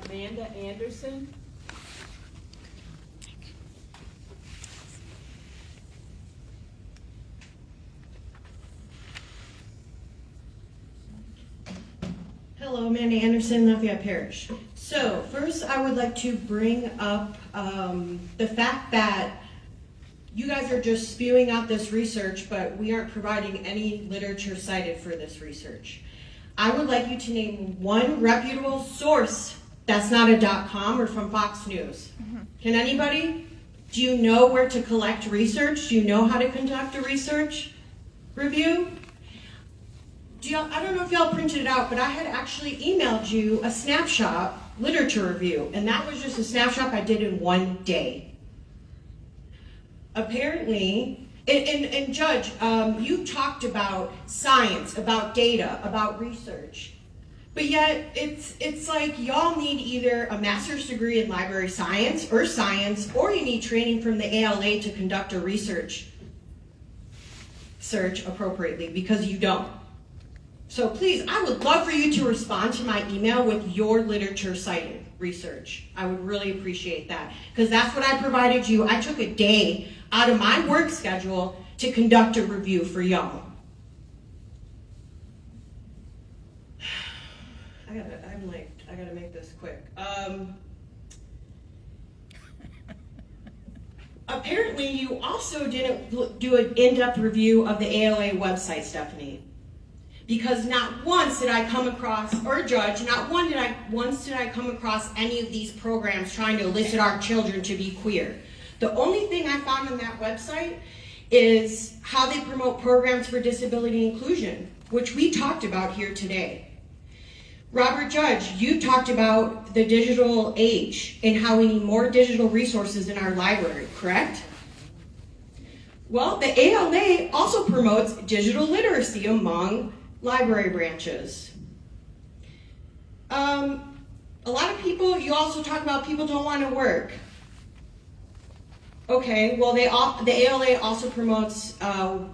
Amanda Anderson. Hello, Amanda Anderson, Lafayette Parish. So first I would like to bring up the fact that you guys are just spewing out this research, but we aren't providing any literature cited for this research. I would like you to name one reputable source that's not a .com or from Fox News. Can anybody? Do you know where to collect research? Do you know how to conduct a research review? I don't know if y'all printed it out, but I had actually emailed you a snapshot literature review, and that was just a snapshot I did in one day. Apparently, and Judge, you talked about science, about data, about research, but yet it's like y'all need either a master's degree in library science, or you need training from the ALA to conduct a research search appropriately, because you don't. So please, I would love for you to respond to my email with your literature cited research. I would really appreciate that, because that's what I provided you. I took a day out of my work schedule to conduct a review for y'all. I gotta make this quick. Apparently you also didn't do an in-depth review of the ALA website, Stephanie. Because not once did I come across, or Judge, not once did I come across any of these programs trying to elicit our children to be queer. The only thing I found on that website is how they promote programs for disability inclusion, which we talked about here today. Robert Judge, you talked about the digital age and how we need more digital resources in our library, correct? Well, the ALA also promotes digital literacy among library branches. A lot of people, you also talk about people don't want to work. Okay, well the ALA also promotes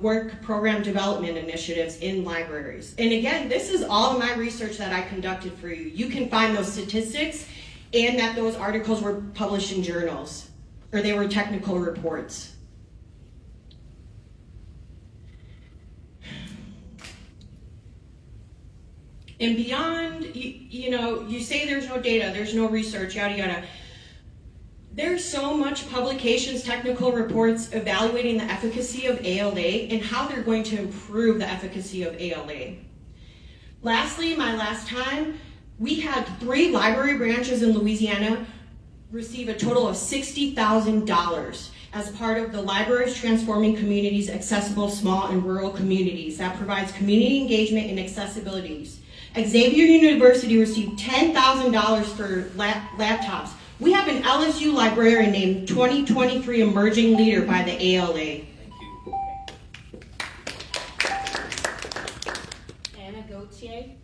work program development initiatives in libraries. And again, this is all of my research that I conducted for you. You can find those statistics and that those articles were published in journals, or they were technical reports. And beyond, you say there's no data, there's no research, yada, yada. There's so much publications, technical reports evaluating the efficacy of ALA and how they're going to improve the efficacy of ALA. Lastly, my last time, we had 3 library branches in Louisiana receive a total of $60,000 as part of the Libraries Transforming Communities Accessible Small and Rural Communities that provides community engagement and accessibilities. Xavier University received $10,000 for laptops. We have an LSU librarian named 2023 Emerging Leader by the ALA. Anna Gauthier.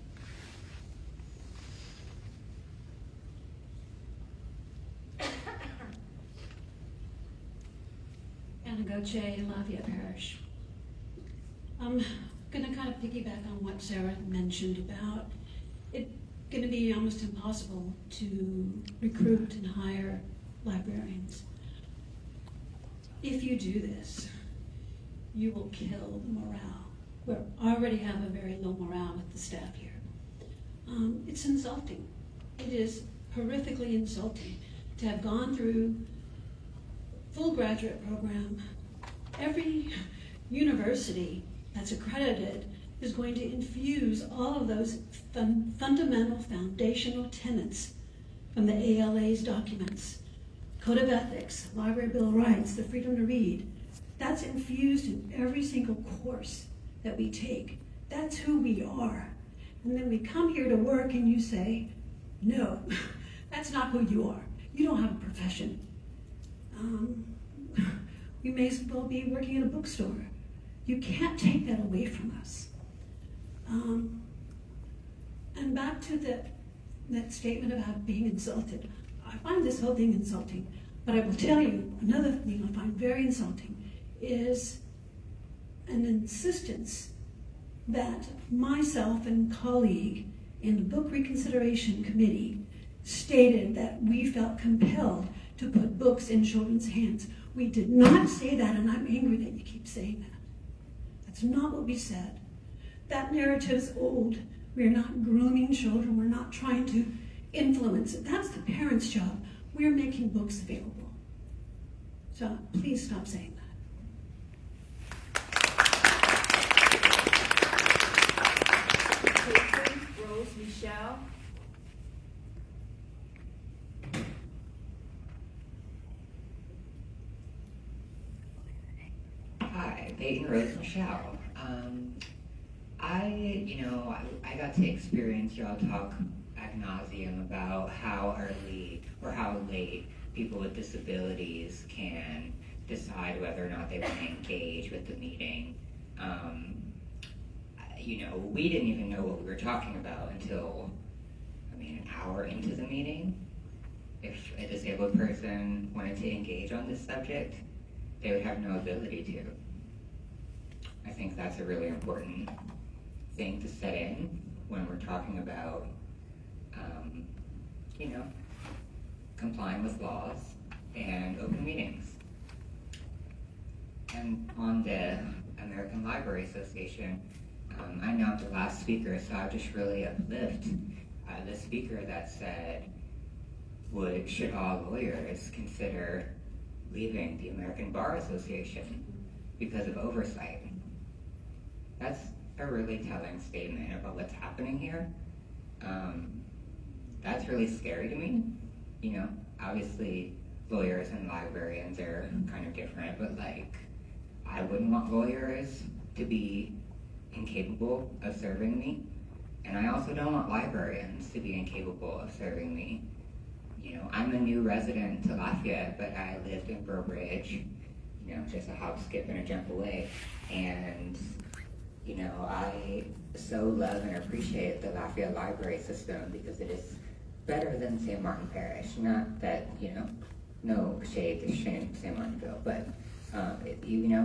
Anna Gauthier, Lafayette Parish. I'm going to kind of piggyback on what Sarah mentioned about it going to be almost impossible to recruit and hire librarians. If you do this, you will kill the morale. We already have a very low morale with the staff here. It's insulting. It is horrifically insulting to have gone through full graduate program. Every university that's accredited is going to infuse all of those fundamental foundational tenets from the ALA's documents. Code of Ethics, Library Bill of Rights, the freedom to read. That's infused in every single course that we take. That's who we are. And then we come here to work and you say, no, that's not who you are. You don't have a profession. We may as well be working in a bookstore. You can't take that away from us. And back to that statement about being insulted. I find this whole thing insulting, but I will tell you another thing I find very insulting is an insistence that myself and colleague in the Book Reconsideration Committee stated that we felt compelled to put books in children's hands. We did not say that, and I'm angry that you keep saying that. That's not what we said. That narrative is old. We're not grooming children. We're not trying to influence it. That's the parents' job. We're making books available. So please stop saying that. Rose Michelle. Hi, Peyton Rose Michelle. I got to experience y'all talk ad nauseum about how early or how late people with disabilities can decide whether or not they want to engage with the meeting. We didn't even know what we were talking about until, an hour into the meeting. If a disabled person wanted to engage on this subject, they would have no ability to. I think that's a really important thing to set in when we're talking about, complying with laws and open meetings. And on the American Library Association, I know I'm the last speaker, so I'll just really uplift the speaker that said, should all lawyers consider leaving the American Bar Association because of oversight? That's a really telling statement about what's happening here. That's really scary to me. Obviously lawyers and librarians are kind of different, but I wouldn't want lawyers to be incapable of serving me, and I also don't want librarians to be incapable of serving me. I'm a new resident to Lafayette, but I lived in Burbridge, just a hop, skip, and a jump away. And, I so love and appreciate the Lafayette library system because it is better than St. Martin Parish. Not that, no shade to St. Martinville, but,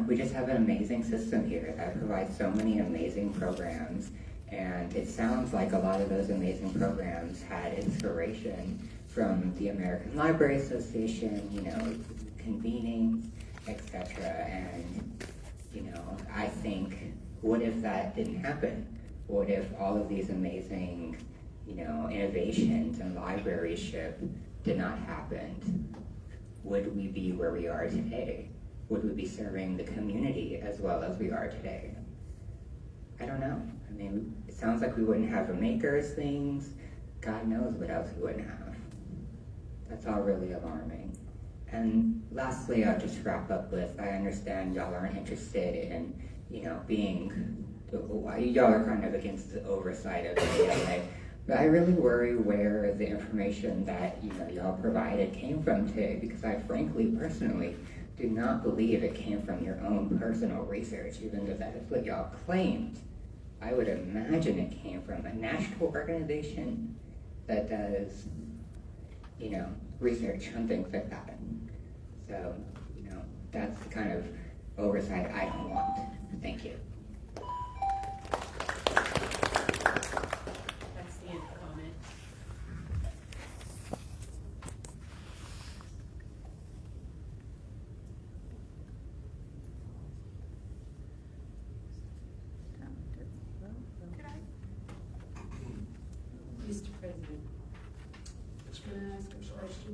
we just have an amazing system here that provides so many amazing programs. And it sounds like a lot of those amazing programs had inspiration from the American Library Association, convening, etc. And, I think, what if that didn't happen? What if all of these amazing, innovations and libraryship did not happen? Would we be where we are today? Would we be serving the community as well as we are today? I don't know. I mean, it sounds like we wouldn't have a makers things. God knows what else we wouldn't have. That's all really alarming. And lastly, I'll just wrap up with, I understand y'all aren't interested in, y'all are kind of against the oversight of the ALA. But I really worry where the information that, y'all provided came from today, because I frankly, personally, do not believe it came from your own personal research, even though that is what y'all claimed. I would imagine it came from a national organization that does, research on things like that. So, that's the kind of oversight I don't want. Thank you. That's the end of comment. Mr. President, can I ask a question?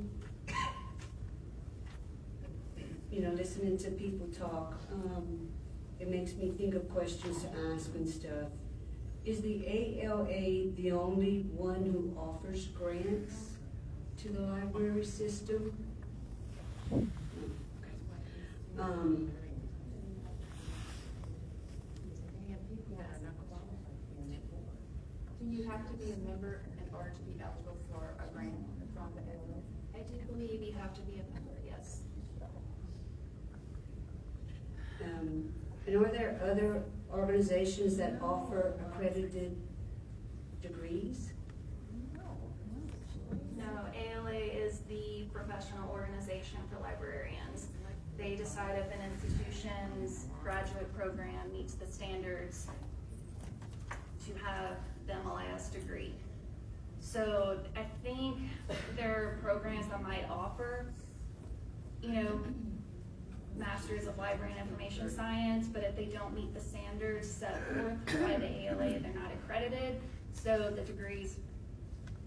Listening to people talk, it makes me think of questions to ask and stuff. Is the ALA the only one who offers grants to the library system? Do you have to be a member in order to be eligible for a grant from the ALA? I do believe you have to be a member, yes. And are there other organizations that offer accredited degrees? No, ALA is the professional organization for librarians. They decide if an institution's graduate program meets the standards to have the MLS degree. So I think there are programs that might offer, Masters of Library and Information Science, but if they don't meet the standards set forth by the ALA, they're not accredited. So the degree's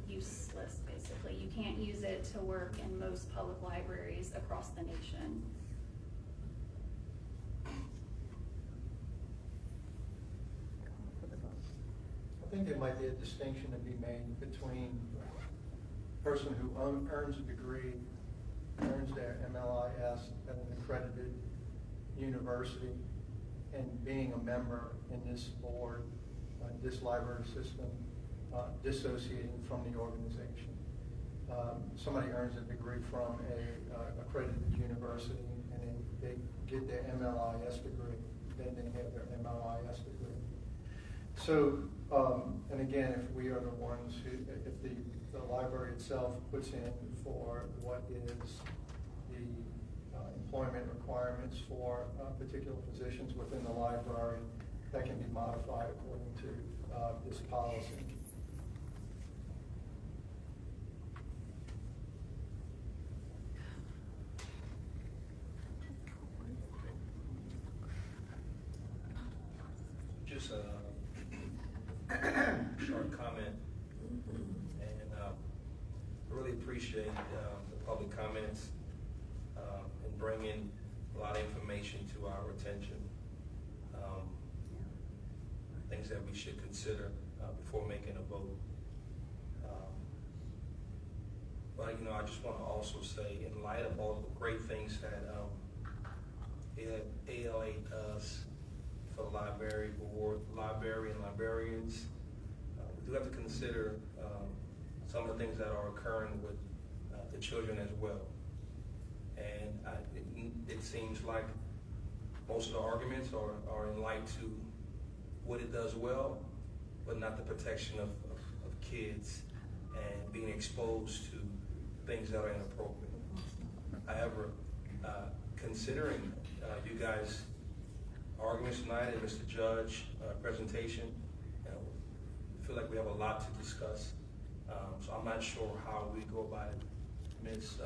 useless, basically. You can't use it to work in most public libraries across the nation. I think there might be a distinction to be made between a person who earns a degree, earns their MLIS at an accredited university, and being a member in this board, this library system, dissociating from the organization. Somebody earns a degree from a accredited university, and they get their MLIS degree, then they have their MLIS degree. So, and again, if we are the ones who, if the library itself puts in for what is the employment requirements for particular positions within the library, that can be modified according to this policy. Just a short comment, and I really appreciate the public comments and bringing a lot of information to our attention. Things that we should consider before making a vote. But I just want to also say, in light of all the great things that ALA does for the library board, library and librarians, we do have to consider some of the things that are occurring with the children as well. And it seems like most of the arguments are in light to what it does well, but not the protection of kids and being exposed to things that are inappropriate. However, considering you guys' arguments tonight and Mr. Judge presentation, I feel like we have a lot to discuss. So I'm not sure how we go about it, Ms.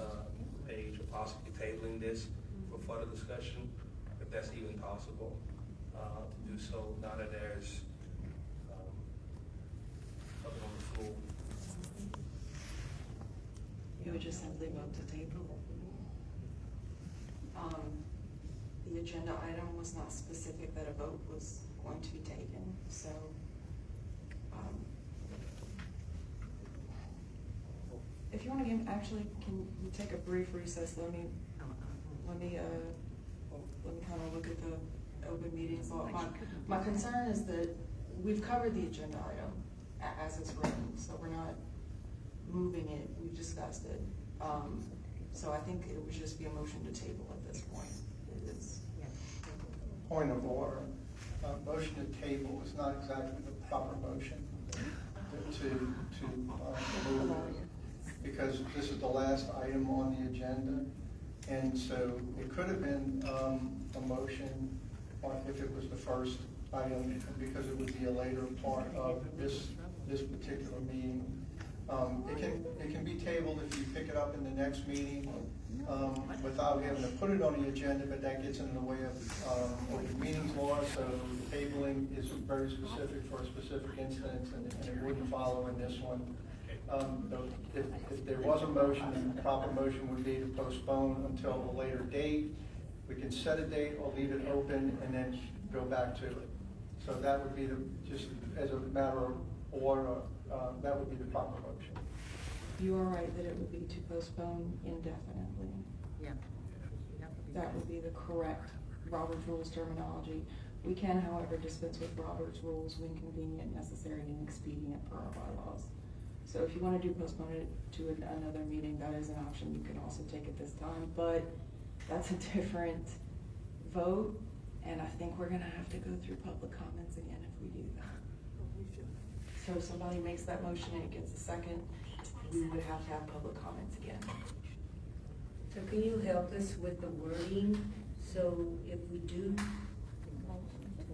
Page, or possibly tabling this for further discussion, if that's even possible to do so, now that there's would just simply vote to table. The agenda item was not specific that a vote was going to be taken, so, if you wanna actually, can you take a brief recess? Let me kind of look at the open meetings law. My concern is that we've covered the agenda item as it's written, so we're not moving it, we've discussed it. So I think it would just be a motion to table at this point. It is. Point of order. Motion to table is not exactly the proper motion to move it, because this is the last item on the agenda. And so it could have been a motion if it was the first item, because it would be a later part of this particular meeting. It can be tabled if you pick it up in the next meeting without having to put it on the agenda, but that gets in the way of open meetings law. So tabling is very specific for a specific instance, and it wouldn't follow in this one. If there was a motion, the proper motion would be to postpone until a later date. We can set a date or leave it open and then go back to it. So that would be just as a matter of order, that would be the proper motion. You are right that it would be to postpone indefinitely. Yeah. That would be the correct Robert's Rules terminology. We can, however, dispense with Robert's Rules when convenient, necessary, and expedient per our bylaws. So if you want to do postpone it to another meeting, that is an option. You can also take it this time, but that's a different vote, and I think we're gonna have to go through public comments again if we do that. So if somebody makes that motion and it gets a second, we would have to have public comments again. So can you help us with the wording? So if we do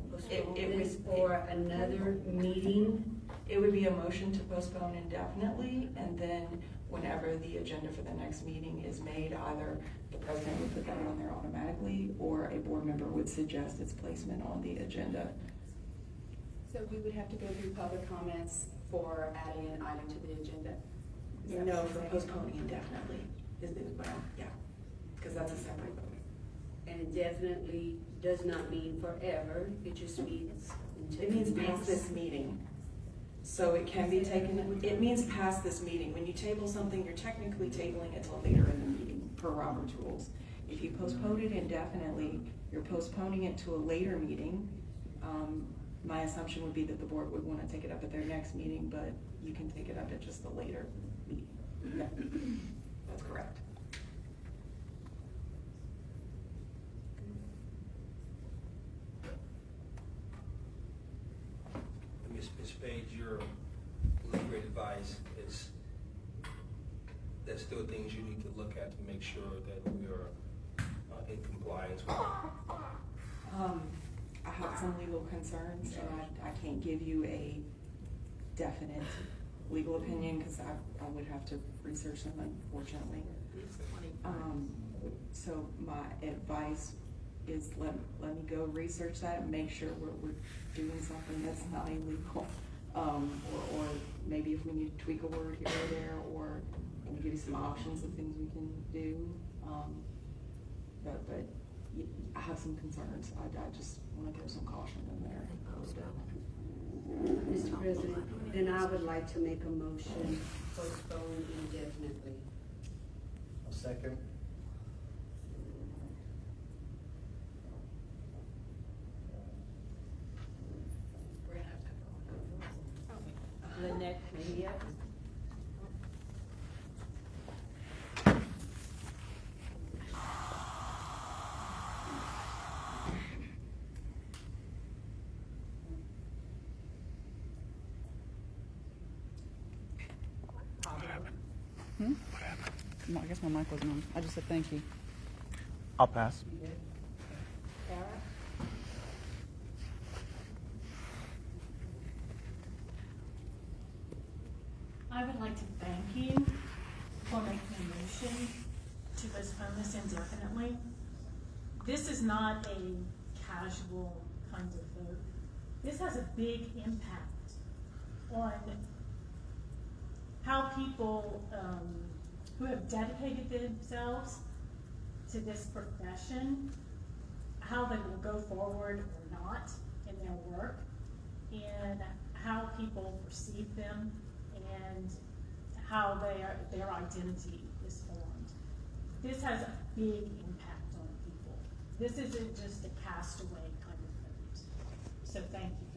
postpone this for another meeting? It would be a motion to postpone indefinitely, and then whenever the agenda for the next meeting is made, either the president would put that on there automatically, or a board member would suggest its placement on the agenda. So we would have to go through public comments for adding an item to the agenda? No, for postponing indefinitely, yeah, because that's a separate vote. And indefinitely does not mean forever, it just means until. It means past this meeting. So it can be taken, it means past this meeting. When you table something, you're technically tabling it till later in the meeting, per Robert's Rules. If you postpone it indefinitely, you're postponing it to a later meeting. My assumption would be that the board would want to take it up at their next meeting, but you can take it up at just the later meeting. Yeah, that's correct. Ms. Page, your legal advice is there's still things you need to look at to make sure that we are in compliance with it. I have some legal concerns, and I can't give you a definite legal opinion because I would have to research them, unfortunately. So my advice is let me go research that and make sure we're doing something that's not illegal. Or maybe if we need to tweak a word here or there, or give you some options of things we can do. But I have some concerns. I just want to throw some caution in there. Mr. President, then I would like to make a motion postpone indefinitely. A second. Lynette Mejia. What happened? Well, I guess my mic wasn't on. I just said thank you. I'll pass. Sarah? I would like to thank you for making a motion to postpone this indefinitely. This is not a casual kind of vote. This has a big impact on how people who have dedicated themselves to this profession, how they will go forward or not in their work, and how people perceive them, and how their identity is formed. This has a big impact on people. This isn't just a castaway kind of vote. So thank you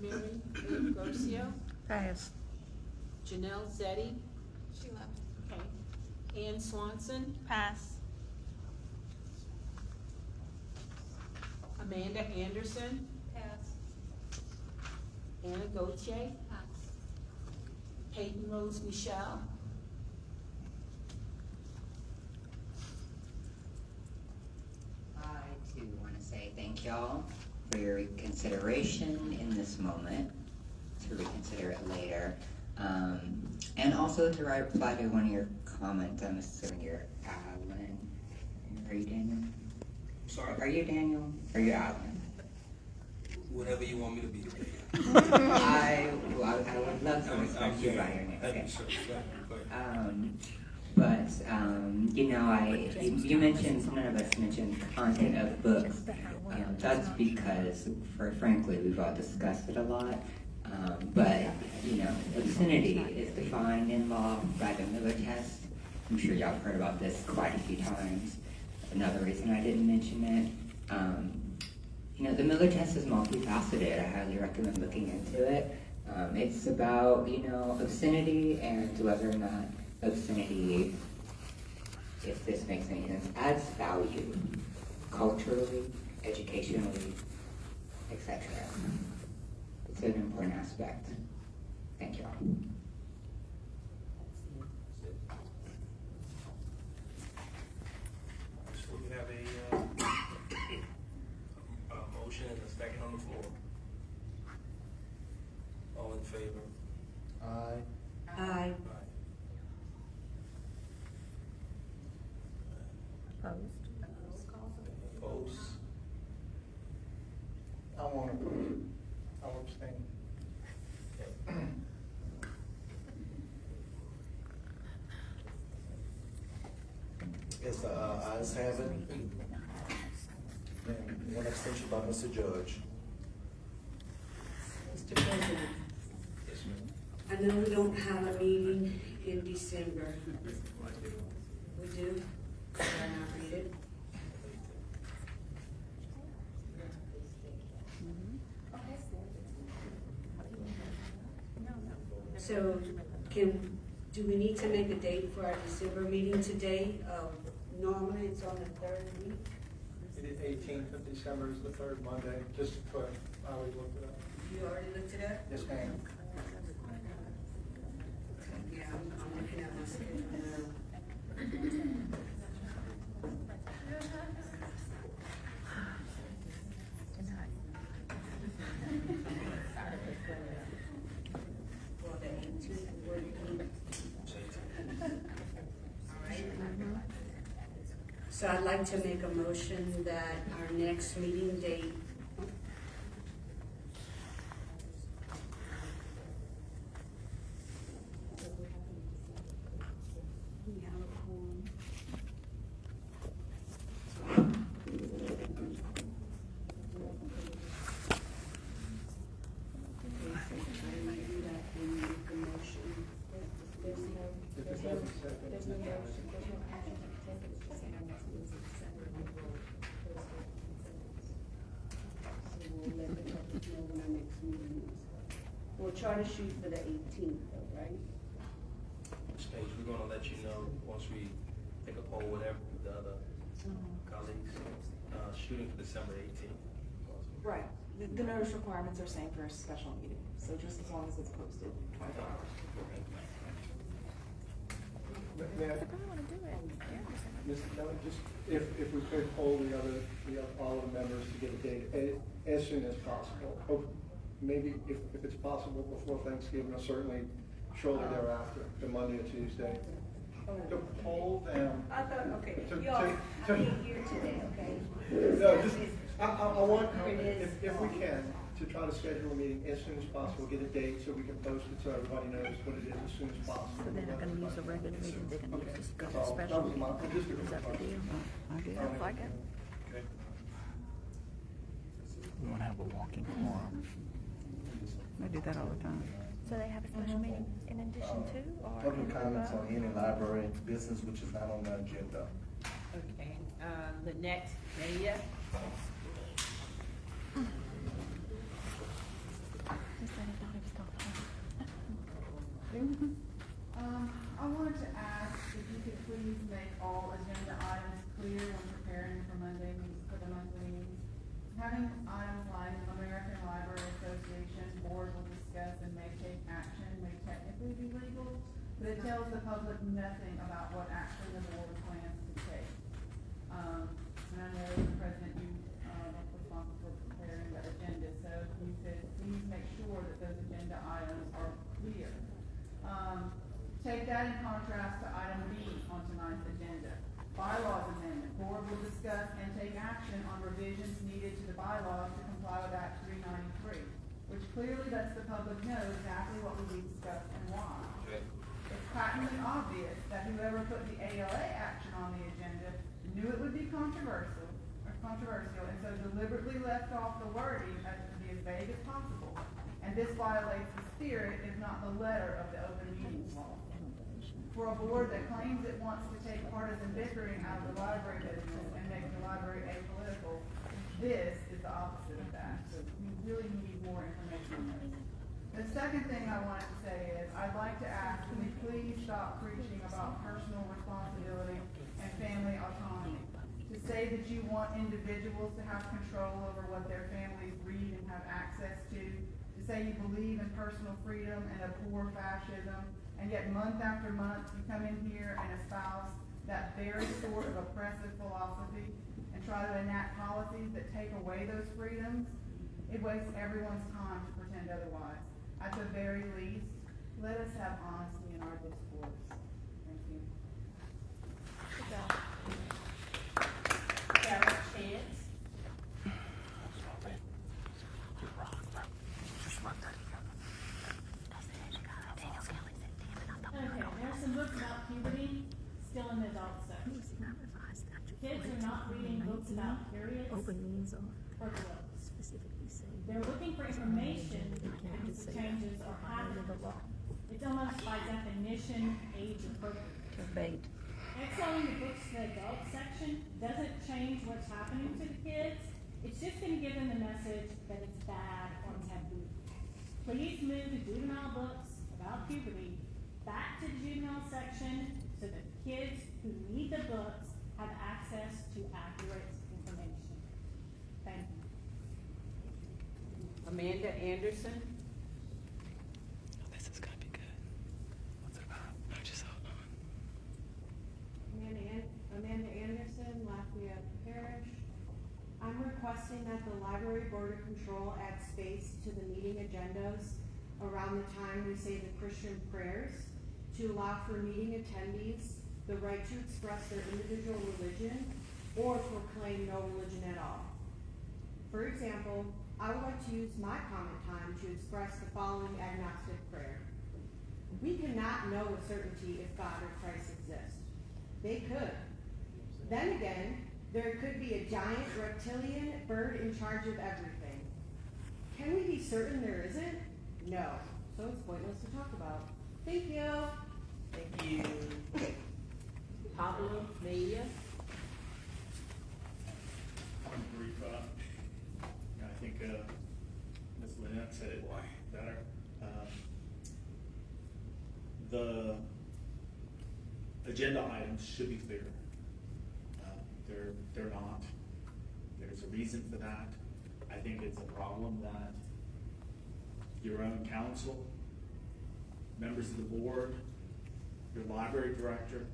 for that. Mary Garcia, Pass. Janelle Zeddy, She left. okay. Ann Swanson, Pass. Amanda Anderson, Pass. Anna Gautier, Pass. Peyton Rose Michelle, I too want to say thank y'all for your reconsideration in this moment, to reconsider it later. And also to reply to one of your comments, I'm assuming you're Alan. Are you Daniel? Sorry? Are you Daniel? Are you Alan? Whatever you want me to be. I would love to respect you by your name. Okay. You know, you mentioned, none of us mentioned content of books. That's because, frankly, we've all discussed it a lot. But, you know, obscenity is defined in law by the Miller test. I'm sure y'all have heard about this quite a few times. Another reason I didn't mention it. You know, the Miller test is multifaceted. I highly recommend looking into it. It's about, you know, obscenity and whether or not obscenity, if this makes any sense, adds value culturally, educationally, etc. It's an important aspect. Thank you all. So we have a motion and a second on the floor. All in favor? Aye. Aye. Opposed? Opposed? I won't oppose. I'll abstain. Yes, the ayes have it. And one abstention by Mr. Judge. Mr. President, Yes, ma'am. I know we don't have a meeting in December. We do? Can I read it? So, do we need to make a date for our December meeting today? Normally it's on the third week. It is 18th of December is the third Monday, just for, I already looked it up. You already looked it up? Yes, ma'am. Yeah, I'm looking at my schedule now. Well, the 18th would be. All right. So I'd like to make a motion that our next meeting date. We have a quorum. We'll try to shoot for the 18th though, right? Stage, we're gonna let you know once we take a poll, whatever, with the other colleagues, shooting for December 18th. Right, the notice requirements are same for a special meeting, so just as long as it's posted 24 hours. Mr. Kelly, just if we could poll all of the members to get a date as soon as possible. Maybe if it's possible before Thanksgiving, or certainly shortly thereafter, the Monday or Tuesday. To poll them. I thought, okay, To- y'all, to- I'm here today, okay? No, just, I want, if we can, to try to schedule a meeting as soon as possible, get a date so we can post it so everybody knows what it is as soon as possible. So they're not gonna use a regular meeting, they're gonna use a That's all. special That was my, meeting. just a Is that the deal? I guess. Sounds like it. We want to have a walking forum. They do that all the time. So they have a special meeting in addition to, or? Public comments on any library business which is not on the agenda. Okay, the next, Maria. I wanted to ask if you could please make all agenda items clear when preparing for for the monthly meetings. Having items like American Library Association, board will discuss and may take action may technically be legal, but it tells the public nothing about what action the board plans to take. And I know, President, you are responsible for preparing the agenda, so if you could please make sure that those agenda items are clear. Take that in contrast to item B on tonight's agenda. Bylaws amendment. Board will discuss and take action on revisions needed to the bylaws to comply with Act 393, which clearly lets the public know exactly what will be discussed and why. It's patently obvious that whoever put the ALA action on the agenda knew it would be controversial, and so deliberately left off the wording to be as vague as possible. And this violates the spirit, if not the letter, of the open meetings law. For a board that claims it wants to take partisan bickering out of the library business and make the library apolitical, this is the opposite of that. So we really need more information on this. The second thing I wanted to say is, I'd like to ask, can we please stop preaching about personal responsibility and family autonomy? To say that you want individuals to have control over what their families read and have access to say you believe in personal freedom and abhor fascism, and yet month after month you come in here and espouse that very sort of oppressive philosophy and try to enact policies that take away those freedoms, it wastes everyone's time to pretend otherwise. At the very least, let us have honesty in our discourse. Thank you. Sarah Chance. Okay, there's some books about puberty still in the adult section. Kids are not reading books about periods or growth. They're looking for information because changes are happening. It's almost by definition age appropriate. Excelling the books to the adult section doesn't change what's happening to the kids. It's just going to give them the message that it's bad or taboo. Please move the juvenile books about puberty back to the juvenile section so that kids who need the books have access to accurate information. Thank you. Amanda Anderson. This is going to be good. What's it about? No, just hold on. Amanda Anderson, Lafayette Parish. I'm requesting that the Library Board of Control add space to the meeting agendas around the time we say the Christian prayers to allow for meeting attendees the right to express their individual religion or proclaim no religion at all. For example, I would like to use my comment time to express the following agnostic prayer. We cannot know with certainty if God or Christ exist. They could. Then again, there could be a giant reptilian bird in charge of everything. Can we be certain there isn't? No. So it's pointless to talk about. Thank you. Thank you. Pablo Mejia. I'm brief. I think Ms. Lynette said it better. The agenda items should be clear. They're not. There's a reason for that. I think it's a problem that your own council, members of the board, your library director,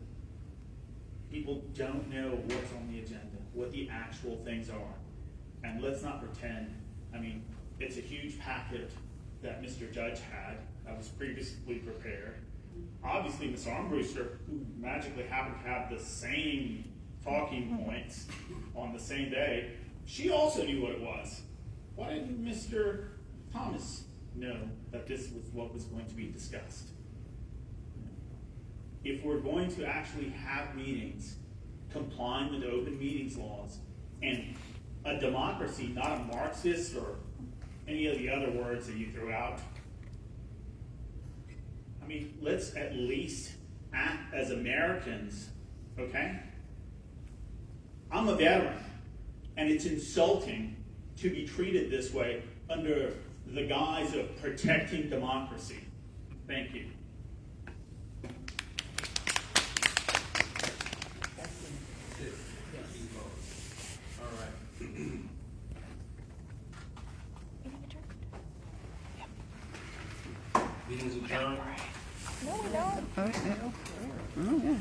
people don't know what's on the agenda, what the actual things are. And let's not pretend, I mean, it's a huge packet that Mr. Judge had that was previously prepared. Obviously, Ms. Armbruster, who magically happened to have the same talking points on the same day, she also knew what it was. Why didn't Mr. Thomas know that this was what was going to be discussed? If we're going to actually have meetings complying with open meetings laws and a democracy, not a Marxist or any of the other words that you threw out, I mean, let's at least act as Americans, okay? I'm a veteran, and it's insulting to be treated this way under the guise of protecting democracy. Thank you. All right. Meeting's adjourned. No, we don't. Oh, yeah.